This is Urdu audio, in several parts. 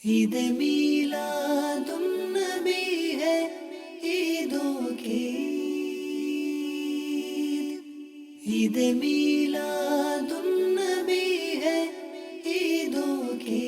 عید میلاد النبی ہے عیدوں کی عید میلاد النبی ہے عیدوں کی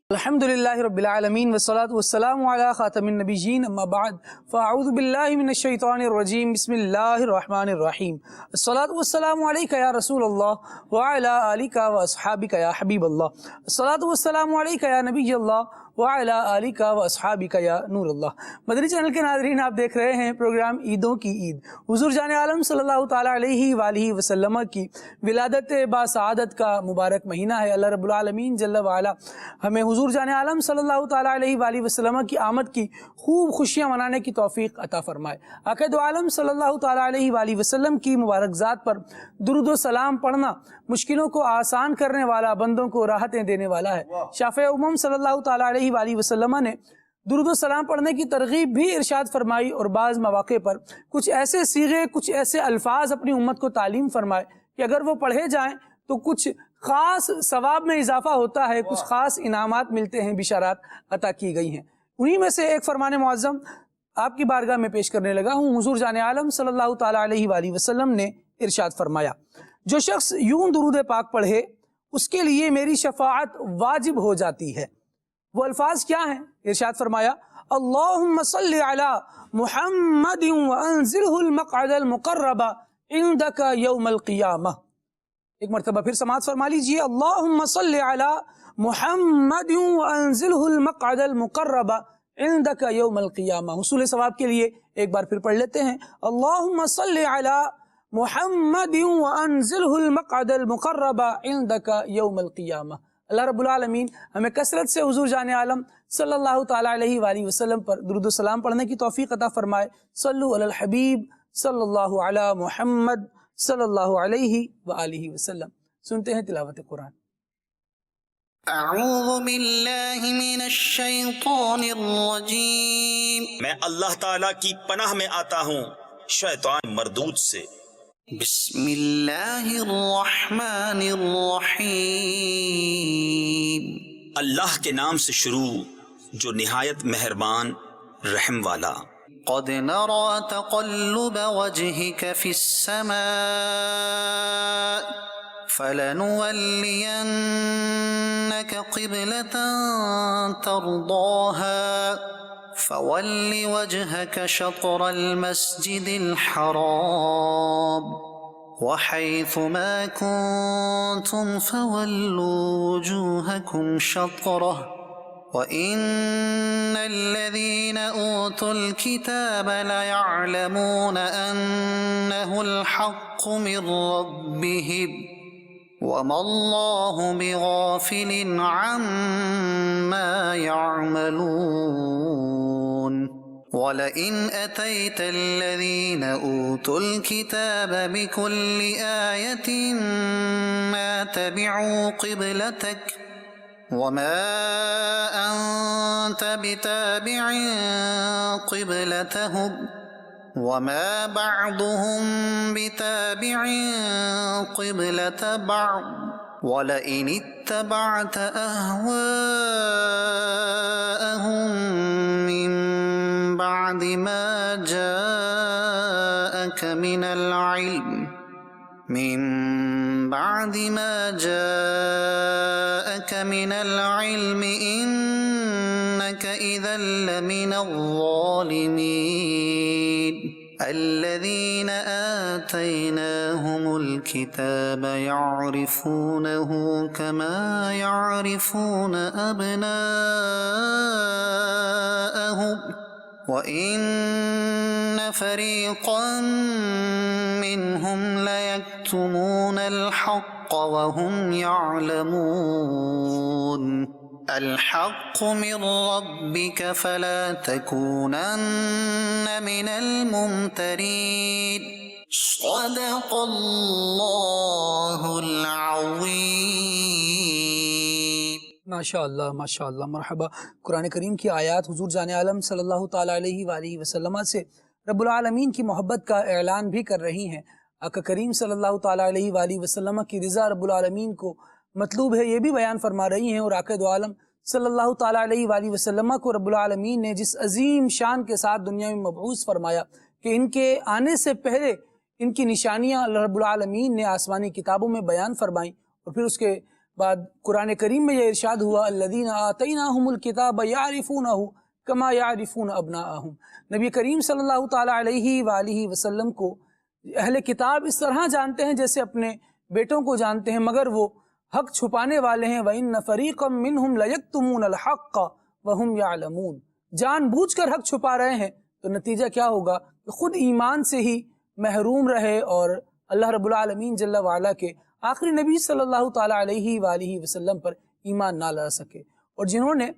الحمدللہ رب العالمین والصلاة والسلام علی خاتم النبیین اما بعد فاعوذ باللہ من الشیطان الرجیم بسم اللہ الرحمن الرحیم الصلاة والسلام علیکہ یا رسول اللہ وعلی آلکہ واصحابکہ یا حبیب اللہ الصلاة والسلام علیکہ یا نبی اللہ وعلی آلکہ واصحابکہ یا نور اللہ۔ مدنی چینل کے ناظرین، آپ دیکھ رہے ہیں پروگرام عیدوں کی عید۔ حضور جان عالم صلی اللہ تعالیٰ علیہ وآلہ وسلم کی ولادت باسعادت کا مبارک مہینہ ہے۔ اللہ رب العالمین جل وعلا ہمیں حضور جان عالم صلی اللہ تعالیٰ علیہ وآلہ وسلم کی آمد کی خوب خوشیاں منانے کی توفیق عطا فرمائے۔ آقا دو عالم صلی اللہ تعالیٰ علیہ وآلہ وسلم کی مبارک ذات پر درود و سلام پڑھنا مشکلوں کو آسان کرنے والا، بندوں کو راحتیں دینے والا ہے۔ شافع امم صلی اللہ تعالیٰ علیہ وآلہ وسلم نے درود و سلام پڑھنے کی ترغیب بھی ارشاد فرمائی، اور بعض مواقع پر کچھ ایسے صیغے، کچھ ایسے الفاظ اپنی امت کو تعلیم فرمائے کہ اگر وہ پڑھے جائیں تو کچھ خاص ثواب میں اضافہ ہوتا ہے، کچھ خاص انعامات ملتے ہیں، بشارات عطا کی گئی ہیں۔ انہی میں سے ایک فرمان معظم آپ کی بارگاہ میں پیش کرنے لگا ہوں۔ حضور جان عالم صلی اللہ تعالیٰ علیہ وآلہ وسلم نے ارشاد فرمایا، جو شخص یوں درود پاک پڑھے اس کے لیے میری شفاعت واجب ہو جاتی ہے۔ وہ الفاظ کیا ہیں؟ ارشاد فرمایا، اللہم صلی علی محمد وانزلہ المقعد المقرب عندک یوم القیامہ۔ ایک مرتبہ پھر سماعت فرما لیجئے، اللہم صلی علی محمد وانزلہ المقعد المقرب عندک یوم القیامہ۔ حصول ثواب کے لیے ایک بار پھر پڑھ لیتے ہیں، اللہم صلی علی محمد وانزلہ المقعد المقرب عندک یوم القیامہ۔ اللہ رب العالمین ہمیں کثرت سے حضور جان عالم صلی اللہ تعالیٰ علیہ وآلہ وسلم پر درود و سلام پڑھنے کی توفیق عطا فرمائے۔ صلو علی الحبیب صلی اللہ علی محمد صلی اللہ علیہ وآلہ وسلم۔ سنتے ہیں تلاوت قرآن۔ اعوذ باللہ من الشیطان الرجیم، میں اللہ تعالیٰ کی پناہ میں آتا ہوں شیطان مردود سے۔ بسم اللہ الرحمن الرحیم، اللہ کے نام سے شروع جو نہایت مہربان رحم والا۔ قد نرى تقلب وجهك في السماء فلنولينك قبلة ترضاها فول وجهك شطر المسجد الحرام وحيث ما كنتم فولوا وجوهكم شطره وَإِنَّ الَّذِينَ أُوتُوا الْكِتَابَ لَيَعْلَمُونَ أَنَّهُ الْحَقُّ مِنْ رَبِّهِمْ وَمَا اللَّهُ بِغَافِلٍ عَمَّا يَعْمَلُونَ وَلَئِنْ أَتَيْتَ الَّذِينَ أُوتُوا الْكِتَابَ بِكُلِّ آيَةٍ مَا تَبِعُوا قِبْلَتَكَ وما أنت بتابع قبلتهم وما بعضهم بتابع قبلة بعض ولئن اتبعت أهواءهم من بعد ما جاءك من العلم إنك إذا لمن الظالمين الذين آتيناهم الكتاب يعرفونه كما يعرفون أبناءهم وَإِنَّ فَرِيقًا مِّنْهُمْ لَيَكْتُمُونَ الْحَقَّ وَهُمْ يَعْلَمُونَ الْحَقُّ مِنْ رَبِّكَ فَلَا تَكُونَنَّ مِنَ الْمُمْتَرِينَ صدق اللہ العظیم۔ ماشاءاللہ ماشاءاللہ، مرحبا۔ قرآن کریم کی آیات حضور جان عالم صلی اللہ تعالیٰ علیہ وآلہ وسلم سے رب العالمین کی محبت کا اعلان بھی کر رہی ہیں۔ آقا کریم صلی اللہ تعالیٰ علیہ وآلہ وسلم کی رضا رب العالمین کو مطلوب ہے یہ بھی بیان فرما رہی ہیں، اور آقا دو عالم صلی اللہ تعالیٰ علیہ وآلہ وسلم کو رب العالمین نے جس عظیم شان کے ساتھ دنیا میں مبعوث فرمایا کہ ان کے آنے سے پہلے ان کی نشانیاں اللہ رب العالمین نے آسمانی کتابوں میں بیان فرمائیں، اور پھر اس کے بعد قرآن کریم میں یہ ارشاد ہوا الذین آتیناہم الکتاب یعرفونہ کما یعرفون ابناءہم۔ نبی کریم صلی اللہ تعالیٰ علیہ وآلہ وسلم کو اہل کتاب اس طرح جانتے ہیں جیسے اپنے بیٹوں کو جانتے ہیں، مگر وہ حق چھپانے والے ہیں۔ وَإِنَّ فَرِيقًا مِّنْهُمْ لَيَكْتُمُونَ الْحَقَّ وَهُمْ يَعْلَمُونَ۔ جان بوجھ کر حق چھپا رہے ہیں تو نتیجہ کیا ہوگا کہ خود ایمان سے ہی محروم رہے اور اللہ رب العالمین جل وعلا کے آخری نبی صلی اللہ تعالیٰ علیہ وآلہ وسلم پر ایمان نہ لا سکے۔ اور جنہوں نے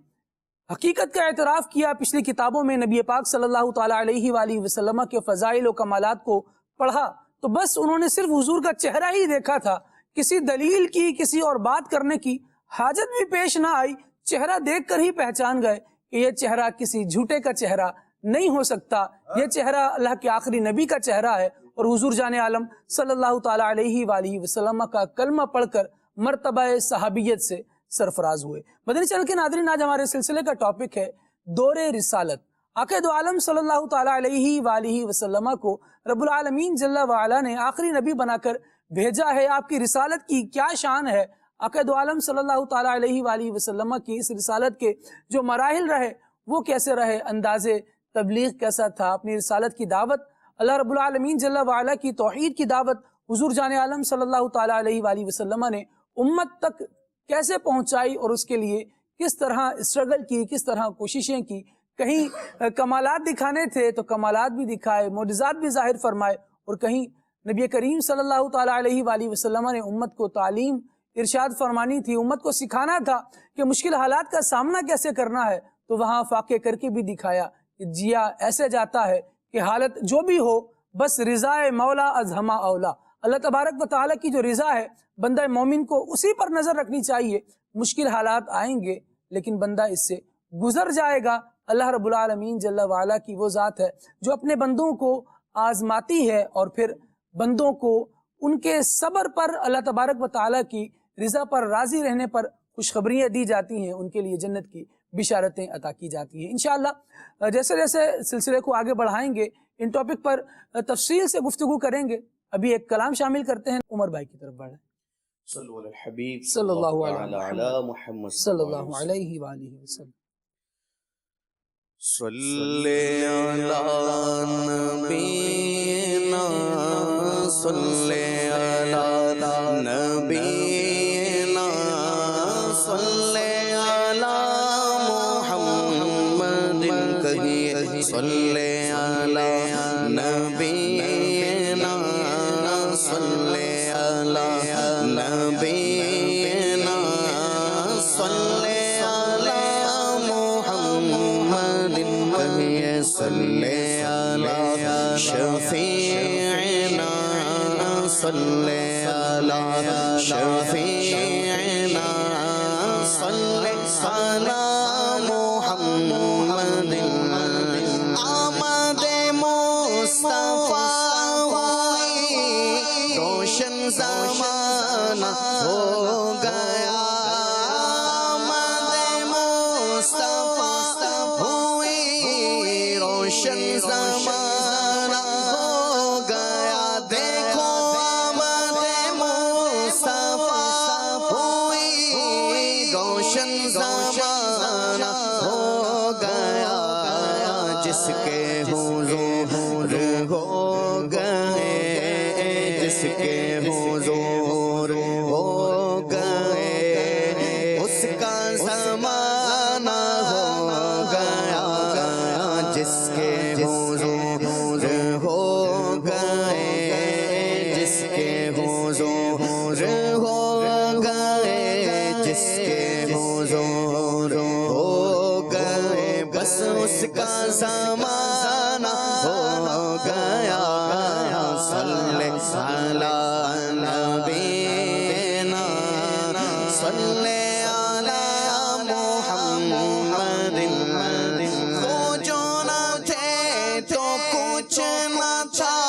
حقیقت کا اعتراف کیا، پچھلی کتابوں میں نبی پاک صلی اللہ تعالیٰ علیہ وآلہ وسلم کے فضائل و کمالات کو پڑھا تو بس انہوں نے صرف حضور کا چہرہ ہی دیکھا تھا، کسی دلیل کی کسی اور بات کرنے کی حاجت بھی پیش نہ آئی، چہرہ دیکھ کر ہی پہچان گئے کہ یہ چہرہ کسی جھوٹے کا چہرہ نہیں ہو سکتا، یہ چہرہ اللہ کے آخری نبی کا چہرہ ہے۔ اور حضور جان عالم صلی اللہ تعالیٰ علیہ وآلہ وسلم کا کلمہ پڑھ کر مرتبہ صحابیت سے سرفراز ہوئے۔ مدنی چینل کے ناظرین، آج ہمارے سلسلے کا ٹاپک ہے دور رسالت۔ آقا دو عالم صلی اللہ تعالیٰ علیہ وآلہ وسلم کو رب العالمین جل وعلا نے آخری نبی بنا کر بھیجا ہے۔ آپ کی رسالت کی کیا شان ہے؟ آقا دو عالم صلی اللہ تعالیٰ علیہ وآلہ وسلم کی اس رسالت کے جو مراحل رہے وہ کیسے رہے، انداز تبلیغ کیسا تھا، اپنی رسالت کی دعوت، اللہ رب العالمین جل وعلا کی توحید کی دعوت حضور جان عالم صلی اللہ تعالیٰ علیہ وآلہ وسلم نے امت تک کیسے پہنچائی، اور اس کے لیے کس طرح اسٹرگل کی، کس طرح کوششیں کی۔ کہیں کمالات دکھانے تھے تو کمالات بھی دکھائے، معجزات بھی ظاہر فرمائے، اور کہیں نبی کریم صلی اللہ تعالیٰ علیہ وآلہ وسلم نے امت کو تعلیم ارشاد فرمانی تھی، امت کو سکھانا تھا کہ مشکل حالات کا سامنا کیسے کرنا ہے، تو وہاں واقع کر کے بھی دکھایا کہ جیا ایسے جاتا ہے کہ حالت جو بھی ہو بس رضا مولا از ہما اولا، اللہ تبارک و تعالیٰ کی جو رضا ہے بندہ مومن کو اسی پر نظر رکھنی چاہیے۔ مشکل حالات آئیں گے لیکن بندہ اس سے گزر جائے گا۔ اللہ رب العالمین جل وعلا کی وہ ذات ہے جو اپنے بندوں کو آزماتی ہے، اور پھر بندوں کو ان کے صبر پر اللہ تبارک و تعالیٰ کی رضا پر راضی رہنے پر خوشخبریاں دی جاتی ہیں، ان کے لیے جنت کی بشارتیں عطا کی جاتی ہیں۔ انشاءاللہ جیسے جیسے سلسلے کو آگے بڑھائیں گے ان ٹاپک پر تفصیل سے گفتگو کریں گے۔ ابھی ایک کلام شامل کرتے ہیں، عمر بھائی کی طرف بڑھیں۔ صلو علی الحبیب صلی اللہ علی محمد صلی اللہ علیہ وآلہ وسلم۔ صلی علی نبینا صلی علی نبینا صلی علی محمد کہیے صلی علی نبینا صلی علی نبینا صلی علی محمد کہیے صلی علی شفیعنا صلی علی شفیعنا صلی علی محمد آمد مصطفیٰ ہوئی روشن زمانہ ہو گیا، آمد مصطفیٰ ہوئی روشن زمانہ ہو گیا، دیکھو آمد مصطفیٰ ہوئی روشن زمانہ ہو گیا، جس کے حضور ہو گئے، جس کے حضور ہو گئے، اس کا زمانہ ہو گیا، جس کے حضور ہو گئے، جس کے حضور ہو گئے، جس کے حضور ہو گئے، بس اس کا زمانہ ہو گیا، صلی علی نبینا صلی علی محمد، وہ جو نہ تھے تو کچھ نہ تھا،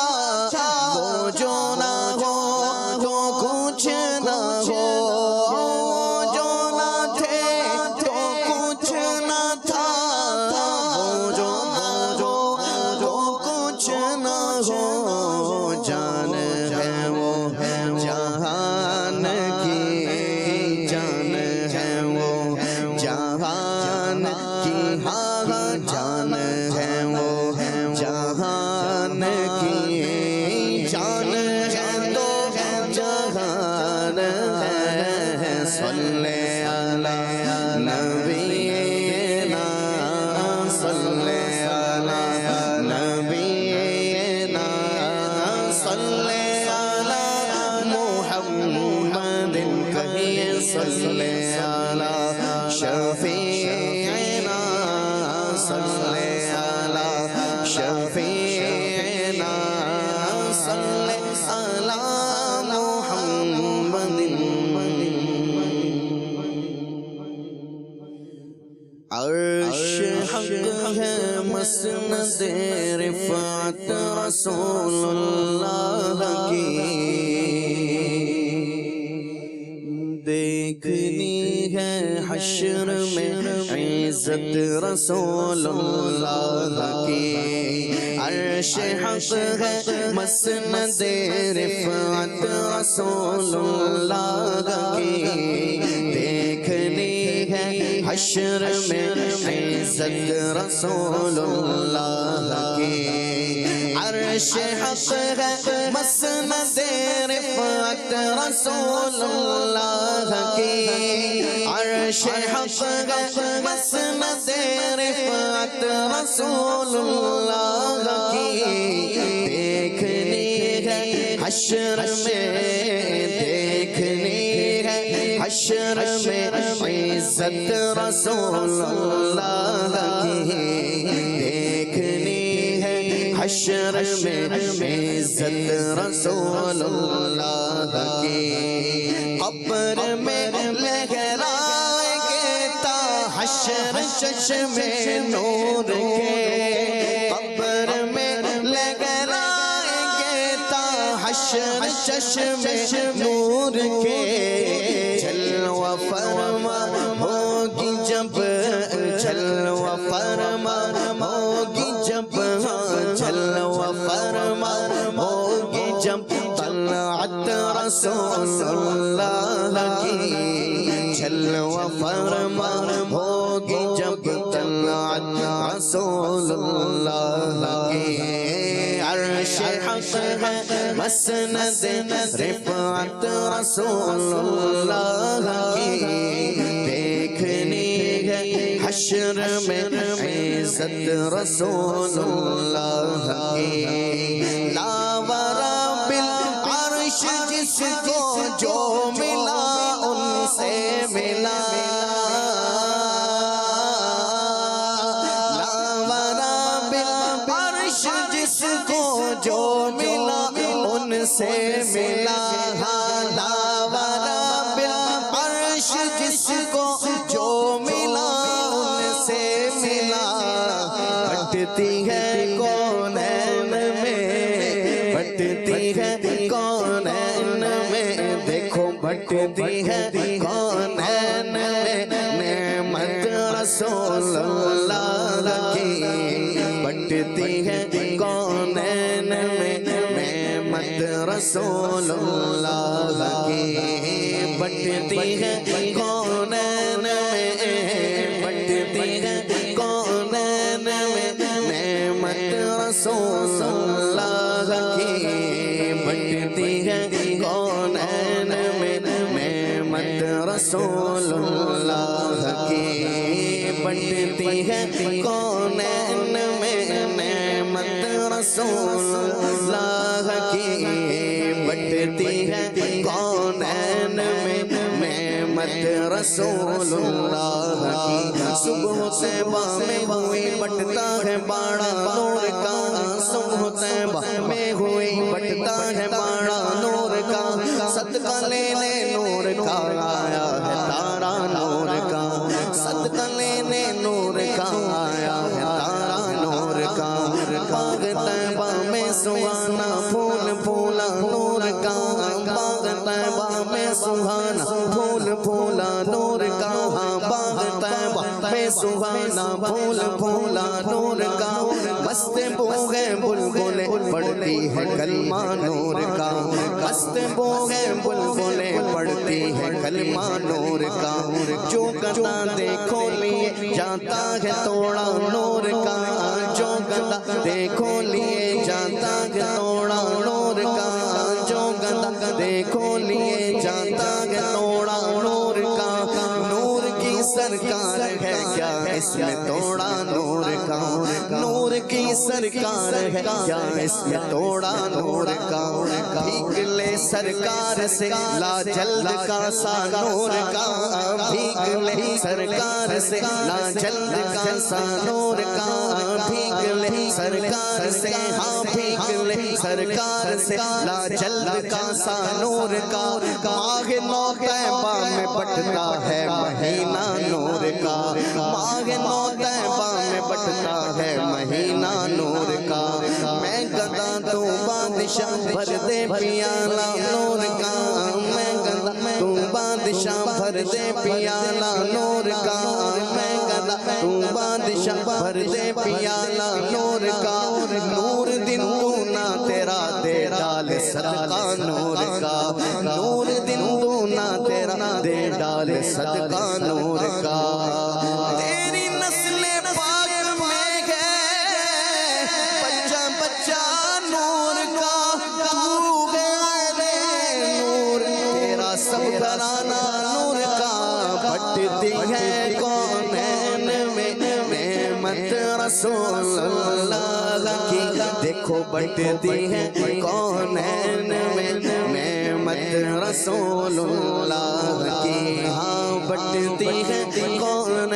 وہ جو نہ ہو تو کچھ نہ ہو، نبینا صلی علی نبینا صلی علی محمد کہیے صلی علی شفیعنا صلی علی شفیعنا صلی علی محمد عرش حق ہے مسند رفعت رسول اللہ کی دیکھنی ہے حشر میں عزت رسول اللہ کی عرش حق ہے مسند رفعت رسول اللہ کی دیکھنی ہے حشر میں عزت رسول اللہ کی عرش حق ہے مسند رفعت رسول اللہ کی عرش حق ہے مسند رفعت رسول اللہ کی دیکھنی ہے حشر میں دیکھنی ہے حشر میں عزت رسول اللہ کی دیکھنی ہے حشر میں عزت رسول اللہ کی قبر میں لہرائیں گے تا حشر چشم نور کے قبر میں لہرائیں گے تا حشر چشم نور کے جلوہ فرما ہوگی جب جلوہ فرما ہوگی جب جلوہ فرما ہوگی جب طلعت رسول اللہ کی جلوہ فرما ہوگی جب طلعت رسول اللہ کی عرش حق ہے مسند رفعت رسول اللہ کی دیکھنی ہے حشر میں عزت رسول اللہ کی لا ورا بالعرش جس کو جو ملا ان سے ملا لا ورا بالعرش جس کو جو ملا ان سے ملا لا ورا بالعرش جس کو جو ملا ان سے ملا بٹتی ہے کونین میں بٹتی ہے کونین میں دیکھو بٹتی ہے کونین میں نعمت رسول اللہ کی بٹتی ہے کونین میں نعمت رسول اللہ کی بٹتی ہے کونین میں بٹتی ہے کونین میں نعمت رسول اللہ کی بٹتی ہے کونین میں نعمت رسول اللہ کی بٹتی ہے کونین میں نعمت رسول اللہ کی بٹتی ہے کونین میں نعمت رسول اللہ کی صبح طیبہ میں ہوئی بٹتا ہے باڑا نور کا صبح طیبہ میں ہوئی بٹتا ہے باڑا نور کا صدقہ لینے نور کا آیا ہے تارا نور کا صدقہ لینے نور کا آیا ہے تارا نور کا باغ طیبہ میں سہانا پھول پھولا نور کا باغ طیبہ میں سہانا پھول پھولا نور کا باغ طیبہ میں سہانا پھول پھولا نور کا مست بوگے بلبلیں پڑھتی ہے کلمہ نور کا مست بوگے بلبلیں پڑھتی ہے کلمہ نور کا جو گدا دیکھو لیے جاتا ہے توڑا نور کا جو گدا دیکھو لیے جاتا ہے توڑا نور کا جو گدا دیکھو لیے جاتا ہے توڑا نور کا نور سرکار ہے کیا اس میں توڑا نور کا نور کی سرکار ہے کیا اس میں توڑا نور کا بھیگ لے سرکار سے لا جلد کا سا نور کا بھیگ لے سرکار سے لا جلد کا سا نور کا بھیگ لے سرکار سے ہاں بھیگ لے سرکار سے لا جلد کا سا نور کا ماہ نو طیبہ میں بٹتا ہے مہینہ نور کا ماہ نو طیبہ میں بٹتا ہے مہینہ نور کا میں گدا تو بادشاہ بھر دے پیالہ نور کا میں گدا تو بادشاہ بھر دے پیالہ نور کا میں گدا تو بادشاہ بھر دے پیالہ نور کا نور دن تو نہ تیرا دے ڈال صدقہ نور کا نور دن تو نہ تیرا دے ڈال صدقہ نور کا تیری نسل پاک میں ہے بچہ بچہ نور کا تو ہے نور تیرا سب گھرانہ نور کا بٹتی ہے کونین میں نعمت رسول اللہ کی دیکھو بٹتی ہے کونین میں نعمت رسول اللہ کی ہاں بٹتی ہے کونین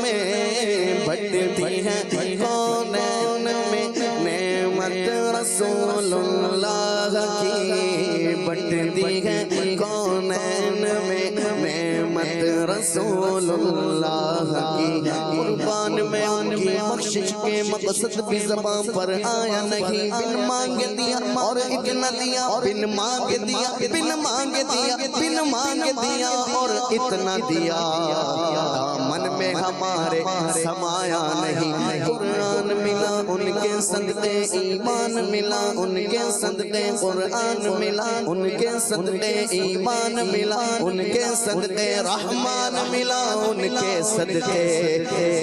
میں بٹتی ہے کونین میں نعمت رسول اللہ کی بٹتی ہے کونین میں نعمت رسول اللہ کی قربان میں ان کی بخشش کے مقصد بھی زبان پر آیا نہیں بن مانگ دیا اور اتنا دیا بن مانگ دیا بن مانگ دیا بن مانگ دیا اور اتنا دیا دامن میں ہمارے سمایا نہیں قرآن ملا ان کے صدقے ایمان ملا ان کے صدقے قرآن ملا ان کے صدقے ایمان ملا ان کے صدقے رحمان ملا ان کے صدقے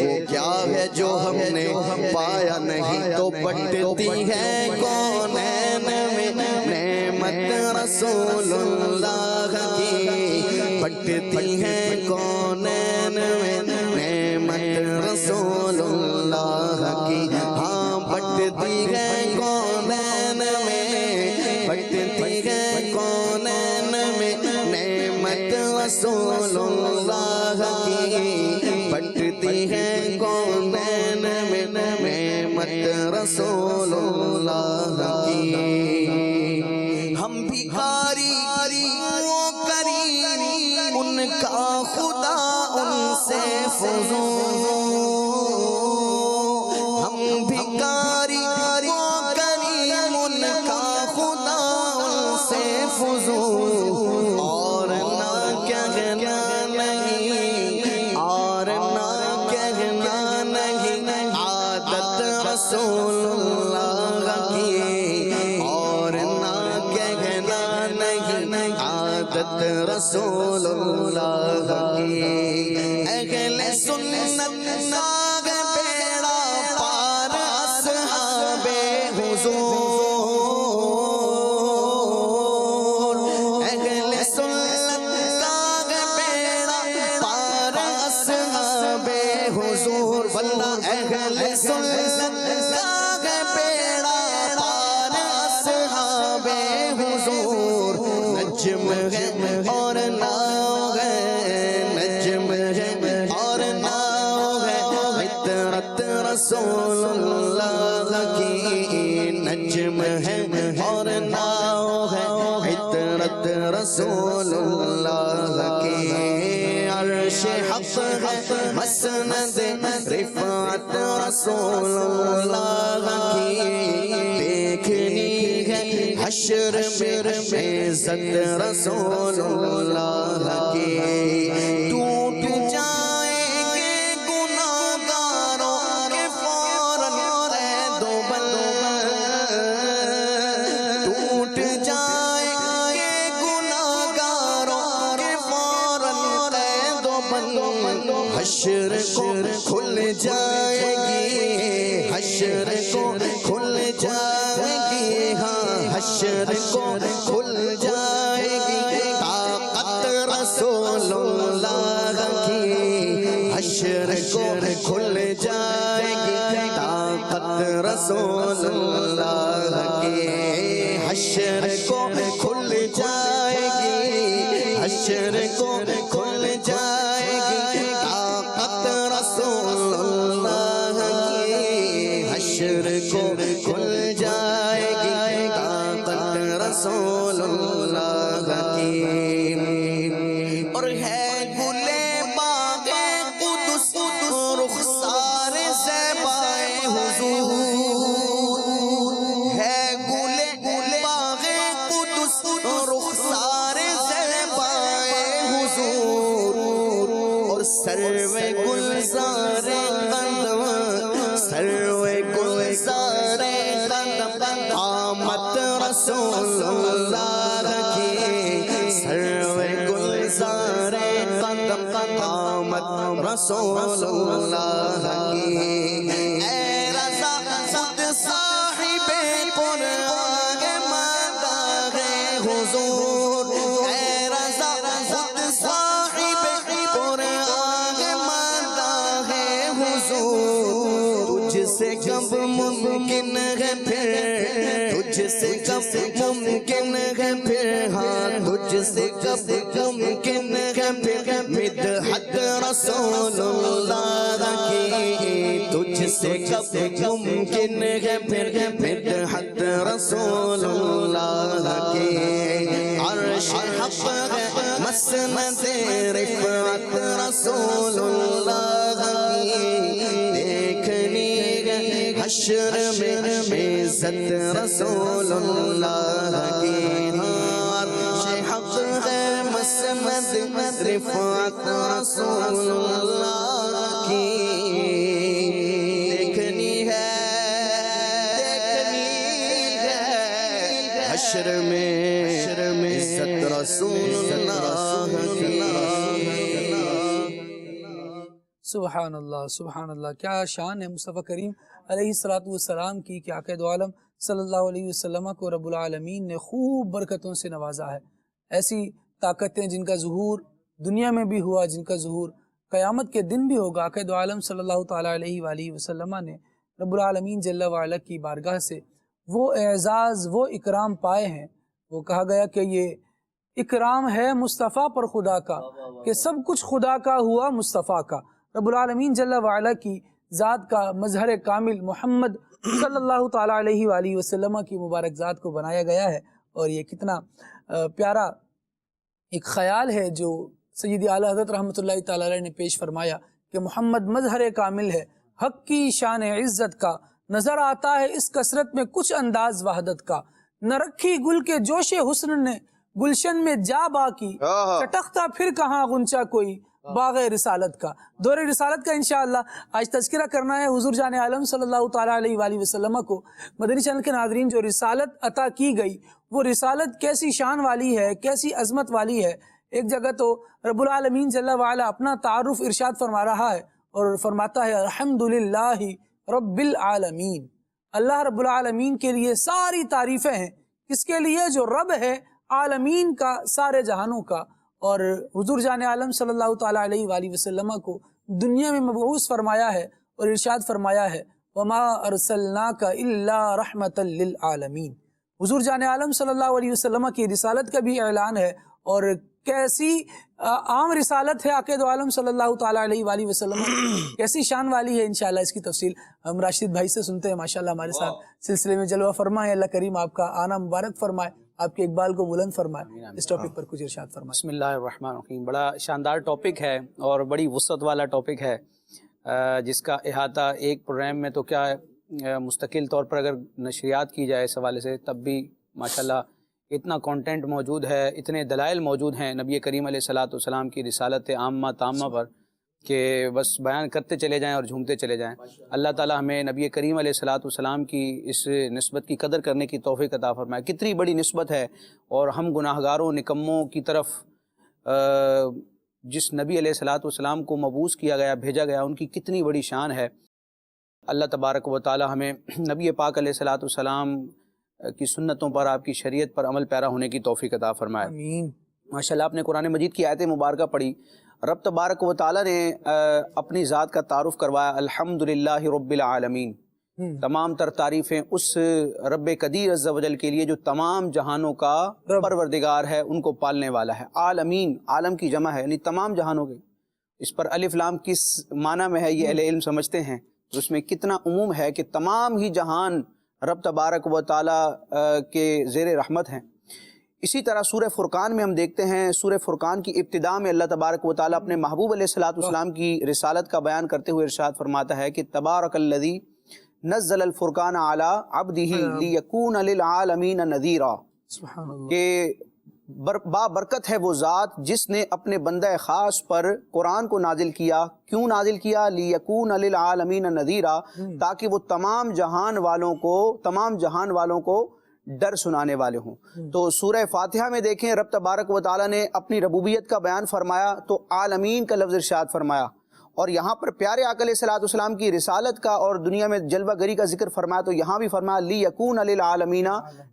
وہ کیا ہے جو ہم نے پایا نہیں تو بٹتی ہے کونین میں نعمت رسول اللہ کی بٹتی ہے کونین میں نعمت رسول اللہ کی ہاں بٹتی ہے کونین میں بٹتی ہے کونین میں نعمت رسول اللہ کی بٹتی ہے کونین میں نعمت رسول اللہ کی ہم بھکاری وہ کریم ان کا خدا ان سے فضول ہم بھکاری وہ کریم ان کا خدا ان سے فضول اور نہ کہنا نہیں اور نہ کہنا نہیں عادت رسول اللہ کی اور نہ کہنا نہیں عادت رسول اللہ کی اہل سنت ناگ بیڑا پار اصحاب حضور اہل سنت ناگ بیڑا پار اصحاب حضور واللہ اہل سنت ناگ بیڑا پار اصحاب حضور نجم ہے اور ناؤ ہے نجم ہے اور ناؤ ہے عطرت رسول اللہ کی نجم ہے اور ناؤ ہے عطرت رسول اللہ کی عرش حق ہے مسند رفعت رسول اللہ کی دیکھنی ہے حشر میں عزت رسول اللہ کی ٹوٹ جائیں گے گناہگاروں کے فوراً قید و بند ٹوٹ جائیں گے گناہگاروں کے فوراً قید و بند حشر کو کھل جائے گی حشر کو کھل جائے گی ہاں حشر کو کھل جائے گی طاقت رسول اللہ کی کو کھل جائے گی طاقت رسول اللہ کی، حشر کو کھل جائے گی، حشر کو کھل جائے گی طاقت رسول اللہ کی، حشر کو کھل جائے گی طاقت رسول اللہ کی۔ اور ہے گلے باغ قدس رخسار زیبائے حضور، ہے گلے باغ قدس رخسار زیبائے حضور، اور سرو گلزار قدم، سرو گلزار قدم آمد رسول اللہ کی، سرو گلزار قدم آمد رسول اللہ کی۔ اے رضا خود صاحب قرآن مداح حضور، اے رضا خود صاحب قرآن مداح حضور، تجھ سے کب ممکن ہے پھر، تجھ سے کب ممکن ہے پھر، ہاں تجھ سے کب ممکن ہے پھر مدحت رسول اللہ کی، تجھ سے کب ممکن ہے پھر مدحت رسول اللہ کی۔ عرش حق ہے مسند رفعت رسول اللہ کی، دیکھنی ہے حشر میں عزت رسول اللہ کی، عرش حق ہے مسند رفعت رسول اللہ کی، دیکھنی ہے حشر میں عزت رسول اللہ کی۔ سبحان اللہ سبحان اللہ، کیا شان ہے مصطفیٰ کریم علیہ الصلوۃ والسلام کی کہ آقا دو عالم صلی اللہ علیہ وسلم کو رب العالمین نے خوب برکتوں سے نوازا ہے، ایسی طاقتیں جن کا ظہور دنیا میں بھی ہوا، جن کا ظہور قیامت کے دن بھی ہوگا۔ آقا دو عالم صلی اللہ تعالیٰ علیہ وآلہ وسلم نے رب العالمین جل وعلا کی بارگاہ سے وہ اعزاز وہ اکرام پائے ہیں۔ وہ کہا گیا کہ یہ اکرام ہے مصطفیٰ پر خدا کا، کہ سب کچھ خدا کا ہوا مصطفیٰ کا۔ رب العالمین جل وعلا کی ذات کا مظہر کامل محمد صلی اللہ تعالیٰ علیہ وآلہ وسلم کی مبارک ذات کو بنایا گیا ہے، اور یہ کتنا پیارا ایک خیال ہے جو سیدی اعلیٰ حضرت رحمۃ اللہ تعالیٰ علیہ نے پیش فرمایا کہ محمد مظہر کامل ہے، حق کی شان عزت کا، نظر آتا ہے اس کثرت میں کچھ انداز وحدت کا، نہ رکھی گل کے جوش حسن نے گلشن میں جا باقی، چٹکتا پھر کہاں غنچہ کوئی باغ رسالت کا۔ دور رسالت کا انشاءاللہ آج تذکرہ کرنا ہے حضور جان عالم صلی اللہ تعالیٰ علیہ وآلہ وسلم کو۔ مدنی چینل کے ناظرین، جو رسالت عطا کی گئی وہ رسالت کیسی شان والی ہے، کیسی عظمت والی ہے۔ ایک جگہ تو رب العالمین جل وعلا اپنا تعارف ارشاد فرما رہا ہے اور فرماتا ہے الحمدللہ رب العالمین، اللہ رب العالمین کے لیے ساری تعریفیں ہیں۔ کس کے لیے؟ جو رب ہے عالمین کا، سارے جہانوں کا، اور حضور جان عالم صلی اللہ تعالیٰ علیہ وآلہ وسلم کو دنیا میں مبعوث فرمایا ہے اور ارشاد فرمایا ہے وَمَا أَرْسَلْنَاكَ إِلَّا رَحْمَةً لِلْعَالَمِينَ۔ حضور جان عالم صلی اللہ علیہ وسلم کی رسالت کا بھی اعلان ہے، اور کیسی عام رسالت ہے آقا دو عالم صلی اللہ تعالیٰ علیہ وآلہ وسلم کیسی شان والی ہے۔ انشاءاللہ اس کی تفصیل ہم راشد بھائی سے سنتے ہیں، ماشاءاللہ ہمارے ساتھ سلسلے میں جلوہ فرمائے۔ اللہ کریم آپ کا آنا مبارک فرمائے، آپ کے اقبال کو بلند فرمائے۔ اس ٹاپک پر کچھ ارشاد فرمائے۔ بسم اللہ الرحمن الرحیم۔ بڑا شاندار ٹاپک ہے اور بڑی وسعت والا ٹاپک ہے، جس کا احاطہ ایک پروگرام میں تو کیا مستقل طور پر اگر نشریات کی جائے اس حوالے سے تب بھی ماشاءاللہ اتنا کانٹینٹ موجود ہے، اتنے دلائل موجود ہیں نبی کریم علیہ الصلوۃ والسلام کی رسالت عامہ تامہ پر کہ بس بیان کرتے چلے جائیں اور جھومتے چلے جائیں۔ اللہ تعالی ہمیں نبی کریم علیہ الصلوۃ والسلام کی اس نسبت کی قدر کرنے کی توفیق عطا فرمائے۔ کتنی بڑی نسبت ہے، اور ہم گناہ گاروں نکموں کی طرف جس نبی علیہ الصلوۃ والسلام کو مبعوث کیا گیا، بھیجا گیا، ان کی کتنی بڑی شان ہے۔ اللہ تبارک و تعالی ہمیں نبی پاک علیہ الصلوۃ والسلام کی سنتوں پر، آپ کی شریعت پر عمل پیرا ہونے کی توفیق عطا فرمائے۔ آمین۔ ماشاءاللہ آپ نے قرآن مجید کی آیت مبارکہ پڑھی، رب تبارک و تعالیٰ نے اپنی ذات کا تعارف کروایا، الحمدللہ رب العالمین، تمام تر تعریفیں اس رب قدیر عز و جل کے لیے جو تمام جہانوں کا پروردگار ہے، ان کو پالنے والا ہے۔ عالمین، عالم کی جمع ہے یعنی تمام جہانوں کے۔ اس پر الف لام کس معنی میں ہے یہ اہل علم سمجھتے ہیں، تو اس میں کتنا عموم ہے کہ تمام ہی جہان رب تبارک و تعالیٰ کے زیر رحمت ہیں۔ اسی طرح سورہ فرقان میں ہم دیکھتے ہیں، سورہ فرقان کی ابتدا میں اللہ تبارک و تعالیٰ اپنے محبوب علیہ السلام کی رسالت کا بیان کرتے ہوئے ارشاد فرماتا ہے کہ تبارک الذی نزل الفرقان علی عبدہ لیکون للعالمین نذیرا، کہ بابرکت ہے وہ ذات جس نے اپنے بندہ خاص پر قرآن کو نازل کیا۔ کیوں نازل کیا؟ لیکون للعالمین نذیرا، تاکہ وہ تمام جہان والوں کو ڈر سنانے والے ہوں۔ تو سورہ فاتحہ میں دیکھیں رب تبارک و تعالیٰ نے اپنی ربوبیت کا بیان فرمایا تو عالمین کا لفظ ارشاد فرمایا، اور یہاں پر پیارے آقا علیہ السلام کی رسالت کا اور دنیا میں جلوہ گری کا ذکر فرمایا تو یہاں بھی فرمایا لیکون للعالمین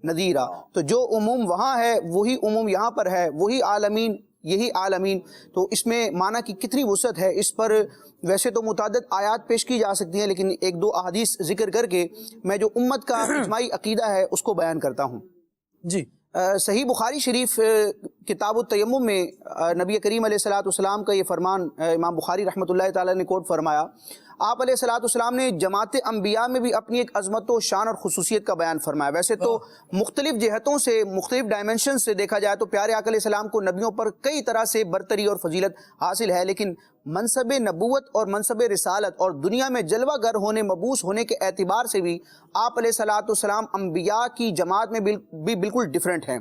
نذیرا۔ تو جو عموم وہاں ہے وہی عموم یہاں پر ہے، وہی عالمین یہی عالمین۔ تو اس میں معنی کی کتنی وسعت ہے، اس پر ویسے تو متعدد آیات پیش کی جا سکتی ہیں، لیکن ایک دو احادیث ذکر کر کے میں جو امت کا اجماعی عقیدہ ہے اس کو بیان کرتا ہوں۔ جی، صحیح بخاری شریف کتاب التیمم میں نبی کریم علیہ السلام کا یہ فرمان امام بخاری رحمۃ اللہ تعالیٰ نے کوٹ فرمایا۔ آپ علیہ السلام نے جماعت انبیاء میں بھی اپنی ایک عظمت و شان اور خصوصیت کا بیان فرمایا۔ ویسے تو مختلف جہتوں سے، مختلف ڈائمنشن سے دیکھا جائے تو پیارے آقا علیہ السلام کو نبیوں پر کئی طرح سے برتری اور فضیلت حاصل ہے، لیکن منصب نبوت اور منصب رسالت اور دنیا میں جلوہ گر ہونے، مبعوث ہونے کے اعتبار سے بھی آپ علیہ السلام انبیاء کی جماعت میں بھی بالکل ڈیفرنٹ ہیں۔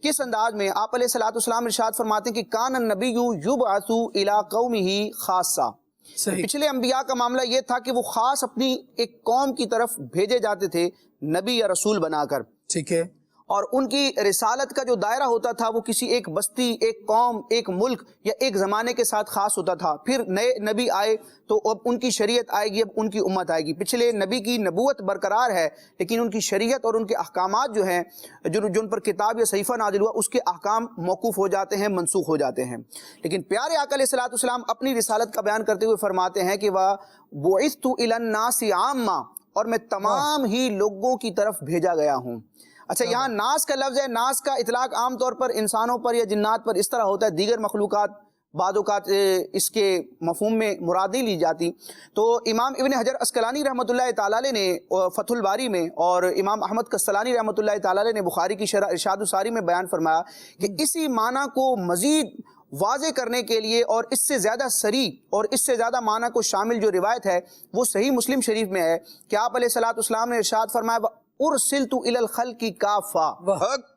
کس انداز میں؟ آپ علیہ السلام ارشاد فرماتے ہیں کہ کان النبی یبعث الی قومہ خاصہ۔ پچھلے انبیاء کا معاملہ یہ تھا کہ وہ خاص اپنی ایک قوم کی طرف بھیجے جاتے تھے نبی یا رسول بنا کر، ٹھیک ہے، اور ان کی رسالت کا جو دائرہ ہوتا تھا وہ کسی ایک بستی، ایک قوم، ایک ملک یا ایک زمانے کے ساتھ خاص ہوتا تھا۔ پھر نئے نبی آئے تو اب ان کی شریعت آئے گی، اب ان کی امت آئے گی۔ پچھلے نبی کی نبوت برقرار ہے لیکن ان کی شریعت اور ان کے احکامات جو ہیں، جن پر کتاب یا صحیفہ نازل ہوا، اس کے احکام موقوف ہو جاتے ہیں، منسوخ ہو جاتے ہیں۔ لیکن پیارے آقا علیہ السلام اپنی رسالت کا بیان کرتے ہوئے فرماتے ہیں کہ وَبُعِثْتُ إِلَى النَّاسِ عَامًّا، اور میں تمام ہی لوگوں کی طرف بھیجا گیا ہوں۔ اچھا، یہاں ناس کا لفظ ہے، ناس کا اطلاق عام طور پر انسانوں پر یا جنات پر اس طرح ہوتا ہے، دیگر مخلوقات بعض اوقات اس کے مفہوم میں مراد نہیں لی جاتی۔ تو امام ابن حجر عسقلانی رحمۃ اللہ تعالیٰ علیہ نے فتح الباری میں اور امام احمد قسطلانی رحمۃ اللہ تعالیٰ علیہ نے بخاری کی شرح ارشاد الساری میں بیان فرمایا کہ اسی معنی کو مزید واضح کرنے کے لیے اور اس سے زیادہ صریح اور اس سے زیادہ معنی کو شامل جو روایت ہے وہ صحیح مسلم شریف میں ہے کہ آپ علیہ السلام نے ارشاد فرمایا ارسلت الی الخلق کافہ،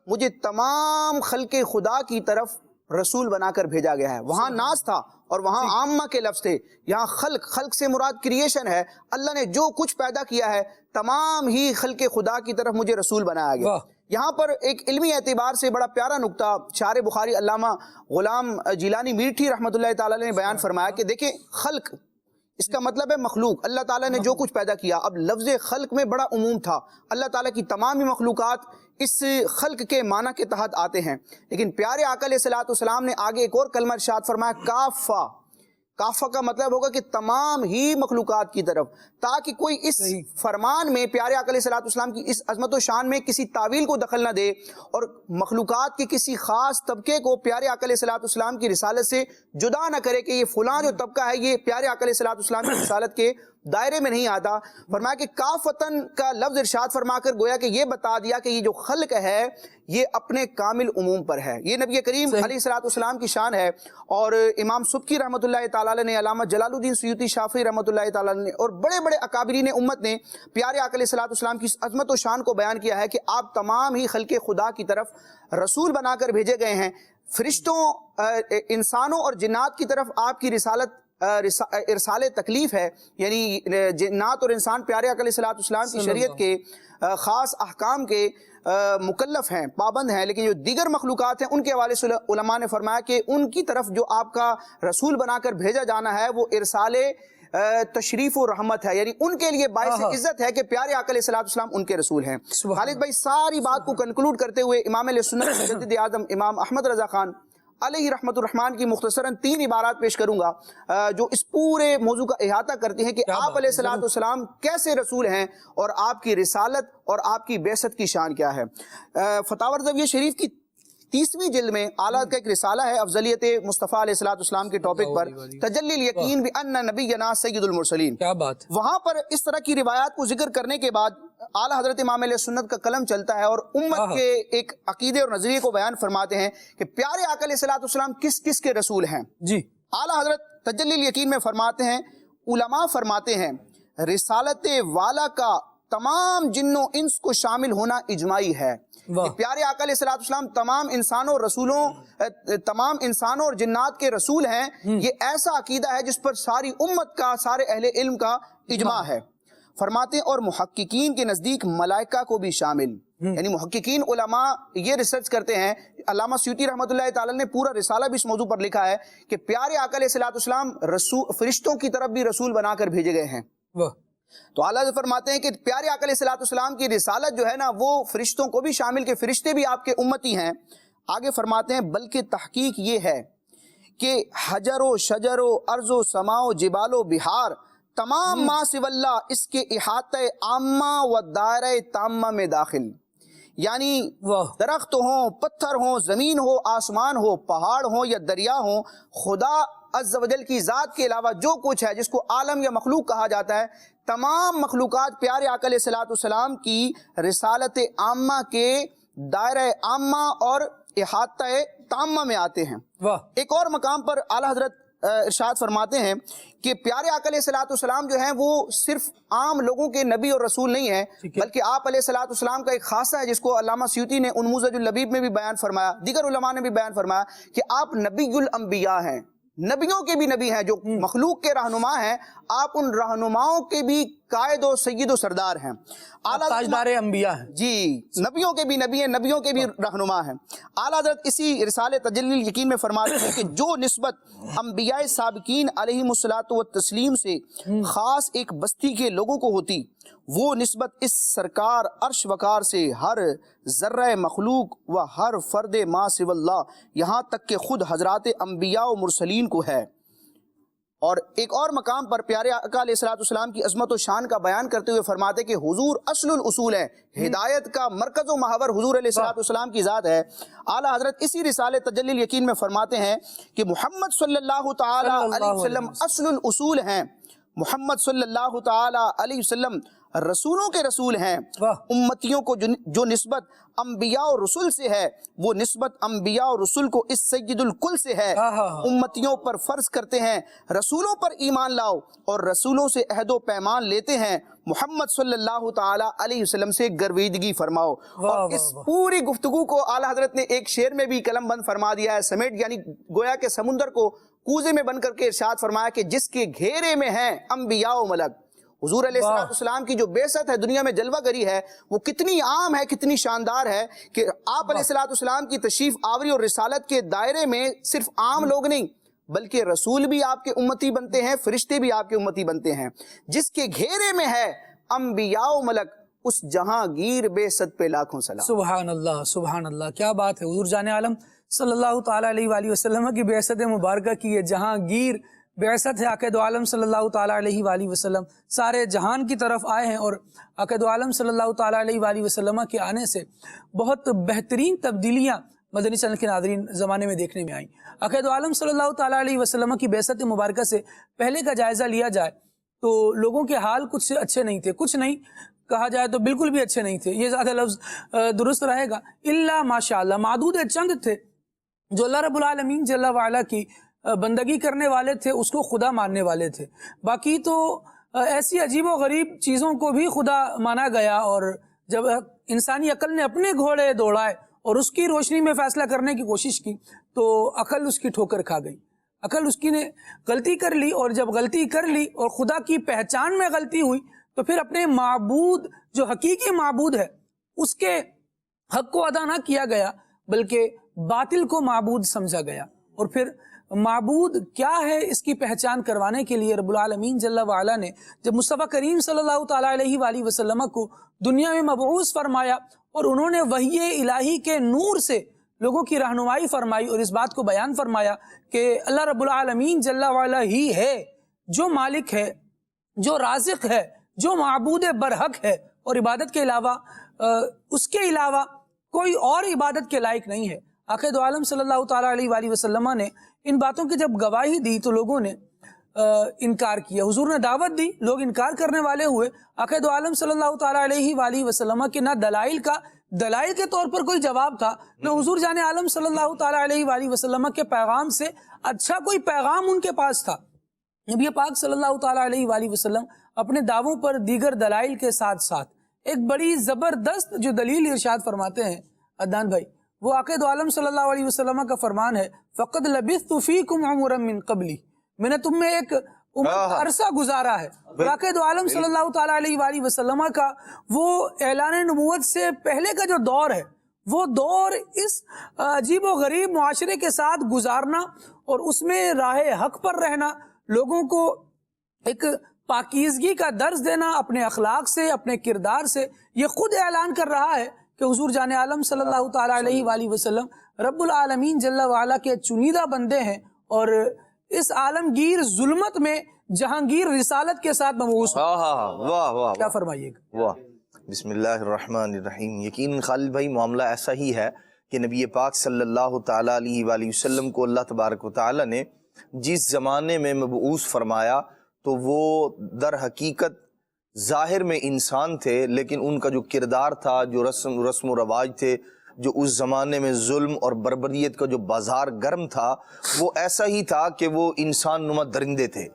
مجھے تمام خلق خدا کی طرف رسول بنا کر بھیجا گیا ہے۔ وہاں ناس تھا اور وہاں عامہ کے لفظ تھے، یہاں خلق سے مراد کریشن ہے، اللہ نے جو کچھ پیدا کیا ہے تمام ہی خلق خدا کی طرف مجھے رسول بنایا گیا۔ یہاں پر ایک علمی اعتبار سے بڑا پیارا نقطہ شارح بخاری علامہ غلام جیلانی میرٹھی رحمۃ اللہ تعالیٰ نے بیان فرمایا کہ دیکھیں، خلق اس کا مطلب ہے مخلوق، اللہ تعالیٰ نے جو کچھ پیدا کیا۔ اب لفظ خلق میں بڑا عموم تھا، اللہ تعالیٰ کی تمام ہی مخلوقات اس خلق کے معنی کے تحت آتے ہیں، لیکن پیارے آقا علیہ السلام نے آگے ایک اور کلمہ ارشاد فرمایا کافہ۔ کافہ کا مطلب ہوگا کہ تمام ہی مخلوقات کی طرف، تاکہ کوئی اس فرمان میں پیارے آقا علیہ السلام کی اس عظمت و شان میں کسی تعویل کو دخل نہ دے اور مخلوقات کے کسی خاص طبقے کو پیارے آقا علیہ السلام کی رسالت سے جدا نہ کرے کہ یہ فلاں جو طبقہ ہے یہ پیارے آقا علیہ السلام کی رسالت کے دائرے میں نہیں آتا۔ فرمایا کہ کافتن کا لفظ ارشاد فرما کر گویا کہ یہ بتا دیا کہ یہ جو خلق ہے یہ اپنے کامل عموم پر ہے، یہ نبی کریم علیہ السلام کی شان ہے۔ اور امام سبکی رحمۃ اللہ تعالیٰ نے، علامہ جلال الدین سیوطی شافعی رحمۃ اللہ تعالیٰ نے اور بڑے بڑے اکابرین امت نے پیارے آقا علیہ السلام کی عظمت و شان کو بیان کیا ہے کہ آپ تمام ہی خلق خدا کی طرف رسول بنا کر بھیجے گئے ہیں۔ فرشتوں، انسانوں اور جنات کی طرف آپ کی رسالت ارسال تکلیف ہے، یعنی جنات اور انسان پیارے آقا علیہ السلام کی شریعت کے خاص احکام کے مکلف ہیں، پابند ہیں، لیکن جو دیگر مخلوقات ہیں ان کے حوالے سے علماء نے فرمایا کہ ان کی طرف جو آپ کا رسول بنا کر بھیجا جانا ہے وہ ارسال تشریف و رحمت ہے، یعنی ان کے لیے باعث عزت ہے کہ پیارے آقا علیہ السلام ان کے رسول ہیں۔ خالد بھائی، ساری بات کو کنکلوڈ کرتے ہوئے امام علیہ سنت مجدد اعظم امام احمد رضا خان علیہ رحمت الرحمن کی مختصراً 3 عبارات پیش کروں گا جو اس پورے موضوع کا احاطہ کرتی ہیں کہ آپ علیہ الصلوۃ والسلام کیسے رسول ہیں اور آپ کی رسالت اور آپ کی بعثت کی شان کیا ہے۔ فتاوی رضویہ شریف کی 30ویں جلد میں اعلیٰ کا ایک رسالہ ہے افضلیت مصطفیٰ علیہ الصلوۃ والسلام کے ٹاپک پر، تجلی الیقین بان نبینا سید المرسلین۔ کیا بات ہے۔ وہاں پر اس طرح کی روایات کو ذکر کرنے کے بعد اعلیٰ حضرت امام علیہ سنت کا قلم چلتا ہے اور امت کے ایک عقیدے اور نظریے کو بیان فرماتے ہیں کہ پیارے آقا علیہ الصلوۃ والسلام کس کس کے رسول ہیں۔ جی اعلیٰ حضرت تجلی الیقین میں فرماتے ہیں، علماء فرماتے ہیں رسالت والا کا تمام جن و انس کو شامل ہونا اجماعی ہے کہ پیارے آقا علیہ الصلوۃ والسلام تمام انسانوں اور جنات کے رسول ہیں۔ یہ ایسا عقیدہ ہے جس پر ساری امت کا، سارے اہل علم کا اجماع ہے۔ فرماتے ہیں اور محققین کے نزدیک ملائکہ کو بھی شامل، یعنی محققین علماء یہ ریسرچ کرتے ہیں، علامہ سیوطی رحمۃ اللہ تعالی نے پورا رسالہ بھی اس موضوع پر لکھا ہے کہ پیارے آقا علیہ الصلوۃ والسلام فرشتوں کی طرف بھی رسول بنا کر بھیجے گئے ہیں۔ تو اعلیٰ فرماتے ہیں کہ پیارے آقا علیہ الصلوۃ والسلام کی رسالت جو ہے نا وہ فرشتوں کو بھی شامل، کہ فرشتے بھی آپ کے امتی ہیں۔ آگے فرماتے ہیں بلکہ تحقیق یہ ہے کہ حجر و شجر و ارض و سما و جبال و بہار تمام ما سوی اللہ اس کے احاطہ عامہ و دائرہ تامہ میں داخل، یعنی درخت ہوں، پتھر ہوں، زمین ہو، آسمان ہو، پہاڑ ہوں یا دریا ہوں، خدا عز و جل کی ذات کے علاوہ جو کچھ ہے جس کو عالم یا مخلوق کہا جاتا ہے، تمام مخلوقات پیارے آقا علیہ الصلوۃ والسلام کی رسالت عامہ کے دائرہ عامہ اور احاطہ تامہ میں آتے ہیں۔ ایک اور مقام پر اعلیٰ حضرت ارشاد فرماتے ہیں کہ پیارے آقا علیہ الصلوۃ والسلام جو ہیں وہ صرف عام لوگوں کے نبی اور رسول نہیں ہیں، بلکہ آپ علیہ الصلوۃ والسلام کا ایک خاصہ ہے جس کو علامہ سیوطی نے انموذج اللبیب میں بھی بیان فرمایا، دیگر علماء نے بھی بیان فرمایا کہ آپ نبی الانبیاء ہیں، نبیوں کے بھی نبی ہیں، جو مخلوق کے رہنما ہیں، آپ ان رہنماؤں کے بھی قائد و سید و سردار ہیں، تاجدار انبیاء ہیں۔ جی، نبیوں کے بھی نبی ہیں، نبیوں کے بھی رہنما ہیں۔ اعلیٰ حضرت اسی رسالہ تجلی الیقین میں فرماتے ہیں کہ جو نسبت انبیاء سابقین علیہم الصلوۃ والتسلیم سے خاص ایک بستی کے لوگوں کو ہوتی، وہ نسبت اس سرکار عرش وقار سے ہر ذرہ مخلوق و ہر فرد ما سوی اللہ، یہاں تک کہ خود حضرات انبیاء و مرسلین کو ہے۔ اور ایک اور مقام پر پیارے آقا علیہ الصلوۃ والسلام کی عظمت و شان کا بیان کرتے ہوئے فرماتے کہ حضور اصل الاصول ہے، ہدایت کا مرکز و محور حضور علیہ الصلوۃ والسلام کی ذات ہے۔ اعلیٰ حضرت اسی رسالہ تجلی الیقین میں فرماتے ہیں کہ محمد صلی اللہ تعالی علیہ وسلم اصل الاصول ہیں، محمد صلی اللہ تعالی علیہ وسلم رسولوں کے رسول ہیں۔ امتیوں کو جو نسبت انبیاء و رسول سے ہے وہ نسبت انبیاء و رسول کو اس سید الکل سے ہے۔ امتیوں پر فرض کرتے ہیں رسولوں پر ایمان لاؤ اور رسولوں سے عہد و پیمان لیتے ہیں، محمد صلی اللہ تعالی علیہ وسلم سے گرویدگی فرماؤ۔ اور اس پوری گفتگو کو اعلیٰ حضرت نے ایک شعر میں بھی قلم بند فرما دیا ہے، سمیٹ، یعنی گویا کہ سمندر کو کوزے میں بن کر کے ارشاد فرمایا کہ جس کے گھیرے میں ہیں انبیاء و ملک۔ حضور علیہ السلام کی جو بعثت ہے، دنیا میں جلوہ گری ہے، وہ کتنی عام ہے، کتنی شاندار ہے کہ آپ علیہ السلام کی تشریف آوری اور رسالت کے دائرے میں صرف عام لوگ نہیں بلکہ رسول بھی آپ کے امتی بنتے ہیں، فرشتے بھی آپ کے امتی بنتے ہیں۔ جس کے گھیرے میں ہے انبیاء و ملک، اس جہانگیر بعثت پہ لاکھوں سلام۔ سبحان اللہ، سبحان اللہ، کیا بات ہے۔ حضور جان عالم صلی اللہ تعالیٰ علیہ وآلہ وسلم کی بعثت مبارکہ کی ہے، جہانگیر بعثت ہے۔ عقائد عالم صلی اللہ تعالیٰ علیہ وآلہ وسلم سارے جہان کی طرف آئے ہیں، اور عقائد عالم صلی اللہ تعالیٰ علیہ وآلہ وسلم کے آنے سے بہت بہترین تبدیلیاں مدنی چینل کے ناظرین زمانے میں دیکھنے میں آئیں۔ عقائد عالم صلی اللہ تعالیٰ علیہ وسلم کی بعثت مبارکہ سے پہلے کا جائزہ لیا جائے تو لوگوں کے حال کچھ اچھے نہیں تھے، کچھ نہیں کہا جائے تو بالکل بھی اچھے نہیں تھے، یہ زیادہ لفظ درست رہے گا۔ الا ماشاء اللہ، معدود چند تھے جو اللہ رب العالمین جل وعلا کی بندگی کرنے والے تھے، اس کو خدا ماننے والے تھے۔ باقی تو ایسی عجیب و غریب چیزوں کو بھی خدا مانا گیا، اور جب انسانی عقل نے اپنے گھوڑے دوڑائے اور اس کی روشنی میں فیصلہ کرنے کی کوشش کی تو عقل اس کی ٹھوکر کھا گئی، عقل اس کی نے غلطی کر لی، اور جب غلطی کر لی اور خدا کی پہچان میں غلطی ہوئی تو پھر اپنے معبود جو حقیقی معبود ہے اس کے حق کو ادا نہ کیا گیا بلکہ باطل کو معبود سمجھا گیا۔ اور پھر معبود کیا ہے اس کی پہچان کروانے کے لیے رب العالمین جل وعلا نے جب مصطفیٰ کریم صلی اللہ تعالیٰ علیہ وآلہ وسلم کو دنیا میں مبعوث فرمایا اور انہوں نے وحی الہی کے نور سے لوگوں کی رہنمائی فرمائی اور اس بات کو بیان فرمایا کہ اللہ رب العالمین جل وعلا ہی ہے جو مالک ہے، جو رازق ہے، جو معبود برحق ہے، اور عبادت کے علاوہ اس کے علاوہ کوئی اور عبادت کے لائق نہیں ہے۔ آخر دو عالم صلی اللہ تعالیٰ علیہ وآلہ وسلم نے ان باتوں کی جب گواہی دی تو لوگوں نے انکار کیا، حضور نے دعوت دی، لوگ انکار کرنے والے ہوئے۔ آخر دو عالم صلی اللہ تعالیٰ علیہ وآلہ وسلم کے نہ دلائل کے طور پر کوئی جواب تھا، نہ حضور جان عالم صلی اللہ تعالیٰ علیہ وآلہ وسلم کے پیغام سے اچھا کوئی پیغام ان کے پاس تھا۔ نبی پاک صلی اللہ تعالیٰ علیہ وآلہ وسلم اپنے دعووں پر دیگر دلائل کے ساتھ ساتھ ایک بڑی زبردست جو دلیل ارشاد فرماتے ہیں عدنان بھائی، وہ آقا دو عالم صلی اللہ علیہ وسلم کا فرمان ہے، فَقَدْ لَبِثْتُ فِيكُمْ عُمُرًا مِّن قَبْلِ، میں نے تم میں ایک عمر کا عرصہ گزارا ہے۔ آقا دو عالم صلی اللہ تعالیٰ علیہ وآلہ وسلم کا وہ اعلان نبوت سے پہلے کا جو دور ہے، وہ دور اس عجیب و غریب معاشرے کے ساتھ گزارنا اور اس میں راہ حق پر رہنا، لوگوں کو ایک پاکیزگی کا درس دینا اپنے اخلاق سے، اپنے کردار سے، یہ خود اعلان کر رہا ہے کہ حضور جان عالم صلی اللہ تعالیٰ علیہ وآلہ وسلم رب العالمین جل وعلا کے چنیدہ بندے ہیں اور اس عالمگیر ظلمت میں جہانگیر رسالت کے ساتھ مبعوث۔ واہ واہ کیا فرمائیے گا؟ واہ، بسم اللہ الرحمن الرحیم۔ یقیناً خالد بھائی معاملہ ایسا ہی ہے کہ نبی پاک صلی اللہ تعالیٰ علیہ وآلہ وسلم کو اللہ تبارک و تعالیٰ نے جس زمانے میں مبعوث فرمایا تو وہ در حقیقت ظاہر میں انسان تھے، لیکن ان کا جو کردار تھا، جو رسم و رواج تھے، جو اس زمانے میں ظلم اور بربریت کا جو بازار گرم تھا، وہ ایسا ہی تھا کہ وہ انسان نما درندے تھے،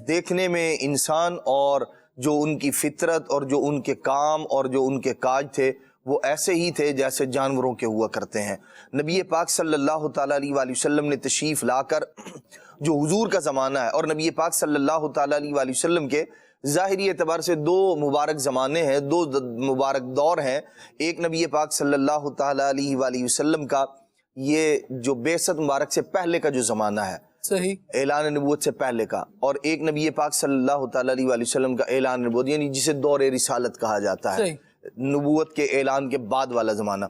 دیکھنے میں انسان، اور جو ان کی فطرت اور جو ان کے کام اور جو ان کے کاج تھے وہ ایسے ہی تھے جیسے جانوروں کے ہوا کرتے ہیں۔ نبی پاک صلی اللہ تعالیٰ علیہ وآلہ وسلم نے تشریف لا کر جو حضور کا زمانہ ہے، اور نبی پاک صلی اللہ تعالیٰ علیہ وآلہ وسلم کے ظاہری اعتبار سے دو مبارک زمانے ہیں، دو مبارک دور ہیں۔ ایک نبی پاک صلی اللہ تعالیٰ علیہ وآلہ وسلم کا یہ جو بعثت مبارک سے پہلے کا جو زمانہ ہے، صحیح، اعلان نبوت سے پہلے کا، اور ایک نبی پاک صلی اللہ تعالیٰ علیہ وآلہ وسلم کا اعلان نبوت، یعنی جسے دور رسالت کہا جاتا ہے، نبوت کے اعلان کے بعد والا زمانہ۔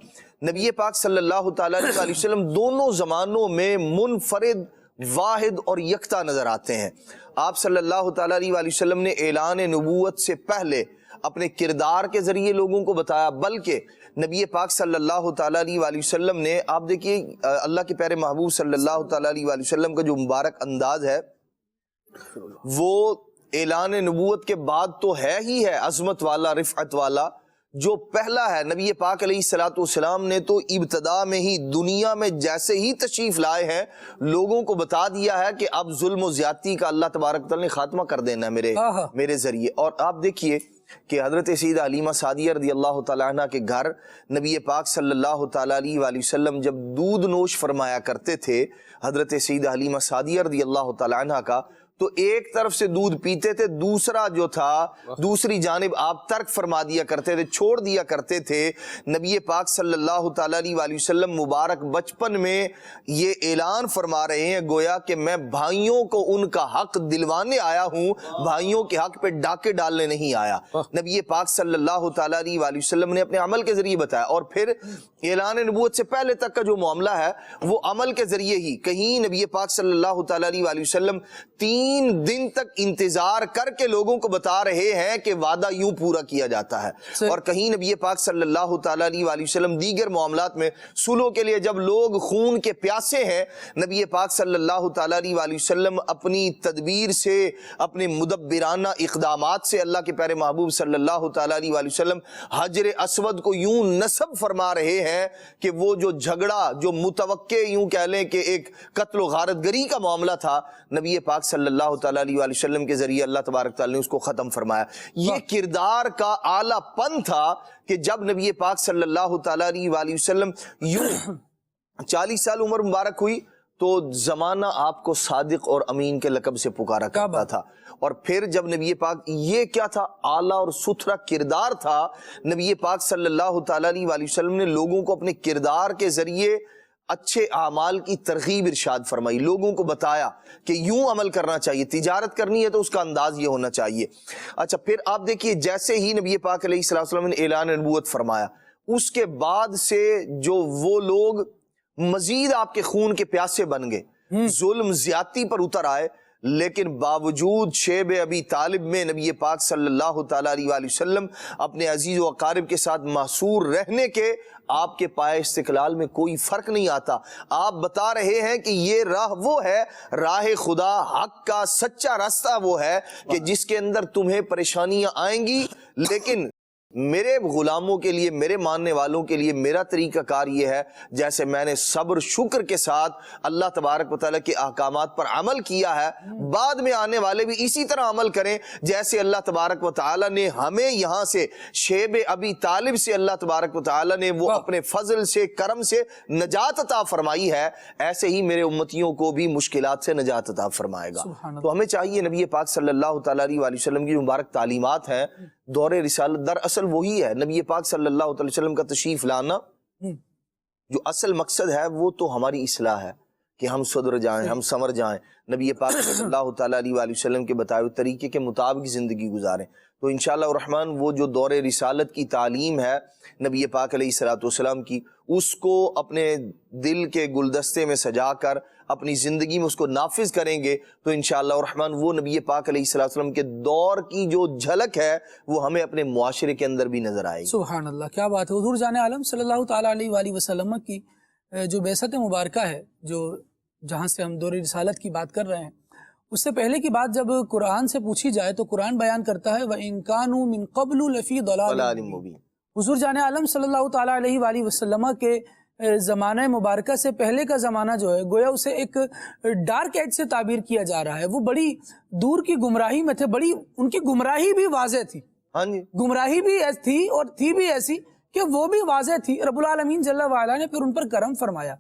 نبی پاک صلی اللہ تعالیٰ علیہ وآلہ وسلم دونوں زمانوں میں منفرد، واحد اور یکتا نظر آتے ہیں۔ آپ صلی اللہ تعالیٰ علیہ وآلہ وسلم نے اعلان نبوت سے پہلے اپنے کردار کے ذریعے لوگوں کو بتایا، بلکہ نبی پاک صلی اللہ تعالیٰ علیہ وآلہ وسلم نے، آپ دیکھیے اللہ کے پیارے محبوب صلی اللہ تعالیٰ علیہ وآلہ وسلم کا جو مبارک انداز ہے، وہ اعلان نبوت کے بعد تو ہے ہی ہے عظمت والا، رفعت والا۔ جو پہلا ہے، نبی پاک علیہ السلام نے تو ابتدا میں ہی دنیا میں جیسے ہی تشریف لائے ہیں، لوگوں کو بتا دیا ہے کہ اب ظلم و زیادتی کا اللہ تبارک تعالیٰ نے خاتمہ کر دینا ہے میرے ذریعے۔ اور آپ دیکھیے کہ حضرت سیدہ حلیمہ سعدیہ رضی اللہ تعالیٰ عنہ کے گھر نبی پاک صلی اللہ تعالیٰ علیہ وآلہ وسلم جب دودھ نوش فرمایا کرتے تھے حضرت سیدہ حلیمہ سعدیہ رضی اللہ تعالیٰ عنہ کا، تو ایک طرف سے دودھ پیتے تھے، دوسرا جو تھا دوسری جانب آپ ترک فرما دیا کرتے تھے، چھوڑ دیا کرتے تھے۔ نبی پاک صلی اللہ تعالیٰ علیہ وآلہ وسلم مبارک بچپن میں یہ اعلان فرما رہے ہیں گویا کہ میں بھائیوں کو ان کا حق دلوانے آیا ہوں، بھائیوں کے حق پہ ڈاکے ڈالنے نہیں آیا۔ نبی پاک صلی اللہ تعالیٰ علیہ وآلہ وسلم نے اپنے عمل کے ذریعے بتایا، اور پھر اعلان نبوت سے پہلے تک کا جو معاملہ ہے وہ عمل کے ذریعے ہی۔ کہیں نبی پاک صلی اللہ تعالیٰ علیہ وآلہ وسلم 3 دن تک انتظار کر کے لوگوں کو بتا رہے ہیں کہ وعدہ یوں پورا کیا جاتا ہے، اور کہیں نبی پاک صلی اللہ تعالیٰ علیہ وآلہ وسلم دیگر معاملات میں صلح کے لیے جب لوگ خون کے پیاسے ہیں، نبی پاک صلی اللہ تعالیٰ علیہ وآلہ وسلم اپنی تدبیر سے، اپنے مدبرانہ اقدامات سے اللہ کے پیارے محبوب صلی اللہ تعالیٰ علیہ وآلہ وسلم حجر اسود کو یوں نصب فرما رہے ہیں کہ وہ جو جھگڑا، جو متوقع یوں کہہ لیں کہ ایک قتل و غارت گری کا معاملہ تھا، نبی پاک صلی اللہ تعالیٰ علیہ وآلہ وسلم کے ذریعے اللہ تبارک تعالیٰ نے اس کو ختم فرمایا۔ یہ کردار کا اعلیٰ پن تھا کہ جب نبی پاک صلی اللہ تعالیٰ علیہ وآلہ وسلم یوں 40 سال عمر مبارک ہوئی تو زمانہ آپ کو صادق اور امین کے لقب سے پکارا کرتا تھا، اور پھر جب نبی پاک، یہ کیا تھا، اعلیٰ اور ستھرا کردار تھا۔ نبی پاک صلی اللہ تعالیٰ علیہ وآلہ وسلم نے لوگوں کو اپنے کردار کے ذریعے اچھے اعمال کی ترغیب ارشاد فرمائی، لوگوں کو بتایا کہ یوں عمل کرنا چاہیے، تجارت کرنی ہے تو اس کا انداز یہ ہونا چاہیے۔ اچھا، پھر آپ دیکھیے جیسے ہی نبی پاک علیہ السلام نے اعلان نبوت فرمایا، اس کے بعد سے جو وہ لوگ مزید آپ کے خون کے پیاسے بن گئے، ظلم زیادتی پر اتر آئے، لیکن باوجود شیب ابی طالب میں نبی پاک صلی اللہ تعالیٰ علیہ وآلہ وسلم اپنے عزیز و اقارب کے ساتھ محصور رہنے کے آپ کے پائے استقلال میں کوئی فرق نہیں آتا۔ آپ بتا رہے ہیں کہ یہ راہ وہ ہے، راہ خدا حق کا سچا راستہ وہ ہے کہ جس کے اندر تمہیں پریشانیاں آئیں گی، لیکن میرے غلاموں کے لیے، میرے ماننے والوں کے لیے میرا طریقہ کار یہ ہے، جیسے میں نے صبر شکر کے ساتھ اللہ تبارک و تعالیٰ کے احکامات پر عمل کیا ہے، بعد میں آنے والے بھی اسی طرح عمل کریں جیسے اللہ تبارک و تعالیٰ نے ہمیں یہاں سے شیب ابی طالب سے اللہ تبارک و تعالیٰ نے وہ اپنے فضل سے کرم سے نجات عطا فرمائی ہے، ایسے ہی میرے امتیوں کو بھی مشکلات سے نجات عطا فرمائے گا۔ تو ہمیں چاہیے نبی پاک صلی اللہ تعالیٰ علیہ وآلہ وسلم کی مبارک تعلیمات ہیں، دور رسالت دراصل وہی ہے، نبی پاک صلی اللہ علیہ وسلم کا تشریف لانا جو اصل مقصد ہے وہ تو ہماری اصلاح ہے کہ ہم صدر جائیں، ہم سمر جائیں، نبی پاک صلی اللہ تعالیٰ علیہ وآلہ وسلم کے بتائے ہوئے طریقے کے مطابق زندگی گزاریں۔ تو انشاءاللہ الرحمن وہ جو دور رسالت کی تعلیم ہے نبی پاک علیہ السلام کی، اس کو اپنے دل کے گلدستے میں سجا کر اپنی زندگی میں اس کو نافذ کریں گے تو انشاءاللہ الرحمن وہ نبی پاک علیہ السلام کے دور کی جو جھلک ہے وہ ہمیں اپنے معاشرے کے اندر بھی نظر آئے گی۔ سبحان اللہ، کیا بات ہے۔ حضور جان عالم صلی اللہ تعالیٰ علیہ وآلہ وسلم کی جو بعثت مبارکہ ہے، جو جہاں سے ہم دور رسالت کی بات کر رہے ہیں، اس سے پہلے کی بات جب قرآن سے پوچھی جائے تو قرآن بیان کرتا ہے وَإِن كَانُوا مِن قَبْلُ لَفِي ضَلَالٍ مُبِينٍ۔ حضور جان عالم صلی اللہ تعالیٰ علیہ وآلہ وسلم کے زمانہ مبارکہ سے پہلے کا زمانہ جو ہے گویا اسے ایک ڈارک ایج سے تعبیر کیا جا رہا ہے۔ وہ بڑی دور کی گمراہی میں تھے، بڑی ان کی گمراہی بھی واضح تھی، ہاں جی، گمراہی بھی تھی اور تھی بھی ایسی کہ وہ بھی واضح تھی۔ رب العالمین جل وعلا نے پھر ان پر کرم فرمایا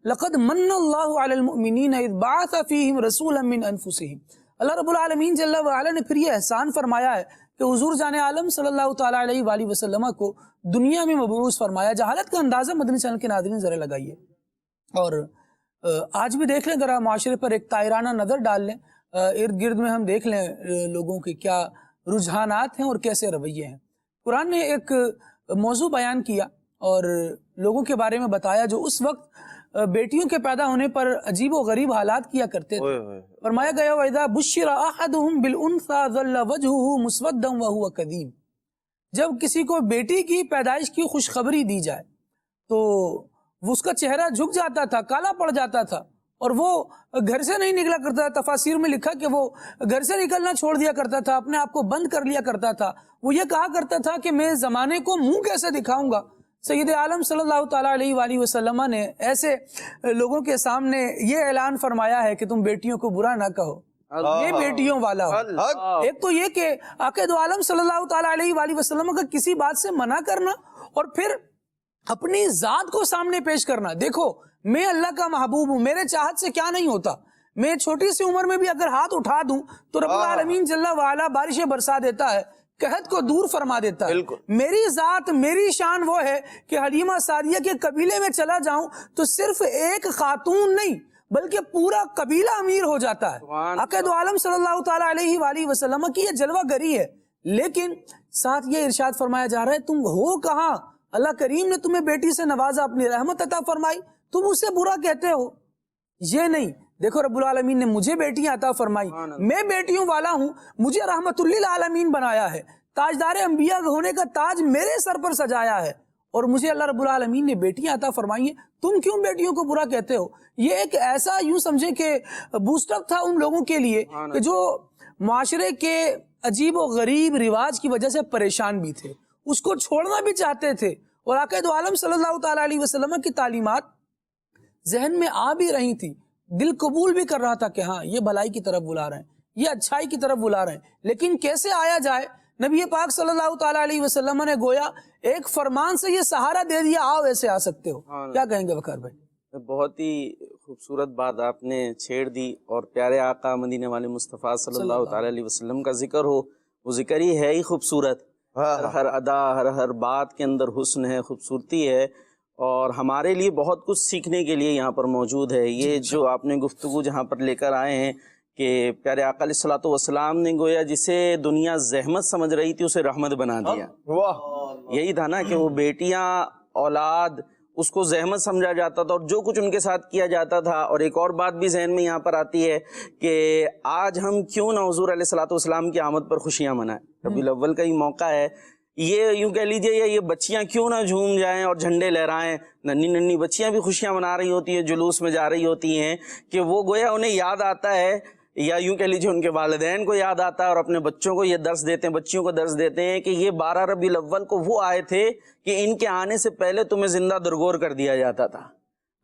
لقد من اللہ علی المؤمنین اذ بعث فیہم رسولا من انفسہم۔ اللہ رب العالمین جل وعلا نے پھر یہ احسان فرمایا ہے کہ حضور جان عالم صلی اللہ تعالیٰ علیہ وآلہ وسلم کو دنیا میں مبعوث فرمایا۔ جہالت کا اندازہ مدنی چینل کے ناظرین ذرا لگائیے، اور آج بھی دیکھ لیں ذرا معاشرے پر ایک طائرانہ نظر ڈال لیں، ارد گرد میں ہم دیکھ لیں لوگوں کے کیا رجحانات ہیں اور کیسے رویے ہیں۔ قرآن نے ایک موضوع بیان کیا اور لوگوں کے بارے میں بتایا جو اس وقت بیٹیوں کے پیدا ہونے پر عجیب و غریب حالات کیا کرتے تھے۔ فرمایا گیا وَإِذَا بُشِّرَ أَحَدُهُمْ بِالْأُنثَىٰ ظَلَّ وَجْهُهُ مُسْوَدًّا وَهُوَ كَظِيمٌ۔ جب کسی کو بیٹی کی پیدائش کی خوشخبری دی جائے تو وہ اس کا چہرہ جھک جاتا تھا، کالا پڑ جاتا تھا، اور وہ گھر سے نہیں نکلا کرتا تھا۔ تفاسیر میں لکھا کہ وہ گھر سے نکلنا چھوڑ دیا کرتا تھا، اپنے آپ کو بند کر لیا کرتا تھا۔ وہ یہ کہا کرتا تھا کہ میں زمانے کو منہ کیسے دکھاؤں گا۔ سید عالم صلی اللہ تعالیٰ علیہ وآلہ وسلم نے ایسے لوگوں کے سامنے یہ اعلان فرمایا ہے کہ تم بیٹیوں کو برا نہ کہو، یہ بیٹیوں والا ہو۔ ایک تو یہ کہ آقا دو عالم صلی اللہ تعالیٰ علیہ وآلہ وسلم کا کسی بات سے منع کرنا، اور پھر اپنی ذات کو سامنے پیش کرنا۔ دیکھو میں اللہ کا محبوب ہوں، میرے چاہت سے کیا نہیں ہوتا، میں چھوٹی سی عمر میں بھی اگر ہاتھ اٹھا دوں تو رب العالمین جل وعلا بارشیں برسا دیتا ہے، قحط کو دور فرما دیتا ہے۔ میری ذات، میری شان وہ ہے کہ حلیمہ سعدیہ کے قبیلے میں چلا جاؤں تو صرف ایک خاتون نہیں بلکہ پورا قبیلہ امیر ہو جاتا ہے۔ آقا دو عالم صلی اللہ تعالیٰ علیہ وآلہ وسلم کی یہ جلوہ گری ہے، لیکن ساتھ یہ ارشاد فرمایا جا رہا ہے تم ہو کہاں؟ اللہ کریم نے تمہیں بیٹی سے نوازا، اپنی رحمت عطا فرمائی، تم اسے برا کہتے ہو؟ یہ نہیں، دیکھو رب العالمین نے مجھے بیٹیاں عطا فرمائی، میں بیٹیوں والا ہوں، مجھے رحمت للعالمین بنایا ہے، تاجدار انبیاء ہونے کا تاج میرے سر پر سجایا ہے، اور مجھے اللہ رب العالمین نے بیٹیاں عطا فرمائی ہیں، تم کیوں بیٹیوں کو برا کہتے ہو؟ یہ ایک ایسا یوں سمجھے کہ بوسٹ اپ تھا ان لوگوں کے لیے کہ جو معاشرے کے عجیب و غریب رواج کی وجہ سے پریشان بھی تھے، اس کو چھوڑنا بھی چاہتے تھے، اور آقا دو عالم صلی اللہ تعالیٰ علیہ وسلم کی تعلیمات ذہن میں آ بھی رہی تھی، دل قبول بھی کر رہا تھا کہ ہاں یہ بھلائی کی طرف بلا رہے ہیں، یہ اچھائی کی طرف بلا رہے ہیں، لیکن کیسے آیا جائے؟ نبی پاک صلی اللہ تعالیٰ علیہ وسلم نے گویا ایک فرمان سے یہ سہارا دے دیا، آؤ ایسے آ سکتے ہو۔ کیا کہیں گے وقار بھائی؟ بہت ہی خوبصورت بات آپ نے چھیڑ دی، اور پیارے آقا مدینے والے مصطفیٰ صلی اللہ تعالیٰ علیہ وسلم کا ذکر ہو، وہ ذکر ہی ہے ہی خوبصورت، ہر ادا ہر بات کے اندر حسن ہے، خوبصورتی ہے، اور ہمارے لیے بہت کچھ سیکھنے کے لیے یہاں پر موجود ہے۔ یہ جو آپ نے گفتگو جہاں پر لے کر آئے ہیں کہ پیارے آقا علیہ الصلوۃ والسلام نے گویا جسے دنیا زحمت سمجھ رہی تھی اسے رحمت بنا دیا۔ یہی تھا نا کہ وہ بیٹیاں، اولاد اس کو زحمت سمجھا جاتا تھا اور جو کچھ ان کے ساتھ کیا جاتا تھا. اور ایک اور بات بھی ذہن میں یہاں پر آتی ہے کہ آج ہم کیوں نہ حضور علیہ الصلوۃ والسلام کی آمد پر خوشیاں منائیں. ربیع الاول کا ہی موقع ہے, یہ یوں کہہ لیجئے یہ بچیاں کیوں نہ جھوم جائیں اور جھنڈے لہرائیں. ننھی ننھی بچیاں بھی خوشیاں منا رہی ہوتی ہیں, جلوس میں جا رہی ہوتی ہیں, کہ وہ گویا انہیں یاد آتا ہے, یا یوں کہہ لیجیے ان کے والدین کو یاد آتا ہے اور اپنے بچوں کو یہ درس دیتے ہیں, بچیوں کو درس دیتے ہیں کہ یہ 12 ربیع الاول کو وہ آئے تھے کہ ان کے آنے سے پہلے تمہیں زندہ درگور کر دیا جاتا تھا.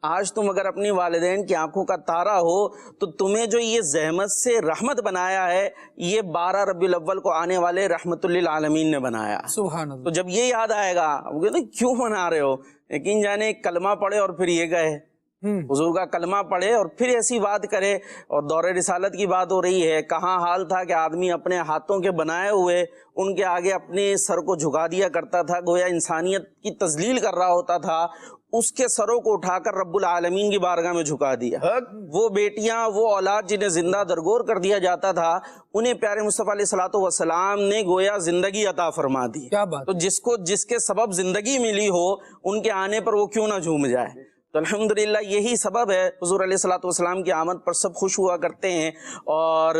آج تم اگر اپنی والدین کی آنکھوں کا تارا ہو تو تمہیں جو یہ زحمت سے رحمت بنایا ہے, یہ 12 ربیع الاول کو آنے والے رحمت للعالمین نے بنایا. سبحان اللہ. تو جب یہ یاد آئے گا, وہ کہتے ہیں کیوں منا رہے ہو, یقین جانے کلمہ پڑھے اور پھر یہ گئے, حضور کا کلمہ پڑھے اور پھر ایسی بات کرے. اور دور رسالت کی بات ہو رہی ہے, کہاں حال تھا کہ آدمی اپنے ہاتھوں کے بنائے ہوئے ان کے آگے اپنے سر کو جھکا دیا کرتا تھا, گویا انسانیت کی تذلیل کر رہا ہوتا تھا. اس کے سروں کو اٹھا کر رب العالمین کی بارگاہ میں جھکا دیا. وہ بیٹیاں, وہ اولاد جنہیں زندہ درگور کر دیا جاتا تھا, انہیں پیارے مصطفیٰ علیہ الصلوۃ والسلام نے گویا زندگی عطا فرما دی. کیا بات. تو جس کے سبب زندگی ملی ہو, ان کے آنے پر وہ کیوں نہ جھوم جائے. تو الحمدللہ یہی سبب ہے حضور علیہ الصلوۃ والسلام کی آمد پر سب خوش ہوا کرتے ہیں. اور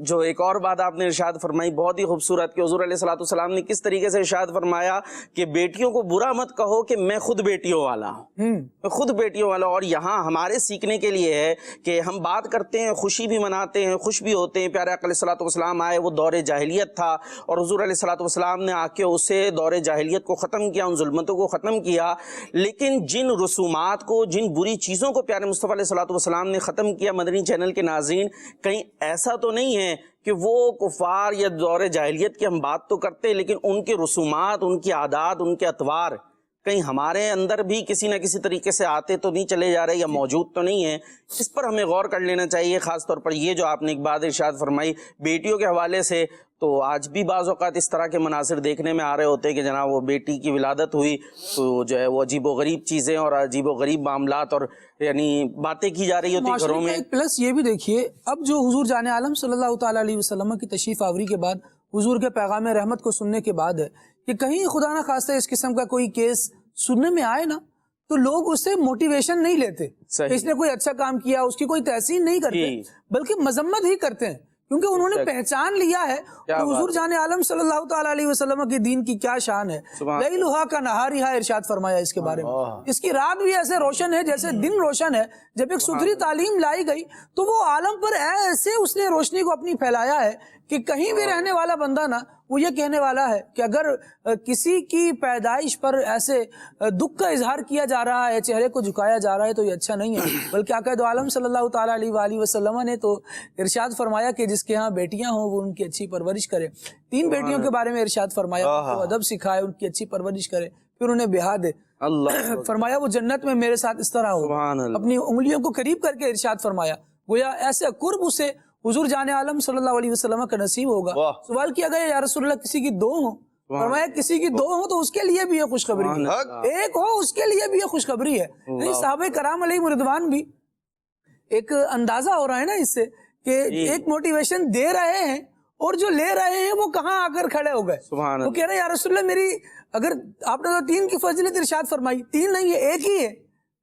جو ایک اور بات آپ نے ارشاد فرمائی بہت ہی خوبصورت, کہ حضور علیہ الصلوۃ والسلام نے کس طریقے سے ارشاد فرمایا کہ بیٹیوں کو برا مت کہو کہ میں خود بیٹیوں والا ہوں, میں خود بیٹیوں والا ہوں. اور یہاں ہمارے سیکھنے کے لیے ہے کہ ہم بات کرتے ہیں, خوشی بھی مناتے ہیں, خوش بھی ہوتے ہیں. پیارے آقا علیہ الصلوۃ والسلام آئے, وہ دور جاہلیت تھا اور حضور علیہ الصلوۃ والسلام نے آ کے اسے دور جاہلیت کو ختم کیا, ان ظلمتوں کو ختم کیا. لیکن جن رسومات کو, جن بری چیزوں کو پیارے مصطفیٰ علیہ الصلوۃ والسلام نے ختم کیا, مدنی چینل کے ناظرین, کہیں ایسا تو نہیں ہے کہ وہ کفار یا دور جاہلیت کی ہم بات تو کرتے ہیں, لیکن ان کے رسومات, ان کی عادات, ان کے اطوار کہیں ہمارے اندر بھی کسی نہ کسی طریقے سے آتے تو نہیں چلے جا رہے یا موجود تو نہیں ہیں. اس پر ہمیں غور کر لینا چاہیے. خاص طور پر یہ جو آپ نے ایک بات ارشاد فرمائی بیٹیوں کے حوالے سے, تو آج بھی بعض اوقات اس طرح کے مناظر دیکھنے میں آ رہے ہوتے ہیں کہ جناب وہ بیٹی کی ولادت ہوئی تو جو ہے وہ عجیب و غریب چیزیں اور عجیب و غریب معاملات اور یعنی باتیں کی جا رہی ہوتی گھروں میں. پلس یہ بھی دیکھیے, اب جو حضور جان عالم صلی اللہ تعالیٰ علیہ وسلم کی تشریف آوری کے بعد, حضور کے پیغام رحمت کو سننے کے بعد ہے کہ کہیں خدا نہ خواستہ اس قسم کا کوئی کیس سننے میں آئے نا, تو لوگ اس سے موٹیویشن نہیں لیتے, اس نے کوئی اچھا کام کیا اس کی کوئی تحسین نہیں کرتے, بلکہ مذمت ہی کرتے ہیں, کیونکہ انہوں نے پہچان لیا ہے کہ حضور جان عالم صلی اللہ تعالیٰ علیہ وسلم کی دین کی کیا شان ہے. لیلھا کنہارھا ارشاد فرمایا اس کے بارے میں, اس کی رات بھی ایسے روشن ہے جیسے دن روشن ہے. جب ایک ستھری تعلیم لائی گئی تو وہ عالم پر ایسے اس نے روشنی کو اپنی پھیلایا ہے کہ کہیں بھی رہنے والا بندہ نا وہ یہ کہنے والا ہے کہ اگر کسی کی پیدائش پر ایسے دکھ کا اظہار کیا جا رہا ہے, چہرے کو جھکایا جا رہا ہے, تو یہ اچھا نہیں ہے. بلکہ آقا دو عالم صلی اللہ تعالیٰ علیہ وآلہ وسلم نے تو ارشاد فرمایا کہ جس کے ہاں بیٹیاں ہوں وہ ان کی اچھی پرورش کرے. 3 بیٹیوں کے بارے میں ارشاد فرمایا, وہ ادب سکھائے, ان کی اچھی پرورش کرے, پھر انہیں بیاہ دے. فرمایا وہ جنت میں میرے ساتھ اس طرح ہو. اپنی انگلیوں کو قریب کر کے ارشاد فرمایا, گویا ایسے قرب اسے حضور جان عالم صلی اللہ علیہ وسلم کا نصیب ہوگا. سوال کیا گیا یا رسول اللہ کسی کی 2 ہوں, فرمایا کسی کی 2 ہوں تو اس کے لیے بھی یہ خوشخبری ہے, 1 ہو اس کے لیے بھی یہ خوشخبری ہے. صحابہ کرام علیہ رضوان بھی ایک اندازہ ہو رہا ہے نا اس سے کہ ایک موٹیویشن دے رہے ہیں اور جو لے رہے ہیں وہ کہاں آ کر کھڑے ہو گئے. وہ کہہ رہے ہیں یا رسول اللہ میری, اگر آپ نے تو 3 کی فضیلت ارشاد فرمائی, 3 نہیں ہے 1 ہی ہے,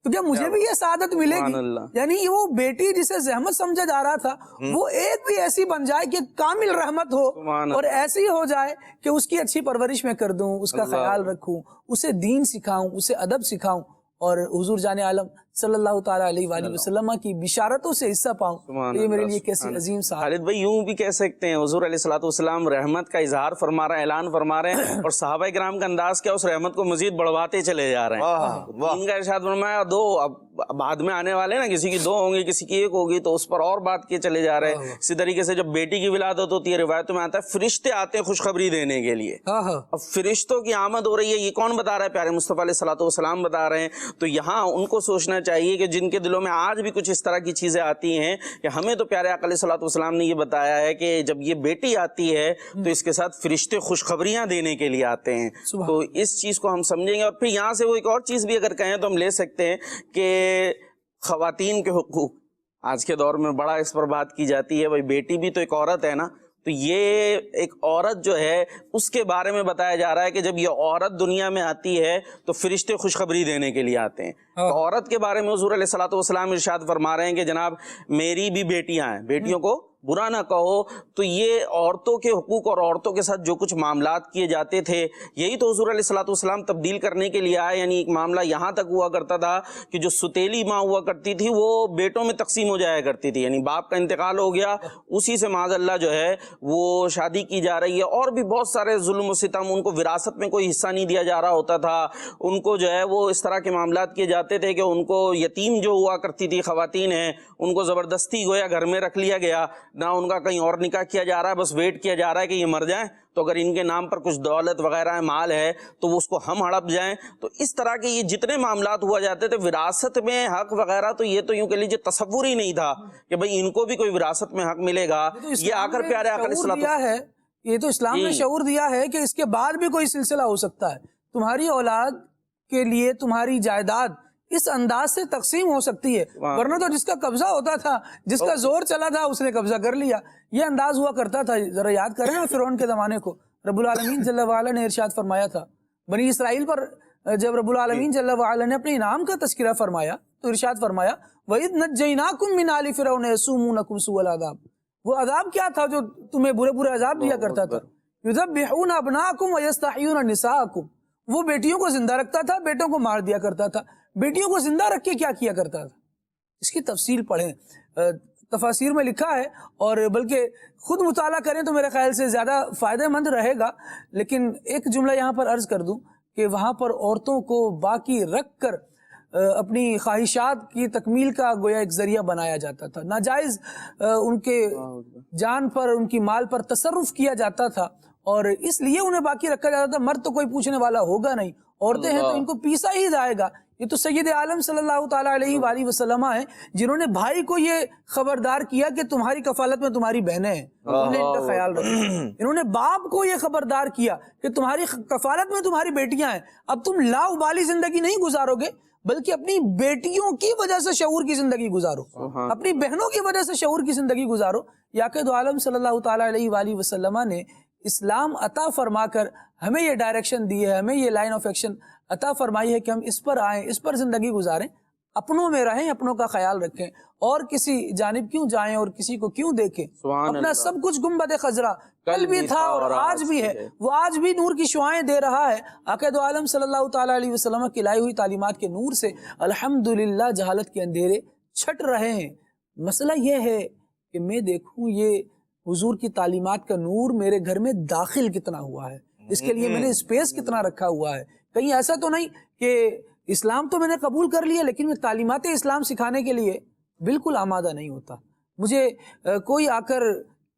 تو کیا مجھے بھی یہ سعادت ملے گی؟ یعنی وہ بیٹی جسے زحمت سمجھا جا رہا تھا وہ ایک بھی ایسی بن جائے کہ کامل رحمت ہو, اور ایسی ہو جائے کہ اس کی اچھی پرورش میں کر دوں, اس کا خیال رکھوں, اسے دین سکھاؤں, اسے ادب سکھاؤں, اور حضور جان عالم صلی اللہ تعالیٰ علیہ وآلہ وسلم کی بشارتوں سے حصہ پاؤں. یہ میرے لیے کیسی عظیم سعادت. خالد بھائی یوں بھی کہہ سکتے ہیں حضور علیہ الصلوۃ والسلام رحمت کا اظہار فرما رہے ہیں, اعلان فرما رہے ہیں, اور صحابہ کرام کا انداز کیا اس رحمت کو مزید بڑھواتے چلے جا رہے ہیں. ان کا ارشاد فرمایا 2, اب بعد میں آنے والے نا کسی کی 2 ہوں گی, کسی کی 1 ہوگی, تو اس پر اور بات کیے چلے جا رہے ہیں. اسی طریقے سے جب بیٹی کی ولادت ہوتی ہے روایتوں میں آتا ہے فرشتے آتے ہیں خوشخبری دینے کے لیے. اب فرشتوں کی آمد ہو رہی ہے, یہ کون بتا رہا ہے؟ پیارے مصطفیٰ علیہ الصلوۃ والسلام بتا رہے ہیں. تو یہاں ان کو سوچنا چاہیے کہ جن کے دلوں میں آج بھی کچھ اس طرح کی چیزیں آتی ہیں کہ ہمیں تو پیارے آقا علیہ الصلوۃ والسلام نے یہ بتایا ہے کہ جب یہ بیٹی آتی ہے تو اس کے ساتھ فرشتے خوشخبریاں دینے کے لیے آتے ہیں. تو اس چیز کو ہم سمجھیں گے. اور پھر یہاں سے وہ ایک اور چیز بھی اگر کہیں تو ہم لے سکتے ہیں کہ خواتین کے حقوق, آج کے دور میں بڑا اس پر بات کی جاتی ہے. بھائی بیٹی بھی تو ایک عورت ہے نا, تو تو یہ ایک عورت جو ہے اس کے بارے میں بتایا جا رہا ہے کہ جب یہ عورت دنیا میں آتی ہے تو فرشتے خوشخبری دینے کے لیے آتے ہیں. تو عورت کے بارے میں حضور علیہ الصلوۃ والسلام ارشاد فرما رہے ہیں کہ جناب میری بھی بیٹیاں ہیں, بیٹیوں کو برا نہ کہو. تو یہ عورتوں کے حقوق اور عورتوں کے ساتھ جو کچھ معاملات کیے جاتے تھے یہی تو حضور علیہ الصلوۃ والسلام تبدیل کرنے کے لیے آئے. یعنی ایک معاملہ یہاں تک ہوا کرتا تھا کہ جو ستیلی ماں ہوا کرتی تھی وہ بیٹوں میں تقسیم ہو جایا کرتی تھی. یعنی باپ کا انتقال ہو گیا, اسی سے معاذ اللہ جو ہے وہ شادی کی جا رہی ہے. اور بھی بہت سارے ظلم و ستم, ان کو وراثت میں کوئی حصہ نہیں دیا جا رہا ہوتا تھا, ان کو جو ہے وہ اس طرح کے معاملات کیے جاتے تھے کہ ان کو یتیم جو ہوا کرتی تھی خواتین ہیں ان کو زبردستی گویا گھر میں رکھ لیا گیا, نہ ان کا کہیں اور نکاح کیا جا رہا ہے, بس ویٹ کیا جا رہا ہے کہ یہ مر جائیں تو اگر ان کے نام پر کچھ دولت وغیرہ ہے, مال ہے, تو وہ اس کو ہم ہڑپ جائیں. تو اس طرح کے یہ جتنے معاملات ہوا جاتے تھے وراثت میں حق وغیرہ, تو یہ تو یوں کہہ لیجیے تصور ہی نہیں تھا کہ بھئی ان کو بھی کوئی وراثت میں حق ملے گا. یہ آ کر پیارے آقا علیہ الصلوۃ ہے, یہ تو اسلام نے شعور دیا ہے کہ اس کے بعد بھی کوئی سلسلہ ہو سکتا ہے. تمہاری اولاد کے لیے تمہاری جائیداد اس انداز سے تقسیم ہو سکتی ہے, ورنہ تو جس کا قبضہ ہوتا تھا, جس کا زور چلا تھا, اس نے قبضہ کر لیا. یہ انداز ہوا کرتا تھا. ذرا یاد کریں نا فرعون کے زمانے کو. رب العالمین جل وعلا نے ارشاد فرمایا تھا بنی اسرائیل پر, جب رب العالمین جل وعلا نے اپنے انعام کا تذکرہ فرمایا تو ارشاد فرمایا وَإِذْ نَجَّيْنَاكُمْ مِنْ آلِ فِرْعَوْنَ يَسُومُونَكُمْ سُوءَ الْعَذَابِ. وہ عذاب کیا تھا جو تمہیں برے برے عذاب دیا کرتا تھا. يُذَبِّحُونَ أَبْنَاءَكُمْ وَيَسْتَحْيُونَ نِسَاءَكُمْ. وہ بیٹیوں کو زندہ رکھتا تھا, بیٹوں کو مار دیا کرتا تھا. بیٹیوں کو زندہ رکھ کے کیا کیا کرتا تھا, اس کی تفصیل پڑھیں, تفاسیر میں لکھا ہے, اور بلکہ خود مطالعہ کریں تو میرے خیال سے زیادہ فائدہ مند رہے گا. لیکن ایک جملہ یہاں پر عرض کر دوں کہ وہاں پر عورتوں کو باقی رکھ کر اپنی خواہشات کی تکمیل کا گویا ایک ذریعہ بنایا جاتا تھا. ناجائز ان کے جان پر, ان کی مال پر تصرف کیا جاتا تھا, اور اس لیے انہیں باقی رکھا جاتا تھا. مرد تو کوئی پوچھنے والا ہوگا نہیں, عورتیں ہیں تو ان کو پیسا ہی جائے گا. یہ تو سید عالم صلی اللہ تعالیٰ علیہ وآلہ وسلم ہیں جنہوں نے بھائی کو یہ خبردار کیا کہ تمہاری کفالت میں تمہاری بہنیں ہیں, انہوں نے ان کا خیال رکھا. انہوں نے باپ کو یہ خبردار کیا کہ تمہاری کفالت میں تمہاری بیٹیاں ہیں. اب تم لا ابالی زندگی نہیں گزارو گے, بلکہ اپنی بیٹیوں کی وجہ سے شعور کی زندگی گزارو, اپنی بہنوں کی وجہ سے شعور کی زندگی گزارو. یاقد عالم صلی اللہ تعالیٰ علیہ وآلہ وسلم نے اسلام عطا فرما کر ہمیں یہ ڈائریکشن دی ہے, ہمیں یہ لائن آف ایکشن عطا فرمائی ہے کہ ہم اس پر آئیں, اس پر زندگی گزاریں, اپنوں میں رہیں, اپنوں کا خیال رکھیں, اور کسی جانب کیوں جائیں اور کسی کو کیوں دیکھیں. اپنا سب کچھ گنبد خضرا کل بھی تھا اور آج بھی ہے, وہ آج بھی نور کی شعائیں دے رہا ہے. عقائد عالم صلی اللہ تعالیٰ علیہ وسلم کی لائی ہوئی تعلیمات کے نور سے الحمدللہ جہالت کے اندھیرے چھٹ رہے ہیں. مسئلہ یہ ہے کہ میں دیکھوں یہ حضور کی تعلیمات کا نور میرے گھر میں داخل کتنا ہوا ہے, اس کے لیے میں نے اسپیس کتنا رکھا ہوا ہے. کہیں ایسا تو نہیں کہ اسلام تو میں نے قبول کر لیا لیکن میں تعلیمات اسلام سکھانے کے لیے بالکل آمادہ نہیں ہوتا. مجھے کوئی آ کر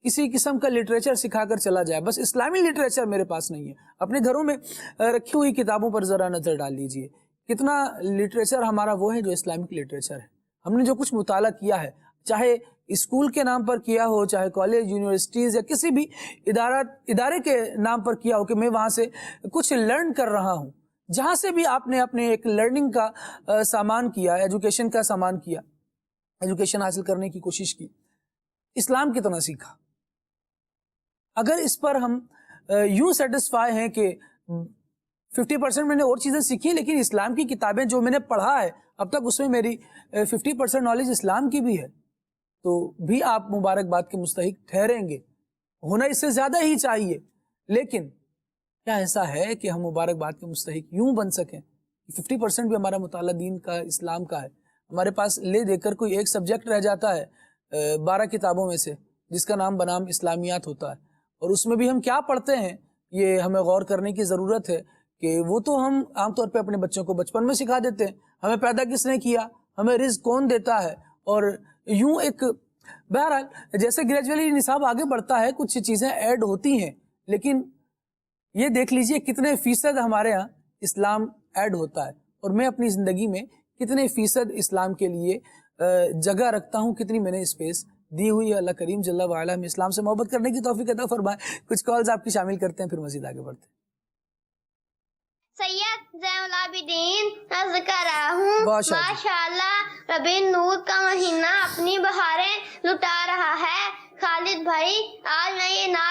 کسی قسم کا لٹریچر سکھا کر چلا جائے, بس اسلامی لٹریچر میرے پاس نہیں ہے. اپنے گھروں میں رکھی ہوئی کتابوں پر ذرا نظر ڈال لیجئے, کتنا لٹریچر ہمارا وہ ہے جو اسلامک لٹریچر ہے. ہم نے جو کچھ مطالعہ کیا ہے, چاہے اسکول کے نام پر کیا ہو, چاہے کالج, یونیورسٹیز یا کسی بھی ادارے کے نام پر کیا ہو کہ میں وہاں سے کچھ لرن کر رہا ہوں, جہاں سے بھی آپ نے اپنے ایک لرننگ کا سامان کیا, ایجوکیشن کا سامان کیا, ایجوکیشن حاصل کرنے کی کوشش کی, اسلام کتنا سیکھا. اگر اس پر ہم یوں سیٹسفائی ہیں کہ 50% میں نے اور چیزیں سیکھی لیکن اسلام کی کتابیں جو میں نے پڑھا ہے اب تک اس میں میری 50% نالج اسلام کی بھی ہے, تو بھی آپ مبارکباد کے مستحق ٹھہریں گے. ہونا اس سے زیادہ ہی چاہیے, لیکن کیا ایسا ہے کہ ہم مبارکباد کے مستحق یوں بن سکیں 50% بھی ہمارا مطالعہ دین کا, اسلام کا ہے. ہمارے پاس لے دے کر کوئی ایک سبجیکٹ رہ جاتا ہے 12 کتابوں میں سے جس کا نام بنام اسلامیات ہوتا ہے, اور اس میں بھی ہم کیا پڑھتے ہیں یہ ہمیں غور کرنے کی ضرورت ہے کہ وہ تو ہم عام طور پہ اپنے بچوں کو بچپن میں سکھا دیتے ہیں, ہمیں پیدا کس نے کیا, ہمیں رزق کون دیتا ہے, اور یوں ایک بہرحال جیسے گریجولی نصاب آگے بڑھتا ہے کچھ چیزیں ایڈ ہوتی ہیں, لیکن یہ دیکھ لیجئے کتنے فیصد ہمارے ہاں اسلام ایڈ ہوتا ہے, اور میں اپنی زندگی میں کتنے فیصد اسلام کے لیے جگہ رکھتا ہوں, کتنی میں نے اسپیس دی ہوئی ہے. اللہ کریم جل وعلا ہمیں اسلام سے محبت کرنے کی توفیق عطا فرمائے. کچھ کالز آپ کی شامل کرتے ہیں پھر مزید آگے بڑھتے ہیں. سید زین العابدین عرض کر رہا ہوں ماشاءاللہ ربیع نور کا مہینہ اپنی بہاریں لٹا رہا ہے. خالد بھائی آج میں یہ نعت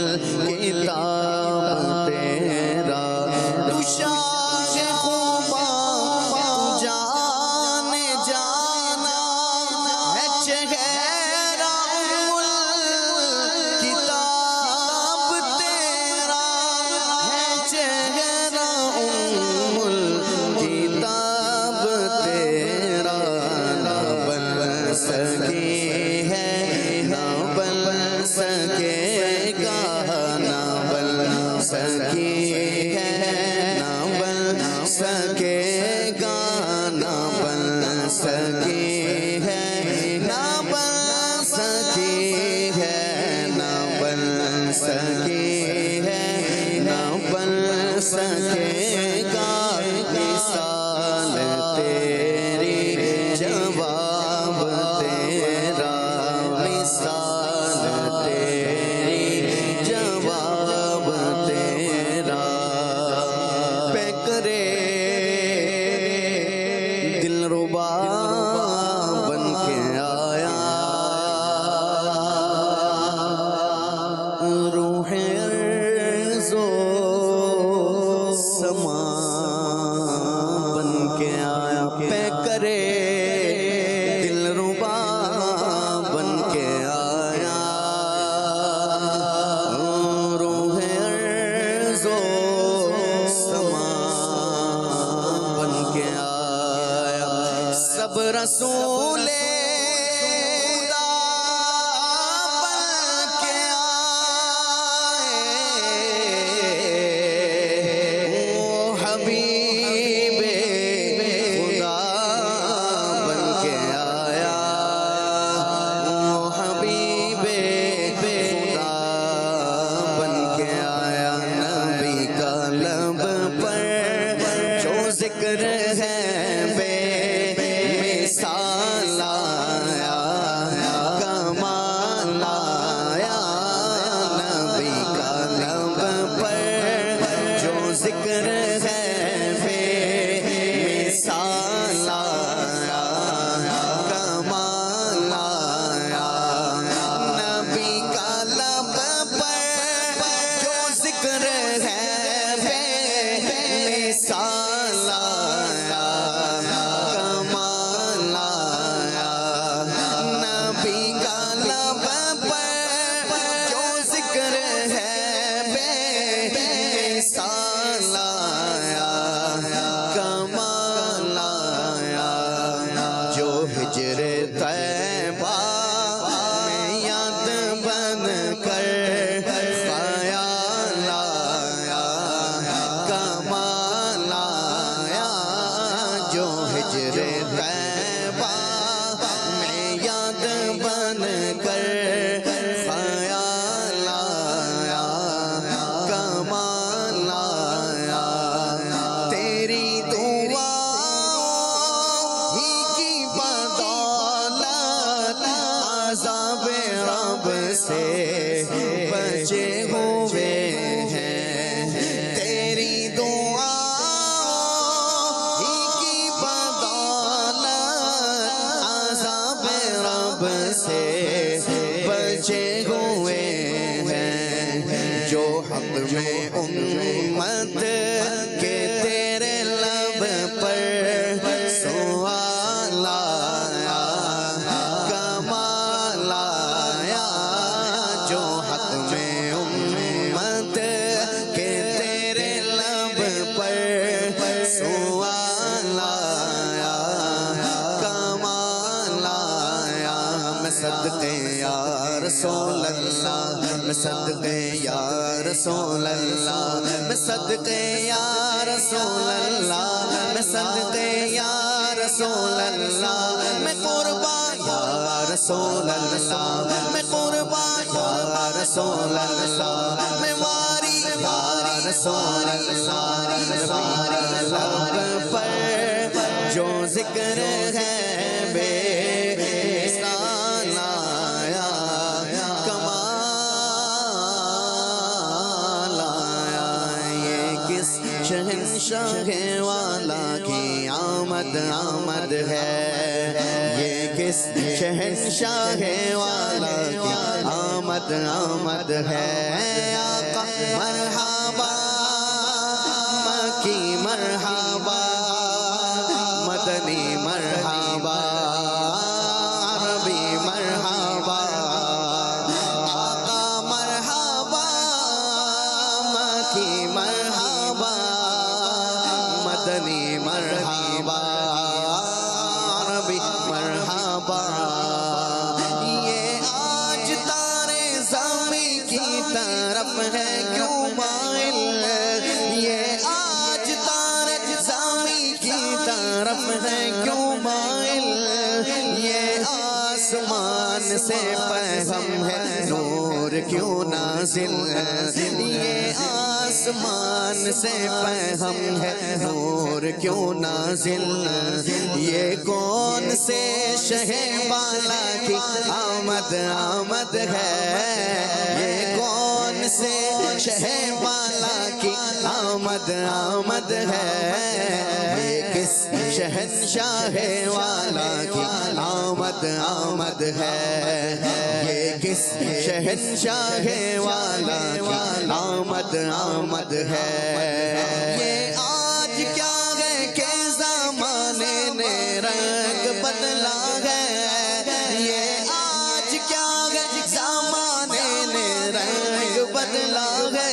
الکتاب تیرا تو شاہ خوبا تو جان جانا ہے چہرہ الکتاب تیرا ہے چہرہ الکتاب تیرا نہ بن سکی ہے نہ بن سکے گا نہ بن سکی ہے نہ بن سکے گا نہ بن سکی ہے نہ بن سکی ہے نہ بن سکی ہے نہ بن سکے گا مثال تیری جواب تیرا مثال تیری جواب تیرا پہ کرے دل ربا بن کے آیا روح ارض و سما بن کے آیا پہ کرے دل ربا بن کے آیا روح ارض و سما بن کے آیا سب رسول خدا بن کے آئے وہ حبیب خدا بن کے آیا وہ حبیب خدا بن کے آیا نبی کا لب پر جو ذکر ہے بے مثال آیا کمال آیا نبی کا لب پر جو ذکر ہے بے مثال آیا کمال آیا نبی کا لب پر جو ذکر ہے بے مثال آیا کمال آیا نبی کا لب پر جو ذکر ہے بے مثال آیا کمال آیا جو ہجر طیبہ میں یاد بن کر خیال آیا کمال آیا جو ہجر طیبہ میں یاد بن کر خیال آیا کمال آیا تیری دعا ہی کی بدولت عذاب رب سے بچے ہوئے ہیں تیری دعا ہی کی بدولت عذاب رب سے بچے ہوئے ہیں جو حق میں امت کے تیرے لب پر سوال آیا کمال آیا جو حق میں امت کے تیرے لب پر سوال آیا کمال آیا میں صدقے یا رسول اللہ میں صدقے یا رسول اللہ میں صدقے یا رسول اللہ میں صدقے یا رسول اللہ میں قربان یا رسول اللہ میں قربان یا رسول اللہ میں واری یا رسول اللہ نبی لب پر جو ذکر ہے بے مثال آیا کمال آیا یہ کس شہنشاہ والا کی آمد آمد ہے یہ کس شہنشاہ والا کی آمد آمد آمد ہے آقا مرحبا مکی مرحبا مدنی مرحبا عربی مرحبا آقا مرحبا مکی مرحبا مدنی مرحبا عربی مرحبا یہ آج تارے زمین کی طرف ہے کیوں مائل یہ آج تارے زمین کی طرف ہے کیوں مائل یہ آسمان سے پیغام ہے نور کیوں نازل یہ آسمان سے پیغام ہے نور کیوں نازل یہ کون سے شہ بالا کی آمد آمد ہے یہ کون سے شہ بالا کی آمد آمد ہے یہ کس شہنشاہ والا کی آمد آمد ہے یہ کس شہنشاہ والا کی آمد آمد ہے یہ آج کیا ہے کہ زمانے نے رنگ بدلا ہے یہ آج کیا ہے زمانے نے رنگ بدلا ہے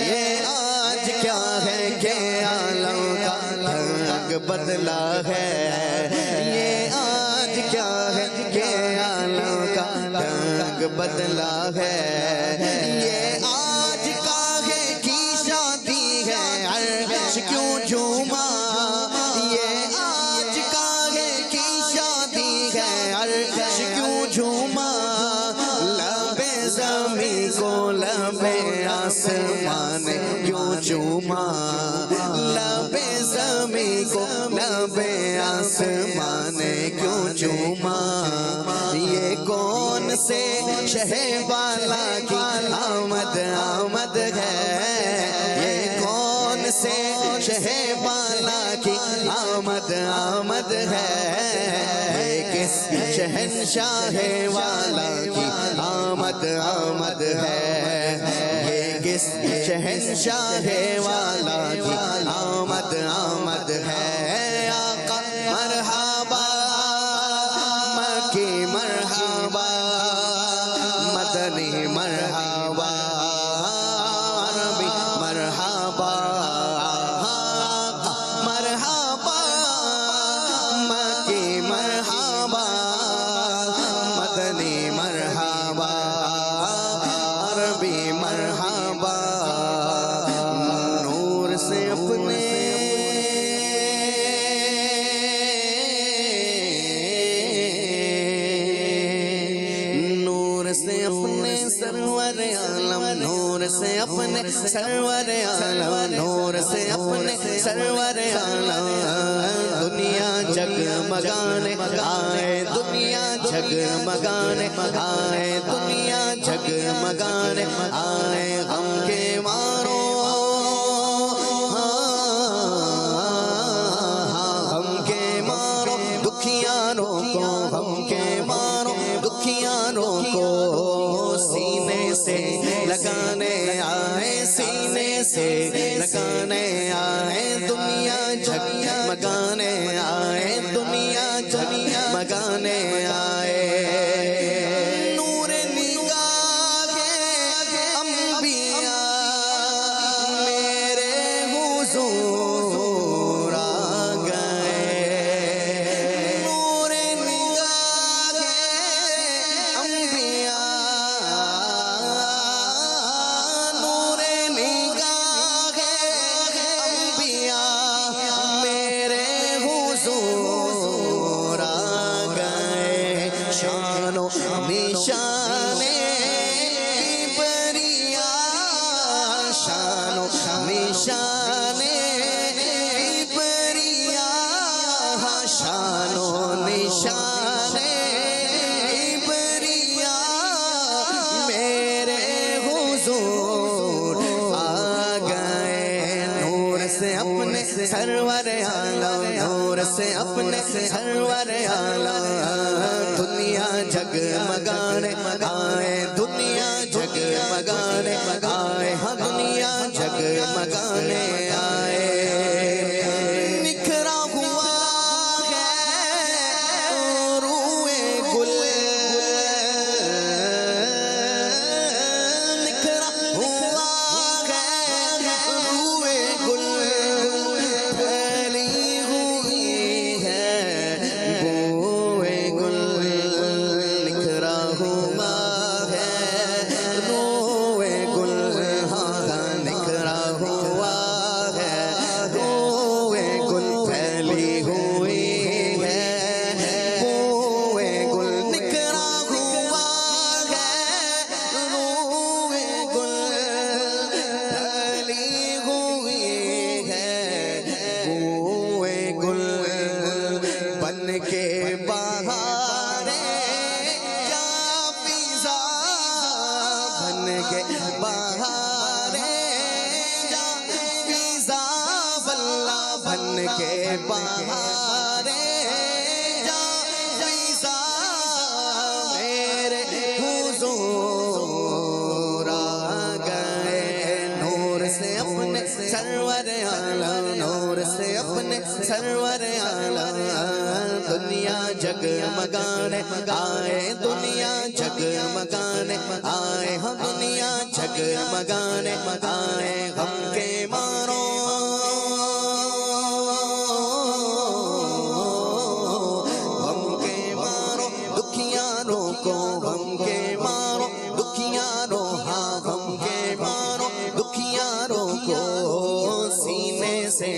یہ آج کیا ہے کہ عالم کا رنگ بدلا ہے یہ آج کیا ہے کہ عالم کا رنگ بدلا ہے یہ آج کاہے کی شادی ہے عرش کیوں جھوما یہ آج کاہے کی شادی ہے عرش کیوں جھوما لب زمین کو لب آسمان کیوں چوما لب زمین کو لب آسمان کیوں چوما یہ کون سے شہ بالا کی آمد آمد ہے یہ کون سے شہ بالا کی آمد آمد ہے یہ کس شہنشاہ والا کی آمد آمد ہے یہ کس شہنشاہ والا کی آمد آمد ہے آقا مرحبا مکی مرحبا مدنی مرحبا عربی مرحبا مرحبا مکی مرحبا مدنی مرحبا عربی مرحبا نور سے اپنے سرور عالم نور سے اپنے سرور عالم نور سے اپنے سرور عالم دنیا جگمگانے آئے دنیا جگمگانے آئے دنیا جگمگانے آئے غم کے مارو غم کے مارو دکھیانوں کو غم کے مارو دکھیانوں کو سینے سے لگانے آئے سینے سے لگانے آئے دنیا جگمگانے آئے دنیا جگمگانے آئے نور نگاہ انبیاء میرے حضور آ گئے نور نگاہ انبیاء نور نگاہ انبیاء میرے حضور آ گئے شان و نشان کبریا شان و نشان کبریا شان و نشان کبریا میرے حضور آ گئے نور سے اپنے سرور عالم نور سے اپنے سرور عالم دنیا جگمگانے آئے دنیا کے بہارے جا فیضا واللہ بن کے بہارے جا فیضا میرے حضور آ گئے نور سے اپنے سرور عالم نور سے اپنے سرور عالم دنیا جگمگانے آئے دنیا جگمگانے آئے ہم دنیا جگمگانے آئے غم کے مارو غم کے مارو دکھیاروں کو غم کے مارو دکھیاروں ہاں غم کے مارو دکھیاروں کو سینے سے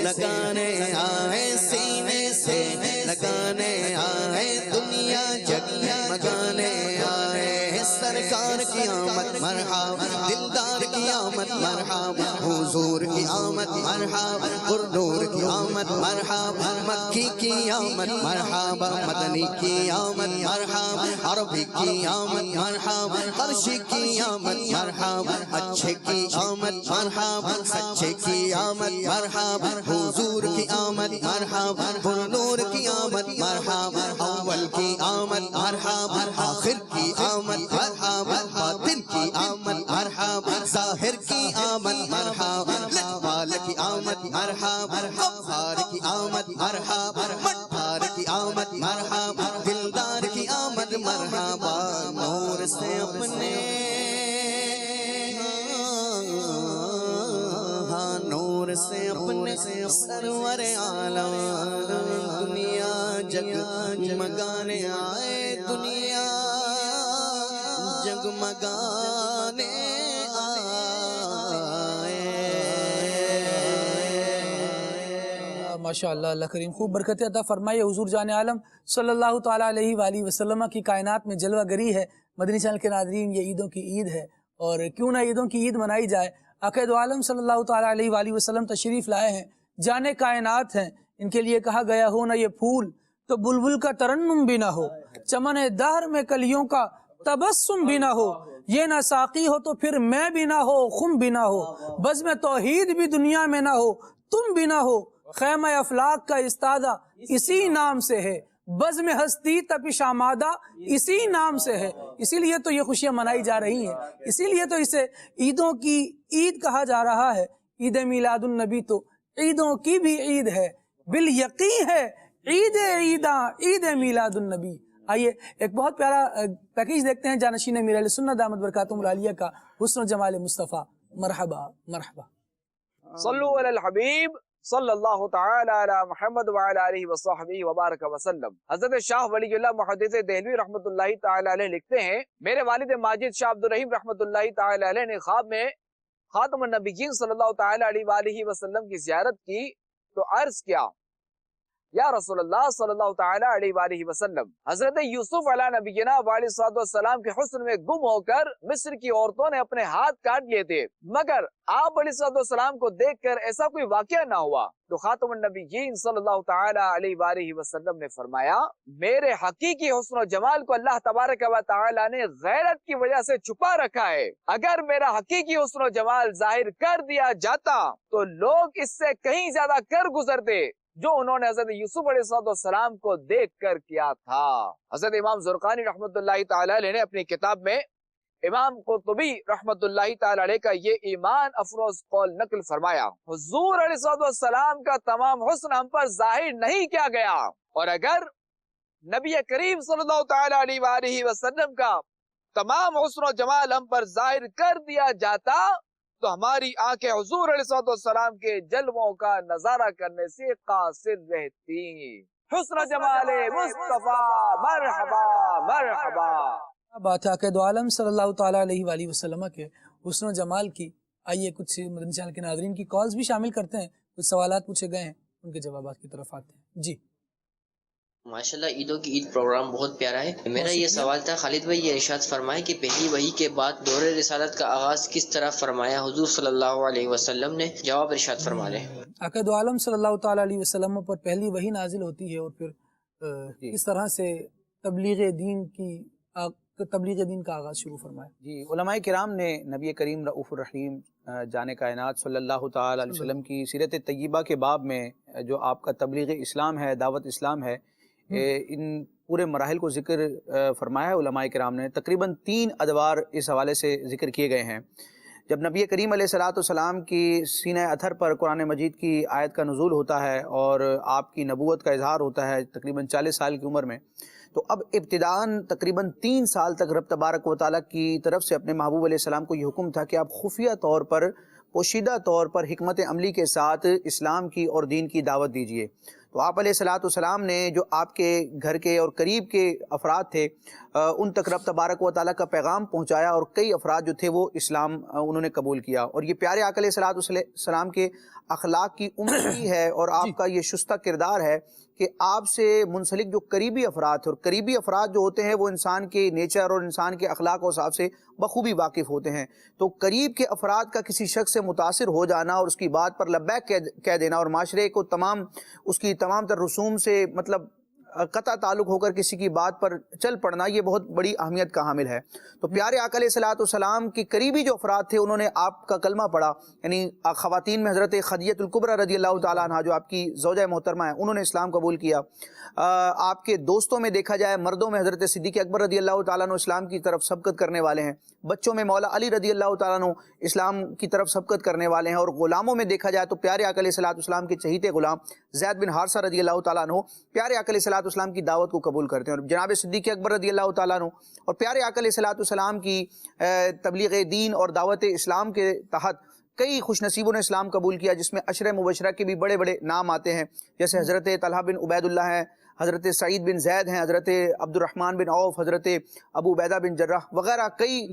لگانے آئے سینے سے لگانے آئے دنیا جگمگانے آئے سرکار کی آمد مرحبا دلدار کی آمد مرحبا حضور کی آمد مرحبا پرنور کی آمد مرحبا مکی کی آمد مرحبا مدنی کی آمد مرحبا عربی کی آمد مرحبا قرشی کی آمد مرحبا اچھے کی آمد مرحبا سچے کی آمد مرحبا حضور کی آمد مرحبا پرنور کی آمد مرحبا اول کی آمد مرحبا آخر کی آمد مرحبا باطن کی آمد مرحبا ظاہر کی آمد مرحبا لجپال کی آمد مرحبا غفار کی آمد مرحبا مٹھار کی آمد مرحبا دلدار کی آمد مرحبا نور سے اپنے نور سے اپنے سرور عالم دنیا جگمگانے آئے دنیا جگمگانے ماشاءاللہ اللہ کریم خوب برکت عطا فرمائے حضور جان عالم صلی اللہ تعالیٰ علیہ وآلہ وسلم کی کائنات میں جلوہ گری ہے۔ مدنی چینل کے ناظرین یہ عیدوں کی عید ہے اور کیوں نہ عیدوں کی عید منائی جائے۔ عقائد عالم صلی اللہ تعالیٰ علیہ وآلہ وسلم تشریف لائے ہیں، جانے کائنات ہیں، ان کے لیے کہا گیا ہو نہ یہ پھول تو بلبل کا ترنم بھی نہ ہو، چمن دہر میں کلیوں کا تبسم بھی نہ ہو، یہ نہ ساقی ہو تو پھر میں بھی نہ ہو، خم بھی نہ ہو، بزم توحید بھی دنیا میں نہ ہو، تم بھی نہ ہو، خیمہ افلاک کا استادہ اسی نام سے ہے، بزم ہستی تپش آمادہ اسی نام سے ہے۔ اسی لیے تو یہ خوشیاں منائی جا رہی ہیں، اسی لیے تو اسے عیدوں کی عید کہا جا رہا ہے۔ عید میلاد النبی تو عیدوں کی بھی عید ہے، بالیقین ہے عید عیداں عید میلاد النبی۔ آئیے ایک بہت پیارا پیکیج دیکھتے ہیں جانشین امیر اہل سنت دامت برکاتہم العالیہ کا، حسن و جمال مصطفیٰ۔ مرحبا مرحبا۔ صلو علی الحبیب صلی اللہ تعالی علی محمد وعلی آلہ وصحبہ وبارک وسلم۔ حضرت شاہ ولی اللہ محدث دہلوی رحمۃ اللہ تعالی علیہ لکھتے ہیں، میرے والد ماجد شاہ عبد الرحیم رحمۃ اللہ تعالی علیہ نے خواب میں خاتم النبیین صلی اللہ تعالی علیہ وآلہ وسلم کی زیارت کی تو عرض کیا، یا رسول اللہ صلی اللہ تعالی علیہ وآلہ وسلم، حضرت یوسف علیہ نبینا علیہ السلام کے حسن میں گم ہو کر مصر کی عورتوں نے اپنے ہاتھ کاٹ لیے تھے، مگر آپ علیہ السلام کو دیکھ کر ایسا کوئی واقعہ نہ ہوا۔ تو خاتم النبیین صلی اللہ تعالی علیہ وآلہ وسلم نے فرمایا، میرے حقیقی حسن و جمال کو اللہ تبارک و تعالی نے غیرت کی وجہ سے چھپا رکھا ہے، اگر میرا حقیقی حسن و جمال ظاہر کر دیا جاتا تو لوگ اس سے کہیں زیادہ کر گزرتے جو انہوں نے حضرت یوسف علیہ السلام کو دیکھ کر کیا تھا۔ حضرت امام زرقانی رحمۃ اللہ تعالی علیہ نے اپنی کتاب میں امام قرطبی رحمۃ اللہ تعالی علیہ کا یہ ایمان افروز قول نقل فرمایا، حضور علیہ السلام کا تمام حسن ہم پر ظاہر نہیں کیا گیا، اور اگر نبی کریم صلی اللہ تعالی علیہ وآلہ وسلم کا تمام حسن و جمال ہم پر ظاہر کر دیا جاتا تو ہماری آنکھیں حضور علیہ السلام کے جلووں کا نظارہ کرنے سے قاصر رہتی۔ حسن جمال مصطفیٰ مرحبا مرحبا۔ بات ہے عقائد عالم صلی اللہ تعالیٰ علیہ وآلہ وسلم کے حسن و جمال کی۔ آئیے کچھ مدنی چینل کے ناظرین کی کالز بھی شامل کرتے ہیں، کچھ سوالات پوچھے گئے ہیں ان کے جوابات کی طرف آتے ہیں۔ جی ماشاءاللہ عیدوں کی عید پروگرام بہت پیارا ہے۔ میرا یہ سوال تھا، خالد بھائی یہ ارشاد فرمائے کہ پہلی وحی کے بعد دور رسالت کا آغاز کس طرح فرمایا حضور صلی اللہ علیہ وسلم نے؟ جواب ارشاد فرما لیں۔ عقائد عالم صلی اللہ تعالیٰ علیہ وسلم پر پہلی وحی نازل ہوتی ہے اور پھر اس طرح سے تبلیغ دین کی تبلیغ دین کا آغاز شروع فرمایا؟ جی، علماء کرام نے نبی کریم رؤوف الرحیم جان کائنات صلی اللہ تعالی علیہ وسلم کی سیرت طیبہ کے باب میں جو آپ کا تبلیغ اسلام ہے، دعوت اسلام ہے، ان پورے مراحل کو ذکر فرمایا ہے علماء کرام نے. تقریباً 3 ادوار اس حوالے سے ذکر کیے گئے ہیں. جب نبی کریم علیہ السلام کی سینہ اطہر پر قرآن مجید کی آیت کا نزول ہوتا ہے اور آپ کی نبوت کا اظہار ہوتا ہے تقریباً 40 سال کی عمر میں، تو اب ابتداءً تقریباً 3 سال تک رب تبارک و تعالیٰ کی طرف سے اپنے محبوب علیہ السلام کو یہ حکم تھا کہ آپ خفیہ طور پر، پوشیدہ طور پر حکمت عملی کے ساتھ اسلام کی اور دین کی دعوت دیجیے. تو آپ علیہ السلام نے جو آپ کے گھر کے اور قریب کے افراد تھے ان تک رب تبارک و تعالیٰ کا پیغام پہنچایا، اور کئی افراد جو تھے وہ اسلام انہوں نے قبول کیا. اور یہ پیارے آقا علیہ السلام کے اخلاق کی عمدگی ہے اور آپ کا یہ شستہ کردار ہے کہ آپ سے منسلک جو قریبی افراد تھے، اور قریبی افراد جو ہوتے ہیں وہ انسان کے نیچر اور انسان کے اخلاق و حساب سے بخوبی واقف ہوتے ہیں. تو قریب کے افراد کا کسی شخص سے متاثر ہو جانا اور اس کی بات پر لبیک کہہ دینا، اور معاشرے کو اس کی تمام تر رسوم سے مطلب قطع تعلق ہو کر کسی کی بات پر چل پڑنا، یہ بہت بڑی اہمیت کا حامل ہے. تو پیارے آقا علیہ السلام کی قریبی جو افراد تھے انہوں نے آپ کا کلمہ پڑھا. یعنی خواتین میں حضرت خدیجہ الکبریٰ رضی اللہ تعالیٰ عنہ جو آپ کی زوجہ محترمہ ہیں، انہوں نے اسلام قبول کیا. آپ کے دوستوں میں دیکھا جائے مردوں میں حضرت صدیق اکبر رضی اللہ تعالیٰ عنہ اسلام کی طرف سبقت کرنے والے ہیں. بچوں میں مولا علی رضی اللہ تعالیٰ عنہ اسلام کی طرف سبقت کرنے والے ہیں. اور غلاموں میں دیکھا جائے تو پیارے آقا علیہ السلام کے چہیتے غلام زید بن حارثہ رضی اللہ تعالیٰ عنہ پیارے آقا علیہ السلام کی دعوت کو قبول کرتے ہیں. اور جناب صدیق اکبر رضی اللہ تعالیٰ عنہ اور پیارے آقا علیہ السلام کی تبلیغ دین اور دعوت اسلام کے تحت کئی خوش نصیبوں نے اسلام قبول کیا، جس میں عشرہ مبشرہ کے بھی بڑے بڑے نام آتے ہیں، جیسے حضرت طلحہ بن عبید اللہ ہیں، حضرت سعید بن زید ہیں، حضرت عبد الرحمن بن عوف، حضرت ابو عبیدہ بن جراح وغیرہ کئی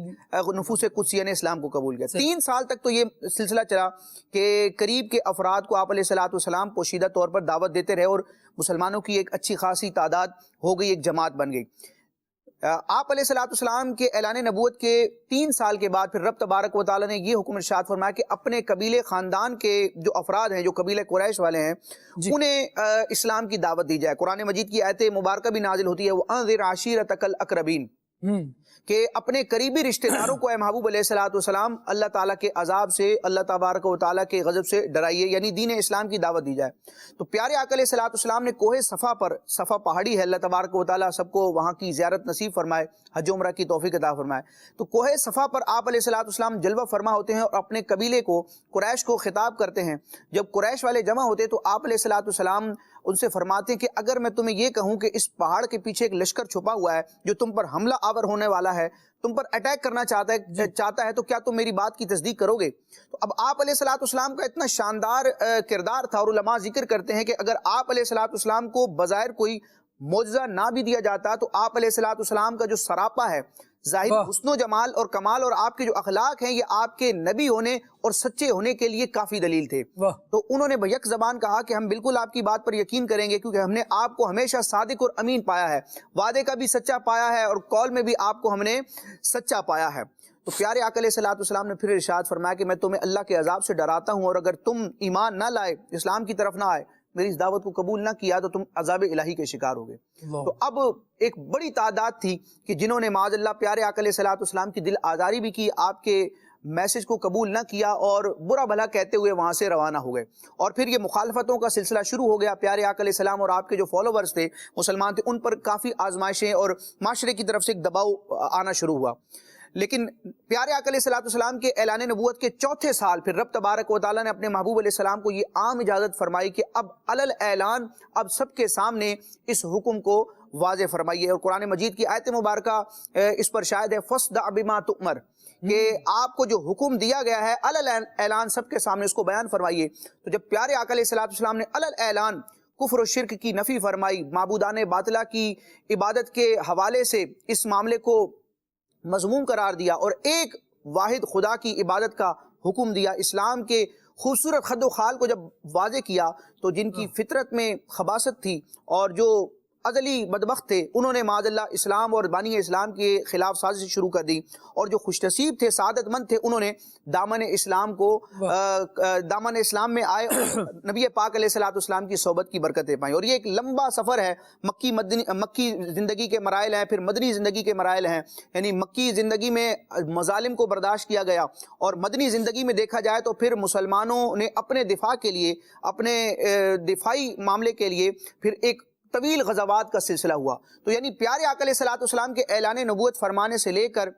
نفوس قدسیہ نے اسلام کو قبول کیا. 3 سال تک تو یہ سلسلہ چلا کہ قریب کے افراد کو آپ علیہ السلام پوشیدہ طور پر دعوت دیتے رہے، اور مسلمانوں کی ایک اچھی خاصی تعداد ہو گئی، ایک جماعت بن گئی. آپ علیہ السلام کے اعلان نبوت کے 3 سال کے بعد پھر رب تبارک و تعالیٰ نے یہ حکم ارشاد فرمایا کہ اپنے قبیلے خاندان کے جو افراد ہیں، جو قبیلہ قریش والے ہیں، انہیں اسلام کی دعوت دی جائے. قرآن مجید کی آیت مبارکہ بھی نازل ہوتی ہے، وَأَنذِرْ عَشِيرَتَكَ الْأَقْرَبِينَ، کہ اپنے قریبی رشتہ داروں کو اے محبوب علیہ السلام اللہ تعالیٰ کے عذاب سے، اللہ تبارک و تعالیٰ کے غضب سے ڈرائیے، یعنی دین اسلام کی دعوت دی جائے. تو پیارے آقا علیہ السلام نے کوہ صفا پر، صفا پہاڑی ہے، اللہ تبارک و تعالیٰ سب کو وہاں کی زیارت نصیب فرمائے، حج عمرہ کی توفیق عطا فرمائے. تو کوہ صفا پر آپ علیہ السلام جلوہ فرما ہوتے ہیں اور اپنے قبیلے کو، قریش کو خطاب کرتے ہیں. جب قریش والے جمع ہوتے تو آپ علیہ السلام ان سے فرماتے ہیں کہ اگر میں تمہیں یہ کہوں کہ اس پہاڑ کے پیچھے ایک لشکر چھپا ہوا ہے جو تم پر حملہ آور ہونے والا ہے، تم پر اٹیک کرنا چاہتا ہے، تو کیا تم میری بات کی تصدیق کرو گے؟ تو اب آپ علیہ السلام کا اتنا شاندار کردار تھا، اور علماء ذکر کرتے ہیں کہ اگر آپ علیہ السلام کو بظاہر کوئی معجزہ نہ بھی دیا جاتا تو آپ علیہ السلام کا جو سراپا ہے، ظاہر حسن و جمال اور کمال، اور آپ کے جو اخلاق ہیں، یہ آپ کے نبی ہونے اور سچے ہونے کے لیے کافی دلیل تھے. تو انہوں نے بیک زبان کہا کہ ہم بالکل آپ کی بات پر یقین کریں گے، کیونکہ ہم نے آپ کو ہمیشہ صادق اور امین پایا ہے، وعدے کا بھی سچا پایا ہے، اور قول میں بھی آپ کو ہم نے سچا پایا ہے. تو پیارے آقا علیہ السلام نے پھر ارشاد فرمایا کہ میں تمہیں اللہ کے عذاب سے ڈراتا ہوں، اور اگر تم ایمان نہ لائے، اسلام کی طرف نہ آئے، میری اس دعوت کو قبول نہ کیا، تو تم عذاب الہی کے شکار ہوگے. تو اب ایک بڑی تعداد تھی کہ جنہوں نے معاذ اللہ پیارے آقا علیہ السلام کی دل آزاری بھی کی، آپ کے میسج کو قبول نہ کیا، اور برا بھلا کہتے ہوئے وہاں سے روانہ ہو گئے. اور پھر یہ مخالفتوں کا سلسلہ شروع ہو گیا. پیارے آقا علیہ السلام اور آپ کے جو فالوورز تھے، مسلمان تھے، ان پر کافی آزمائشیں اور معاشرے کی طرف سے ایک دباؤ آنا شروع ہوا. لیکن پیارے آقا علیہ السلام کے اعلان نبوت کے 4تھے سال پھر رب تبارک و تعالیٰ نے اپنے محبوب علیہ السلام کو یہ عام اجازت فرمائی کہ اب علل اعلان، اب سب کے سامنے اس حکم کو واضح فرمائیے. اور قرآن مجید کی آیت مبارکہ اس پر شاہد ہے، فَاصْدَعْ بِمَا تُؤْمَرْ، کہ آپ کو جو حکم دیا گیا ہے علل اعلان سب کے سامنے اس کو بیان فرمائیے. تو جب پیارے آقا علیہ السلام نے علل اعلان کفر و شرک کی نفی فرمائی، معبودان باطلہ کی عبادت کے حوالے سے اس معاملے کو مضموم قرار دیا، اور ایک واحد خدا کی عبادت کا حکم دیا، اسلام کے خوبصورت خد و خال کو جب واضح کیا، تو جن کی فطرت میں خباثت تھی اور جو ازلی بدبخت تھے انہوں نے معاذ اللہ اسلام اور بانی اسلام کے خلاف سازش شروع کر دی، اور جو خوش نصیب تھے سعادت مند تھے انہوں نے دامن اسلام میں آئے اور نبی پاک علیہ الصلوۃ والسلام کی صحبت کی برکتیں پائیں۔ اور یہ ایک لمبا سفر ہے، مکی زندگی کے مراحل ہیں، پھر مدنی زندگی کے مراحل ہیں، یعنی مکی زندگی میں مظالم کو برداشت کیا گیا، اور مدنی زندگی میں دیکھا جائے تو پھر مسلمانوں نے اپنے دفاع کے لیے، اپنے دفاعی معاملے کے لیے پھر ایک طویل غزوات کا سلسلہ ہوا۔ تو یعنی پیارے آقا علیہ الصلوۃ والسلام کے اعلان نبوت فرمانے سے لے کر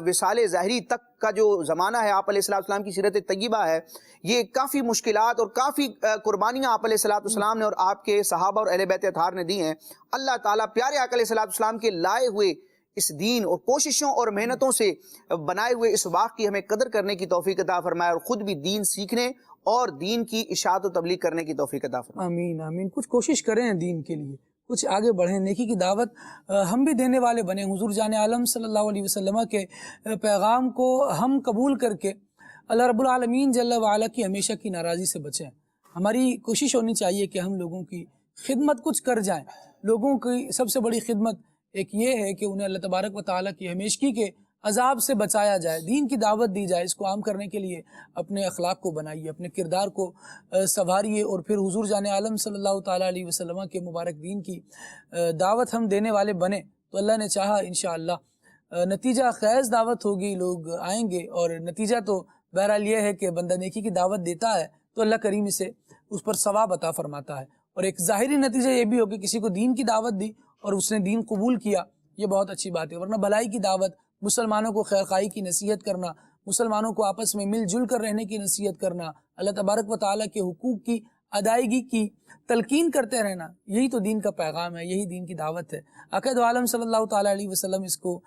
وصال ظاہری تک کا جو زمانہ ہے، آپ علیہ الصلوۃ والسلام کی سیرت طیبہ ہے، یہ کافی مشکلات اور کافی قربانیاں آپ علیہ الصلوۃ والسلام نے اور آپ کے صحابہ اور اہل بیت اطہار نے دی ہیں۔ اللہ تعالیٰ پیارے آقا علیہ الصلوۃ والسلام کے لائے ہوئے اس دین اور کوششوں اور محنتوں سے بنائے ہوئے اس باغ کی ہمیں قدر کرنے کی توفیق عطا فرمائے، اور خود بھی دین سیکھنے اور دین کی اشاعت و تبلیغ کرنے کی توفیق عطا فرمائے۔ آمین آمین۔ کچھ کوشش کریں دین کے لیے، کچھ آگے بڑھیں، نیکی کی دعوت ہم بھی دینے والے بنیں، حضور جان عالم صلی اللہ علیہ وسلم کے پیغام کو ہم قبول کر کے اللہ رب العالمین جل وعلا کی ہمیشہ کی ناراضی سے بچیں۔ ہماری کوشش ہونی چاہیے کہ ہم لوگوں کی خدمت کچھ کر جائیں۔ لوگوں کی سب سے بڑی خدمت ایک یہ ہے کہ انہیں اللہ تبارک و تعالیٰ کی ہمیشگی کے عذاب سے بچایا جائے، دین کی دعوت دی جائے۔ اس کو عام کرنے کے لیے اپنے اخلاق کو بنائیے، اپنے کردار کو سنواریے، اور پھر حضور جان عالم صلی اللہ تعالیٰ علیہ وسلم کے مبارک دین کی دعوت ہم دینے والے بنیں تو اللہ نے چاہا انشاءاللہ نتیجہ خیز دعوت ہوگی، لوگ آئیں گے، اور نتیجہ تو بہرحال یہ ہے کہ بندہ نیکی کی دعوت دیتا ہے تو اللہ کریم اسے اس پر ثواب عطا فرماتا ہے، اور ایک ظاہری نتیجہ یہ بھی ہو کہ کسی کو دین کی دعوت دی اور اس نے دین قبول کیا، یہ بہت اچھی بات ہے۔ ورنہ بھلائی کی دعوت، مسلمانوں کو خیر خواہی کی نصیحت کرنا، مسلمانوں کو آپس میں مل جل کر رہنے کی نصیحت کرنا، اللہ تبارک و تعالیٰ کے حقوق کی ادائیگی کی تلقین کرتے رہنا، یہی تو دین کا پیغام ہے، یہی دین کی دعوت ہے۔ آقا دو عالم صلی اللہ تعالیٰ علیہ وسلم اس کو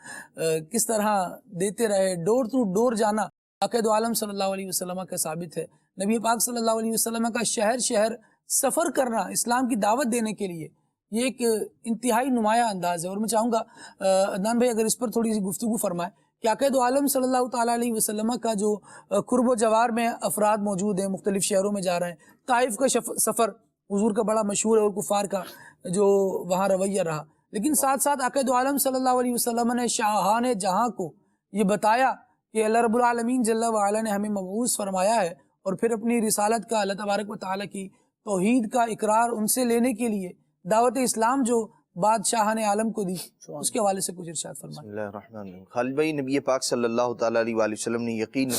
کس طرح دیتے رہے، ڈور ٹو ڈور جانا آقا دو عالم صلی اللہ علیہ وسلم کا ثابت ہے۔ نبی پاک صلی اللہ علیہ وسلم کا شہر شہر سفر کرنا اسلام کی دعوت دینے کے لیے، یہ ایک انتہائی نمایاں انداز ہے۔ اور میں چاہوں گا عدنان بھائی اگر اس پر تھوڑی سی گفتگو فرمائے کہ آقا دو عالم صلی اللہ تعالیٰ علیہ وسلم کا جو قرب و جوار میں افراد موجود ہیں، مختلف شہروں میں جا رہے ہیں، طائف کا سفر حضور کا بڑا مشہور ہے اور کفار کا جو وہاں رویہ رہا، لیکن ساتھ ساتھ آقا دو عالم صلی اللہ علیہ وسلم نے شاہان جہاں کو یہ بتایا کہ اللہ رب العالمین جل وعلا نے ہمیں مبعوث فرمایا ہے، اور پھر اپنی رسالت کا، اللہ تبارک و تعالیٰ کی توحید کا اقرار ان سے لینے کے لیے دعوت اسلام جو بادشاہان عالم کو دی، اس کے حوالے سے کچھ ارشاد فرمائیں۔ بسم اللہ الرحمن الرحیم۔ خالد بھائی، نبی پاک صلی اللہ تعالیٰ علیہ وآلہ وسلم نے یقین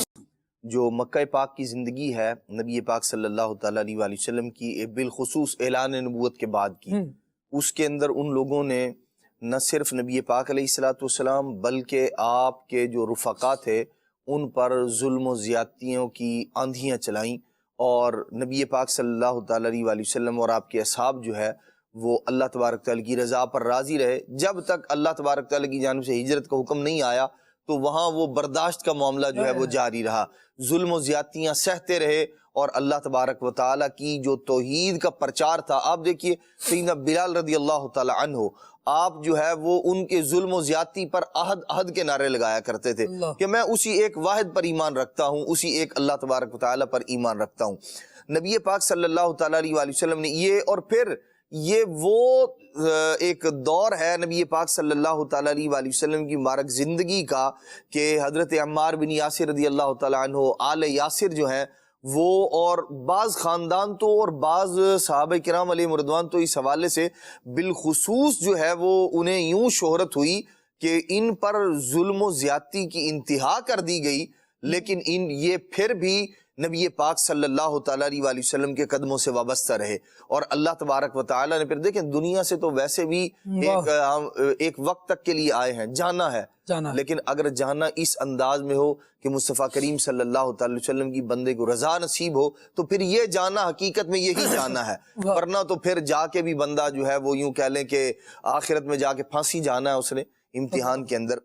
جو مکہ پاک کی زندگی ہے نبی پاک صلی اللہ تعالیٰ علیہ وآلہ وسلم کی بالخصوص اعلان نبوت کے بعد کی، اس کے اندر ان لوگوں نے نہ صرف نبی پاک علیہ الصلوۃ والسلام بلکہ آپ کے جو رفقا تھے ان پر ظلم و زیادتیوں کی آندھیاں چلائیں، اور نبی پاک صلی اللہ تعالیٰ علیہ وآلہ وسلم اور آپ کے اصحاب جو ہے وہ اللہ تبارک تعالیٰ کی رضا پر راضی رہے۔ جب تک اللہ تبارک تعالیٰ کی جانب سے ہجرت کا حکم نہیں آیا تو وہاں وہ برداشت کا معاملہ جو ہے وہ جاری رہا، ظلم و زیادتیاں سہتے رہے، اور اللہ تبارک و تعالیٰ کی جو توحید کا پرچار تھا، آپ دیکھیے سیدنا بلال رضی اللہ تعالیٰ عنہ، آپ جو ہے وہ ان کے ظلم و زیادتی پر عہد کے نعرے لگایا کرتے تھے کہ میں اسی ایک واحد پر ایمان رکھتا ہوں، اسی ایک اللہ تبارک و تعالیٰ پر ایمان رکھتا ہوں۔ نبی پاک صلی اللہ تعالیٰ علیہ وآلہ وسلم نے یہ، اور پھر یہ وہ ایک دور ہے نبی پاک صلی اللہ تعالیٰ علیہ وآلہ وسلم کی مبارک زندگی کا کہ حضرت عمار بن یاسر رضی اللہ تعالیٰ عنہ، آل یاسر جو ہیں وہ، اور بعض خاندان تو اور بعض صحابہ کرام علیہ رضوان تو اس حوالے سے بالخصوص جو ہے وہ انہیں یوں شہرت ہوئی کہ ان پر ظلم و زیادتی کی انتہا کر دی گئی، لیکن یہ پھر بھی نبی پاک صلی اللہ تعالیٰ علیہ وآلہ وسلم کے قدموں سے وابستہ رہے، اور اللہ تبارک و تعالیٰ نے پھر دیکھیں دنیا سے تو ویسے بھی ایک وقت تک کے لیے آئے ہیں، جانا ہے، لیکن اگر جانا اس انداز میں ہو کہ مصطفیٰ کریم صلی اللہ تعالی وسلم کی بندے کو رضا نصیب ہو تو پھر یہ جانا حقیقت میں یہی جانا ہے، ورنہ تو پھر جا کے بھی بندہ جو ہے وہ یوں کہہ لیں کہ آخرت میں جا کے پھانسی جانا ہے اس نے امتحان کے اندر۔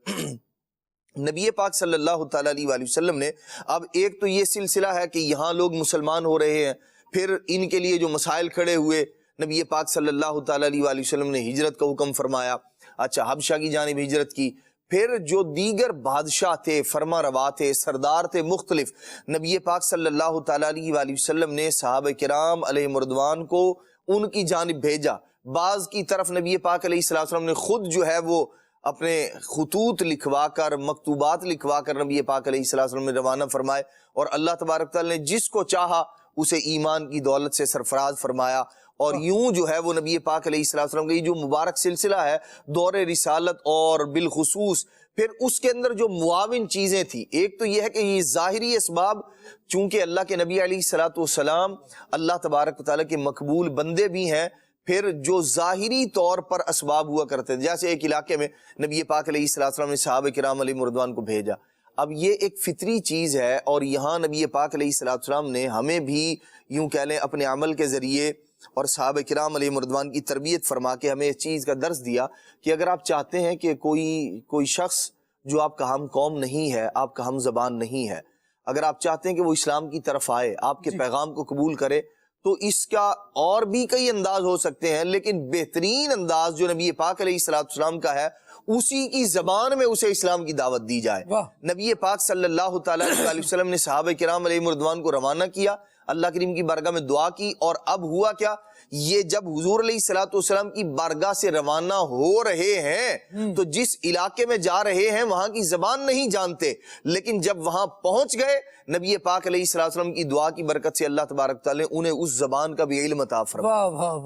نبی پاک صلی اللہ تعالیٰ علیہ وآلہ وسلم نے اب ایک تو یہ سلسلہ ہے کہ یہاں لوگ مسلمان ہو رہے ہیں، پھر ان کے لیے جو مسائل کھڑے ہوئے، نبی پاک صلی اللہ تعالیٰ علیہ وآلہ وسلم نے ہجرت کا حکم فرمایا، اچھا حبشہ کی جانب ہجرت کی، پھر جو دیگر بادشاہ تھے، فرما روا تھے، سردار تھے مختلف، نبی پاک صلی اللہ تعالیٰ علیہ وآلہ وسلم نے صحابہ کرام علیہ رضوان کو ان کی جانب بعض کی طرف نبی پاک علیہ الصلوۃ والسلام نے خود جو ہے وہ اپنے خطوط لکھوا کر، مکتوبات لکھوا کر نبی پاک علیہ الصلوۃ والسلام نے روانہ فرمائے، اور اللہ تبارک تعالیٰ نے جس کو چاہا اسے ایمان کی دولت سے سرفراز فرمایا. اور یوں جو ہے وہ نبی پاک علیہ الصلوۃ والسلام کا یہ جو مبارک سلسلہ ہے دور رسالت، اور بالخصوص پھر اس کے اندر جو معاون چیزیں تھیں، ایک تو یہ ہے کہ یہ ظاہری اسباب، چونکہ اللہ کے نبی علیہ الصلوۃ والسلام اللہ تبارک تعالیٰ کے مقبول بندے بھی ہیں، پھر جو ظاہری طور پر اسباب ہوا کرتے تھے، جیسے ایک علاقے میں نبی پاک علیہ الصلوۃ والسلام نے صحابہ کرام علیہ رضوان کو بھیجا. اب یہ ایک فطری چیز ہے، اور یہاں نبی پاک علیہ الصلوۃ والسلام نے ہمیں بھی یوں کہہ لیں اپنے عمل کے ذریعے اور صحابہ کرام علیہ رضوان کی تربیت فرما کے ہمیں اس چیز کا درس دیا کہ اگر آپ چاہتے ہیں کہ کوئی شخص جو آپ کا ہم قوم نہیں ہے، آپ کا ہم زبان نہیں ہے، اگر آپ چاہتے ہیں کہ وہ اسلام کی طرف آئے، آپ کے پیغام کو قبول کرے، تو اس کا اور بھی کئی انداز ہو سکتے ہیں، لیکن بہترین انداز جو نبی پاک علیہ الصلوۃ والسلام کا ہے، اسی کی زبان میں اسے اسلام کی دعوت دی جائے. نبی پاک صلی اللہ تعالیٰ علیہ وسلم نے صحابہ کرام علیہ رضوان کو روانہ کیا، اللہ کریم کی بارگاہ میں دعا کی، اور اب ہوا کیا، یہ جب حضور علیہ الصلوۃ والسلام کی بارگاہ سے روانہ ہو رہے ہیں تو جس علاقے میں جا رہے ہیں وہاں کی زبان نہیں جانتے، لیکن جب وہاں پہنچ گئے نبی پاک علیہ الصلوۃ والسلام کی دعا کی برکت سے اللہ تبارک تعالیٰ نے انہیں اس زبان کا بھی علم عطا فرمایا،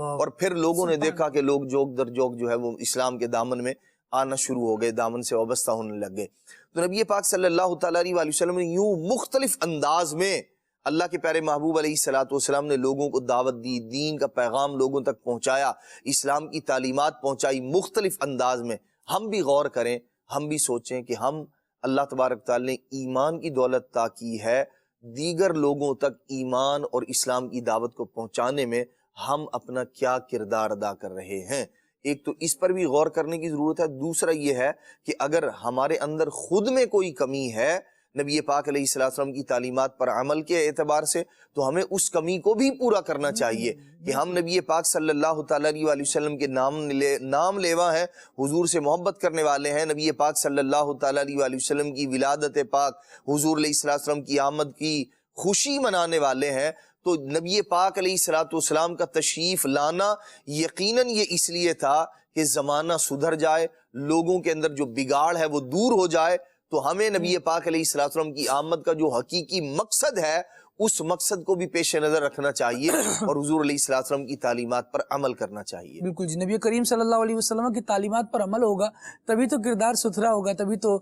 اور پھر لوگوں نے دیکھا کہ لوگ جوک در جوک جو ہے وہ اسلام کے دامن میں آنا شروع ہو گئے، دامن سے وابستہ ہونے لگ گئے. تو نبی پاک صلی اللہ تعالیٰ علیہ وسلم نے یوں مختلف انداز میں اللہ کے پیارے محبوب علیہ الصلوۃ والسلام نے لوگوں کو دعوت دی، دین کا پیغام لوگوں تک پہنچایا، اسلام کی تعلیمات پہنچائی مختلف انداز میں. ہم بھی غور کریں، ہم بھی سوچیں کہ ہم اللہ تبارک تعالیٰ نے ایمان کی دولت عطا کی ہے، دیگر لوگوں تک ایمان اور اسلام کی دعوت کو پہنچانے میں ہم اپنا کیا کردار ادا کر رہے ہیں. ایک تو اس پر بھی غور کرنے کی ضرورت ہے. دوسرا یہ ہے کہ اگر ہمارے اندر خود میں کوئی کمی ہے نبی پاک علیہ السلام کی تعلیمات پر عمل کے اعتبار سے، تو ہمیں اس کمی کو بھی پورا کرنا چاہیے کہ ہم نبی پاک صلی اللہ تعالیٰ علیہ وسلم کے نام لیوا ہیں، حضور سے محبت کرنے والے ہیں، نبی پاک صلی اللہ تعالیٰ علیہ وسلم کی ولادت پاک، حضور علیہ السلام کی آمد کی خوشی منانے والے ہیں. تو نبی پاک علیہ السلام کا تشریف لانا یقیناً یہ اس لیے تھا کہ زمانہ سدھر جائے، لوگوں کے اندر جو بگاڑ ہے وہ دور ہو جائے. تو ہمیں نبی پاک علیہ السلام کی آمد کا جو حقیقی مقصد ہے اس مقصد کو بھی پیش نظر رکھنا چاہیے اور حضور علیہ السلام کی تعلیمات پر عمل کرنا چاہیے. بالکل جی، نبی کریم صلی اللہ علیہ وسلم کی تعلیمات پر عمل ہوگا تبھی تو کردار ستھرا ہوگا، تبھی تو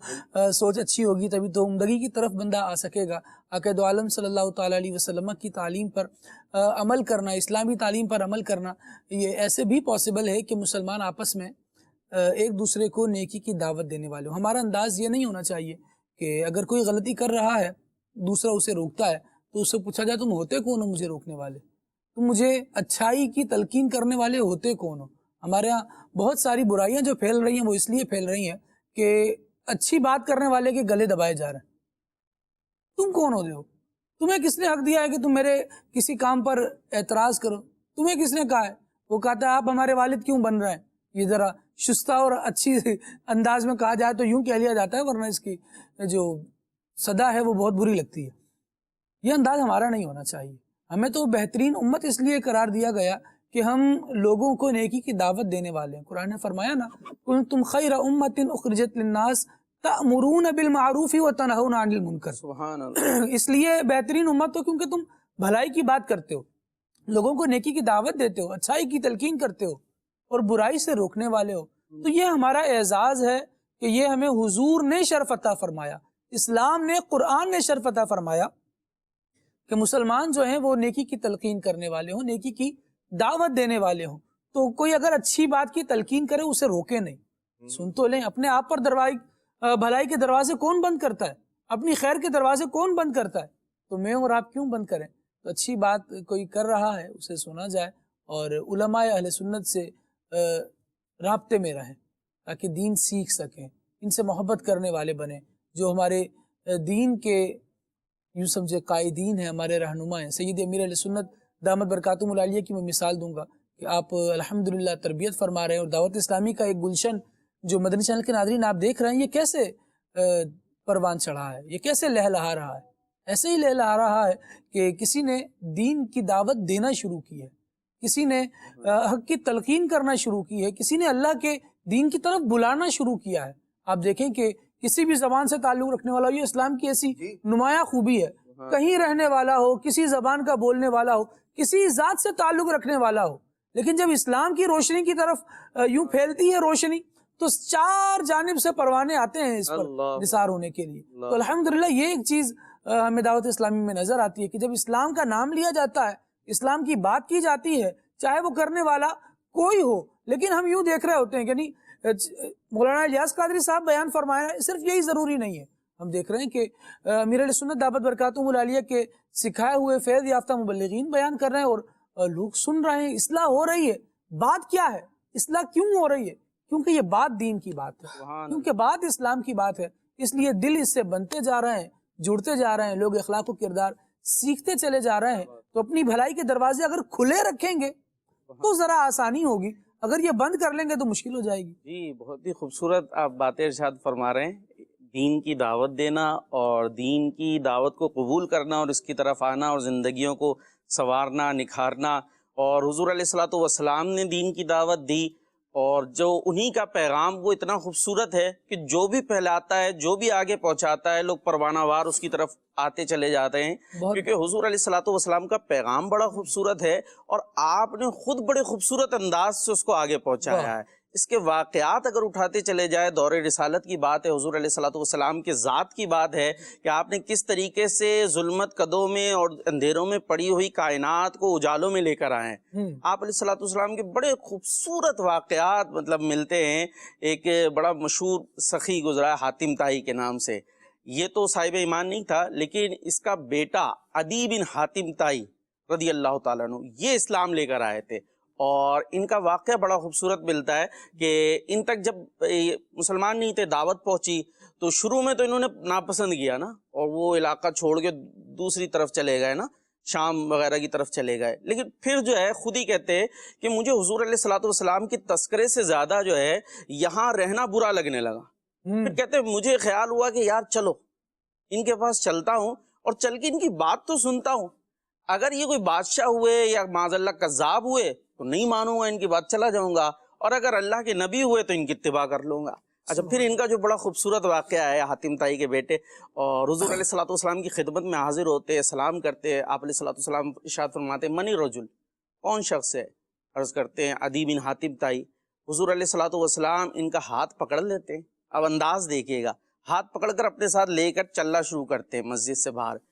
سوچ اچھی ہوگی، تبھی تو عمدگی کی طرف بندہ آ سکے گا. عقائد عالم صلی اللہ تعالیٰ علیہ وسلم کی تعلیم پر عمل کرنا، اسلامی تعلیم پر عمل کرنا، یہ ایسے بھی پاسبل ہے کہ مسلمان آپس میں ایک دوسرے کو نیکی کی دعوت دینے والے ہوں. ہمارا انداز یہ نہیں ہونا چاہیے کہ اگر کوئی غلطی کر رہا ہے دوسرا اسے روکتا ہے تو اس سے پوچھا جائے تم ہوتے کون ہو مجھے روکنے والے، تم مجھے اچھائی کی تلقین کرنے والے ہوتے کون ہو. ہمارے ہاں بہت ساری برائیاں جو پھیل رہی ہیں وہ اس لیے پھیل رہی ہیں کہ اچھی بات کرنے والے کے گلے دبائے جا رہے ہیں. تم کون ہوتے ہو؟ تمہیں کس نے حق دیا ہے کہ تم میرے کسی کام پر اعتراض کرو؟ تمہیں کس نے کہا ہے؟ وہ کہتا ہے آپ ہمارے والد کیوں بن رہے ہیں. یہ ذرا شستہ اور اچھی انداز میں کہا جائے تو یوں کہہ لیا جاتا ہے، ورنہ اس کی جو صدا ہے وہ بہت بری لگتی ہے. یہ انداز ہمارا نہیں ہونا چاہیے. ہمیں تو بہترین امت اس لیے قرار دیا گیا کہ ہم لوگوں کو نیکی کی دعوت دینے والے ہیں. قرآن نے فرمایا نا کنتم خیر امت اخرجت للناس تأمرون بالمعروف وتنہون عن المنکر. سبحان اللہ. اس لیے بہترین امت ہو کیونکہ تم بھلائی کی بات کرتے ہو، لوگوں کو نیکی کی دعوت دیتے ہو، اچھائی کی تلقین کرتے ہو اور برائی سے روکنے والے ہو. تو یہ ہمارا اعزاز ہے کہ یہ ہمیں حضور نے شرف عطا فرمایا، اسلام نے، قرآن نے شرف عطا فرمایا کہ مسلمان جو ہیں وہ نیکی کی تلقین کرنے والے ہوں، نیکی کی دعوت دینے والے ہوں. تو کوئی اگر اچھی بات کی تلقین کرے اسے روکے نہیں، سن تو لیں. اپنے آپ پر بھلائی کے دروازے کون بند کرتا ہے؟ اپنی خیر کے دروازے کون بند کرتا ہے؟ تو میں اور آپ کیوں بند کریں؟ تو اچھی بات کوئی کر رہا ہے اسے سنا جائے اور علماء اہل سنت سے رابطے میں رہیں تاکہ دین سیکھ سکیں، ان سے محبت کرنے والے بنیں. جو ہمارے دین کے یوں سمجھے قائدین ہیں، ہمارے رہنما ہیں، سید امیر اہل سنت دامت برکاتہم العالیہ کی میں مثال دوں گا کہ آپ الحمدللہ تربیت فرما رہے ہیں اور دعوت اسلامی کا ایک گلشن جو مدنی چینل کے ناظرین آپ دیکھ رہے ہیں یہ کیسے پروان چڑھا ہے، یہ کیسے لہلہا رہا ہے. ایسے ہی لہلہا رہا ہے کہ کسی نے دین کی دعوت دینا شروع کی ہے. کسی نے حق کی تلقین کرنا شروع کی ہے، کسی نے اللہ کے دین کی طرف بلانا شروع کیا ہے. آپ دیکھیں کہ کسی بھی زبان سے تعلق رکھنے والا ہو، یہ اسلام کی ایسی نمایاں خوبی ہے. کہیں رہنے والا ہو، کسی زبان کا بولنے والا ہو، کسی ذات سے تعلق رکھنے والا ہو، لیکن جب اسلام کی روشنی کی طرف یوں پھیلتی ہے روشنی تو چار جانب سے پروانے آتے ہیں اس پر نثار ہونے کے لیے. تو الحمدللہ یہ ایک چیز ہمیں دعوت اسلامی میں نظر آتی ہے کہ جب اسلام کا نام لیا جاتا ہے، اسلام کی بات کی جاتی ہے، چاہے وہ کرنے والا کوئی ہو، لیکن ہم یوں دیکھ رہے ہوتے ہیں کہ نہیں، مولانا الیاس قادری صاحب بیان فرمایا صرف یہی ضروری نہیں ہے. ہم دیکھ رہے ہیں کہ امیر اہل سنت دعوت برکاتہم العالیہ کے سکھائے ہوئے فیض یافتہ مبلغین بیان کر رہے ہیں اور لوگ سن رہے ہیں. اصلاح ہو رہی ہے. بات کیا ہے؟ اصلاح کیوں ہو رہی ہے؟ کیونکہ یہ بات دین کی بات ہے، کیونکہ بات اسلام کی بات ہے، اس لیے دل اس سے بنتے جا رہے ہیں، جڑتے جا رہے ہیں، لوگ اخلاق و کردار سیکھتے چلے جا رہے ہیں. تو اپنی بھلائی کے دروازے اگر کھلے رکھیں گے تو ذرا آسانی ہوگی، اگر یہ بند کر لیں گے تو مشکل ہو جائے گی. جی بہت ہی خوبصورت آپ باتیں ارشاد فرما رہے ہیں. دین کی دعوت دینا اور دین کی دعوت کو قبول کرنا اور اس کی طرف آنا اور زندگیوں کو سنوارنا، نکھارنا. اور حضور علیہ الصلوۃ والسلام نے دین کی دعوت دی، اور جو انہی کا پیغام وہ اتنا خوبصورت ہے کہ جو بھی پھیلاتا ہے، جو بھی آگے پہنچاتا ہے، لوگ پروانہ وار اس کی طرف آتے چلے جاتے ہیں، کیونکہ حضور علیہ الصلوۃ والسلام کا پیغام بڑا خوبصورت ہے اور آپ نے خود بڑے خوبصورت انداز سے اس کو آگے پہنچایا ہے. اس کے واقعات اگر اٹھاتے چلے جائے، دور رسالت کی بات ہے، حضور علیہ الصلوۃ والسلام کے ذات کی بات ہے کہ آپ نے کس طریقے سے ظلمت قدوں میں اور اندھیروں میں پڑی ہوئی کائنات کو اجالوں میں لے کر آئے ہیں. آپ علیہ الصلوۃ والسلام کے بڑے خوبصورت واقعات ملتے ہیں. ایک بڑا مشہور سخی گزرا ہے حاتم طائی کے نام سے. یہ تو صاحب ایمان نہیں تھا، لیکن اس کا بیٹا عدی بن حاتم طائی رضی اللہ تعالیٰ عنہ یہ اسلام لے کر آئے تھے. اور ان کا واقعہ بڑا خوبصورت ملتا ہے کہ ان تک جب مسلمان نہیں تھے، دعوت پہنچی تو شروع میں تو انہوں نے ناپسند کیا نا، اور وہ علاقہ چھوڑ کے دوسری طرف چلے گئے نا، شام وغیرہ کی طرف چلے گئے. لیکن پھر جو ہے خود ہی کہتے ہیں کہ مجھے حضور علیہ الصلوۃ والسلام کی تذکرے سے زیادہ جو ہے یہاں رہنا برا لگنے لگا. پھر کہتے ہیں مجھے خیال ہوا کہ یار چلو ان کے پاس چلتا ہوں اور چل کے ان کی بات تو سنتا ہوں. اگر یہ کوئی بادشاہ ہوئے یا معاذ اللہ کذاب ہوئے تو نہیں مانوں گا ان کی بات، چلا جاؤں گا، اور اگر اللہ کے نبی ہوئے تو ان کی اتباع کر لوں گا. اچھا پھر ان کا جو بڑا خوبصورت واقعہ ہے حاتم طائی کے بیٹے، اور حضور علیہ الصلوۃ والسلام کی خدمت میں حاضر ہوتے، سلام کرتے. آپ علیہ الصلوۃ والسلام ارشاد فرماتے منی رجل، کون شخص ہے؟ عرض کرتے ہیں عدی بن حاتم طائی. حضور علیہ الصلوۃ والسلام ان کا ہاتھ پکڑ لیتے ہیں. اب انداز دیکھیے گا، ہاتھ پکڑ کر اپنے ساتھ لے کر چلنا شروع کرتے ہیں مسجد سے باہر.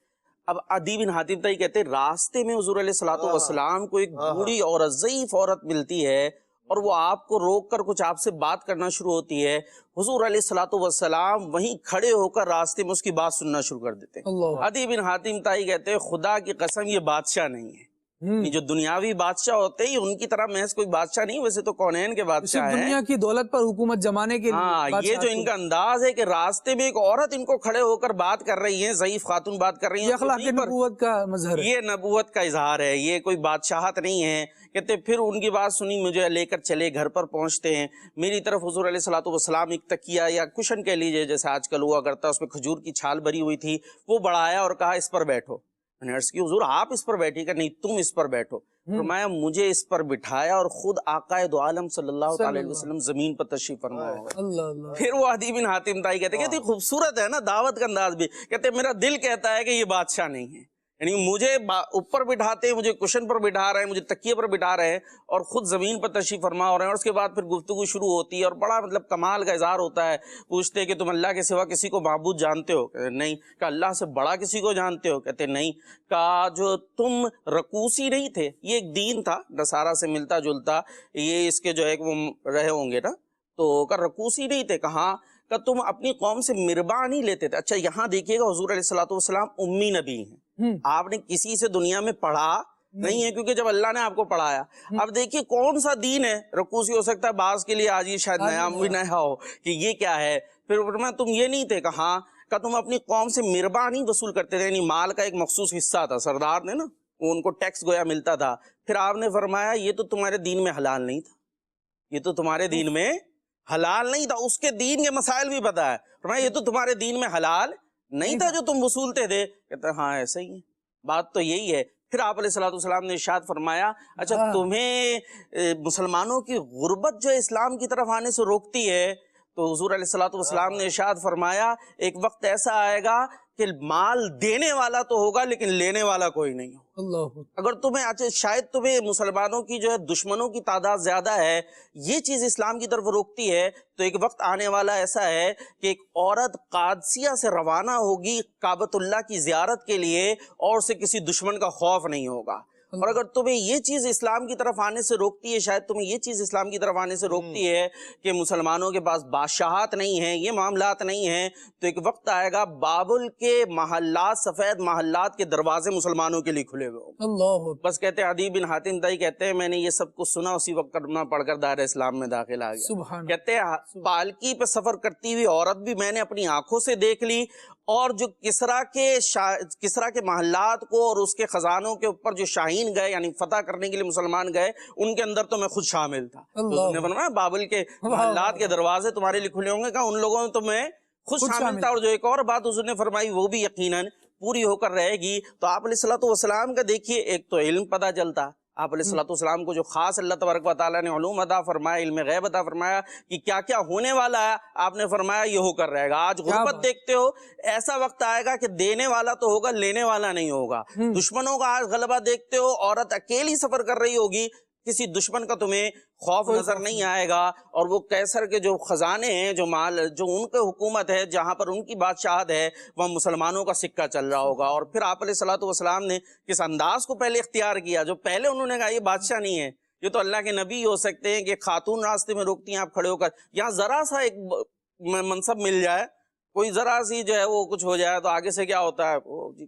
اب عدی بن حاتم طائی کہتے ہیں راستے میں حضور علیہ الصلوۃ والسلام کو ایک بوڑھی عورت، ضعیف عورت ملتی ہے، اور وہ آپ کو روک کر کچھ آپ سے بات کرنا شروع ہوتی ہے. حضور علیہ الصلوۃ والسلام وہیں کھڑے ہو کر راستے میں اس کی بات سننا شروع کر دیتے ہیں. عدی بن حاتم طائی کہتے ہیں خدا کی قسم یہ بادشاہ نہیں ہے. یہ جو دنیاوی بادشاہ ہوتے ہیں ان کی طرح محض کوئی بادشاہ نہیں، ویسے تو کونین کے بادشاہ ہیں، دنیا کی دولت پر حکومت جمانے کے لیے. یہ جو ان کا انداز ہے کہ راستے میں ایک عورت ان کو کھڑے ہو کر بات کر رہی ہے، ضعیف خاتون بات کر رہی ہیں، یہ اخلاق نبوت کا مظہر ہے، یہ نبوت کا اظہار ہے، یہ کوئی بادشاہت نہیں ہے. کہتے پھر ان کی بات سنی، مجھے لے کر چلے، گھر پر پہنچتے ہیں. میری طرف حضور علیہ الصلوۃ والسلام ایک تکیہ یا کشن کہہ لیجئے جیسے آج کل ہوا کرتا ہے، اس میں کھجور کی چھال بھری ہوئی تھی، وہ بڑھایا اور کہا اس پر بیٹھو. میں نے عرض کی حضور آپ اس پر بیٹھی، کہ نہیں تم اس پر بیٹھو. فرمایا مجھے اس پر بٹھایا اور خود آقا دو عالم صلی اللہ علیہ وسلم زمین پر تشریف فرمایا. پھر وہ عدی بن حاتم طائی کہتے خوبصورت ہے نا دعوت کا انداز بھی. کہتے میرا دل کہتا ہے کہ یہ بادشاہ نہیں ہے، یعنی مجھے اوپر بٹھاتے ہیں، مجھے کشن پر بٹھا رہے ہیں، مجھے تکیے پر بٹھا رہے ہیں، اور خود زمین پر تشریف فرما ہو رہے ہیں. اور اس کے بعد پھر گفتگو شروع ہوتی ہے اور بڑا کمال کا اظہار ہوتا ہے. پوچھتے کہ تم اللہ کے سوا کسی کو معبود جانتے ہو؟ کہتے نہیں. کہ اللہ سے بڑا کسی کو جانتے ہو؟ کہتے نہیں. کہا جو تم رکوسی نہیں تھے، یہ ایک دین تھا نصارہ سے ملتا جلتا، یہ اس کے جو ہے وہ رہے ہوں گے نا، تو کہ رکوسی نہیں تھے. کہاں؟ کہ تم اپنی قوم سے مربع نہیں لیتے تھے. اچھا یہاں دیکھیے گا حضور علیہ الصلوۃ والسلام امی نبی ہیں، آپ نے کسی سے دنیا میں پڑھا نہیں ہے، کیونکہ جب اللہ نے آپ کو پڑھایا. اب دیکھیے کون سا دین ہے، رکوسی ہو سکتا ہے بعض کے لیے آج یہ شاید نیا بھی نیا ہو کہ یہ کیا ہے. پھر تم یہ نہیں تھے. کہاں؟ کہ تم اپنی قوم سے مربع نہیں وصول کرتے تھے، یعنی مال کا ایک مخصوص حصہ تھا، سردار نے نا وہ ان کو ٹیکس گویا ملتا تھا. پھر آپ نے فرمایا یہ تو تمہارے دین میں حلال نہیں تھا، یہ تو تمہارے دین میں حلال نہیں تھا. اس کے دین کے مسائل بھی پتا ہے. فرمایا یہ تو تمہارے دین میں حلال نہیں تھا جو تم وصولتے تھے. کہتے ہاں ایسا ہی ہے، بات تو یہی ہے. پھر آپ علیہ الصلوۃ والسلام نے ارشاد فرمایا اچھا تمہیں مسلمانوں کی غربت جو اسلام کی طرف آنے سے روکتی ہے؟ تو حضور علیہ الصلوۃ والسلام نے ارشاد فرمایا ایک وقت ایسا آئے گا کہ مال دینے والا تو ہوگا لیکن لینے والا کوئی نہیں ہوگا۔ اللہ اگر تمہیں شاید تمہیں مسلمانوں کی جو ہے دشمنوں کی تعداد زیادہ ہے، یہ چیز اسلام کی طرف روکتی ہے، تو ایک وقت آنے والا ایسا ہے کہ ایک عورت قادسیہ سے روانہ ہوگی کعبۃ اللہ کی زیارت کے لیے اور اسے کسی دشمن کا خوف نہیں ہوگا۔ اور اگر تمہیں یہ چیز اسلام کی طرف آنے سے روکتی ہے، شاید تمہیں یہ چیز اسلام کی طرف آنے سے روکتی ہے کہ مسلمانوں کے پاس بادشاہات نہیں ہیں، یہ معاملات نہیں ہیں، تو ایک وقت آئے گا بابل کے محلات، سفید محلات کے دروازے مسلمانوں کے لیے کھلے ہوئے ہوں۔ اللہ بس کہتے ہیں عدی بن حاتم طائی کہتے ہیں میں نے یہ سب کچھ سنا، اسی وقت کلمہ پڑھ کر دائرہ اسلام میں داخل آ گیا۔ سبحان کہتے ہیں پالکی پہ سفر کرتی ہوئی عورت بھی میں نے اپنی آنکھوں سے دیکھ لی، اور جو کسرا کے محلات کو اور اس کے خزانوں کے اوپر جو شاہین گئے یعنی فتح کرنے کے لیے مسلمان گئے، ان کے اندر تو میں خود شامل تھا۔ حضور نے فرمایا بابل کے محلات کے دروازے تمہارے لیے کھلے ہوں گے، کہا ان لوگوں میں تو میں خود شامل تھا۔ اور جو ایک اور بات حضور نے فرمائی وہ بھی یقیناً پوری ہو کر رہے گی۔ تو آپ علیہ الصلوۃ والسلام کا دیکھیے ایک تو علم پتہ چلتا، آپ علیہ الصلوۃ والسلام کو جو خاص اللہ تبارک و تعالیٰ نے علوم عطا فرمایا، علم غیب عطا فرمایا کہ کیا کیا ہونے والا ہے، آپ نے فرمایا یہ ہو کر رہے گا۔ آج غربت دیکھتے ہو، ایسا وقت آئے گا کہ دینے والا تو ہوگا لینے والا نہیں ہوگا۔ دشمنوں کا آج غلبہ دیکھتے ہو، عورت اکیلی سفر کر رہی ہوگی، کسی دشمن کا تمہیں خوف نظر نہیں آئے گا، اور وہ کیسر کے جو خزانے ہیں، جو مال، جو ان کے حکومت ہے، جہاں پر ان کی بادشاہت ہے، وہ مسلمانوں کا سکہ چل رہا ہوگا۔ اور پھر آپ علیہ الصلوۃ والسلام نے کس انداز کو پہلے اختیار کیا، جو پہلے انہوں نے کہا یہ بادشاہ نہیں ہے، یہ تو اللہ کے نبی ہو سکتے ہیں، کہ خاتون راستے میں روکتی ہیں آپ کھڑے ہو کر، یہاں ذرا سا ایک منصب مل جائے، کوئی ذرا سی جو ہے وہ کچھ ہو جائے تو آگے سے کیا ہوتا ہے،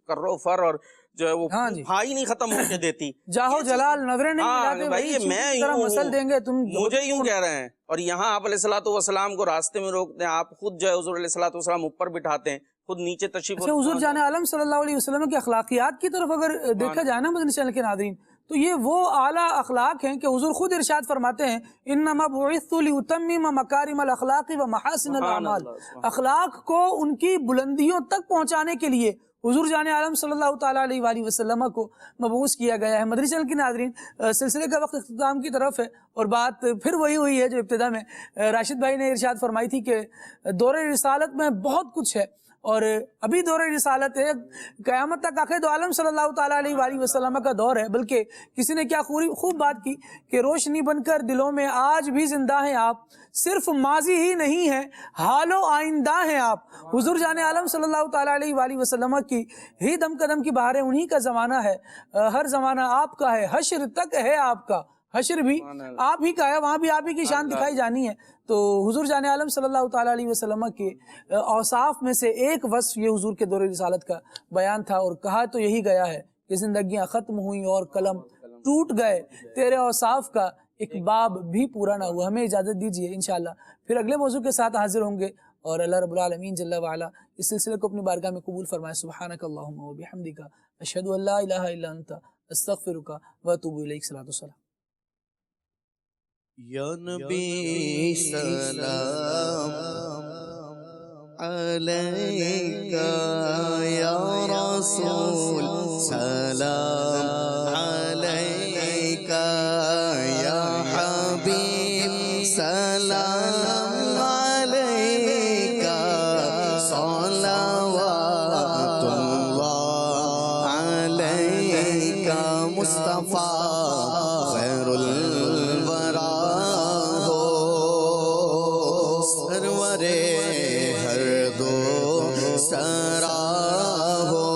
کرو فر، اور جو ہے وہ بھائی نہیں ختم ہو کے دیتی، جاہو جلال نظریں نہیں ملاتے، بھائی میں یوں مسل دیں گے تم مجھے یوں کہہ رہے ہیں۔ اور یہاں آپ علیہ الصلوۃ والسلام کو راستے میں روکتے ہیں، آپ خود جو ہے حضور علیہ الصلوۃ والسلام اوپر بٹھاتے ہیں، خود نیچے تشریف۔ اچھا حضور جان عالم صلی اللہ علیہ وسلم کی اخلاقیات کی طرف اگر دیکھا جائے نا مدنی چینل کے ناظرین، تو یہ وہ اعلیٰ اخلاق ہیں کہ حضور خود ارشاد فرماتے ہیں انما بعثت لاتمم مکارم الاخلاق و محاسن الاعمال، اخلاق کو ان کی بلندیوں تک پہنچانے کے لیے حضور جان عالم صلی اللہ تعالیٰ علیہ وآلہ وسلم کو مبعوث کیا گیا ہے۔ مدنی چینل کے ناظرین، سلسلے کا وقت اختتام کی طرف ہے، اور بات پھر وہی ہوئی ہے جو ابتدا میں راشد بھائی نے ارشاد فرمائی تھی کہ دور رسالت میں بہت کچھ ہے، اور ابھی دور رسالت ہے، قیامت تک آخر دو عالم صلی اللہ تعالیٰ علیہ وآلہ وسلم کا دور ہے۔ بلکہ کسی نے کیا خوب بات کی کہ روشنی بن کر دلوں میں آج بھی زندہ ہیں آپ، صرف ماضی ہی نہیں ہے، حال و آئندہ ہیں آپ۔ حضور جان عالم صلی اللہ تعالیٰ علیہ وآلہ وسلم کی ہی دم قدم کی بہاریں انہی کا زمانہ ہے، ہر زمانہ آپ کا ہے، حشر تک ہے آپ کا، حشر بھی آپ ہی کا ہے، وہاں بھی آپ ہی کی شان دکھائی جانی ہے۔ تو حضور جان عالم صلی اللہ تعالیٰ علیہ وسلم کے اوصاف میں سے ایک وصف یہ حضور کے دور رسالت کا بیان تھا، اور کہا تو یہی گیا ہے کہ زندگیاں ختم ہوئیں اور قلم ٹوٹ گئے، تیرے اوصاف کا ایک باب بھی پورا نہ ہوا۔ ہمیں اجازت دیجیے، انشاءاللہ پھر اگلے موضوع کے ساتھ حاضر ہوں گے، اور اللہ رب العالمین جل وعلا اس سلسلے کو اپنی بارگاہ میں قبول فرمائے۔ سبحانک اللہم و بحمدک، اشہد ان لا الہ الا انت، استغفرک و اتوب الیک۔ صلاۃ والسلام۔ یا نبی سلام علیکہ، یا رسول سلام علیکہ، یا حبیب سلام علیکہ، صلوات اللہ علیکہ، مصطفیٰ خیر الورا ہو، سرور ہر دو سرا ہو،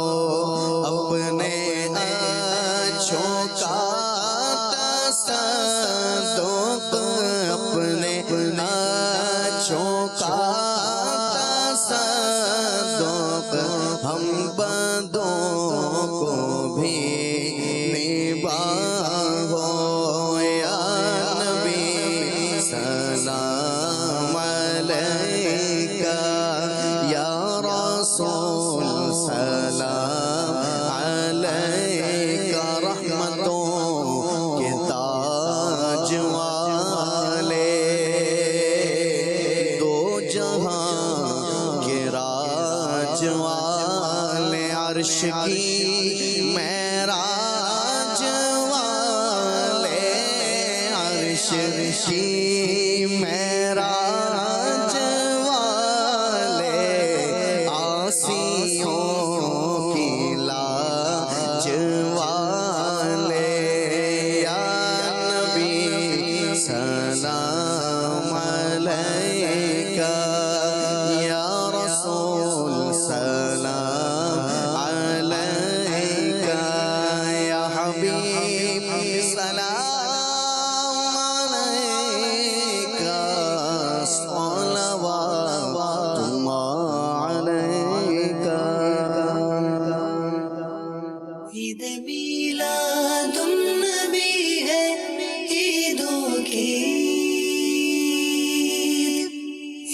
اپنے اچھوں کا تصدق، اپنے اچھوں کا تصدق، ہم بندوں کو بھی نباہو، یا نبی سلام علیکہ، یا رسول سلام علیکہ، رحمتوں کے تاج والے، دو جہاں کے راج والے، عرش کی معراج عرشی معراج والے آسیوں کی لاج والے یا نبی سلام علیکہ یا رسول سلام علیکہ یا حبیب سلام علیکہ صلوات اللہ علیکہ. عید میلاد النبی ہے عیدوں کی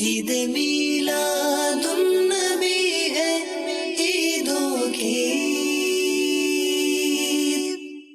عید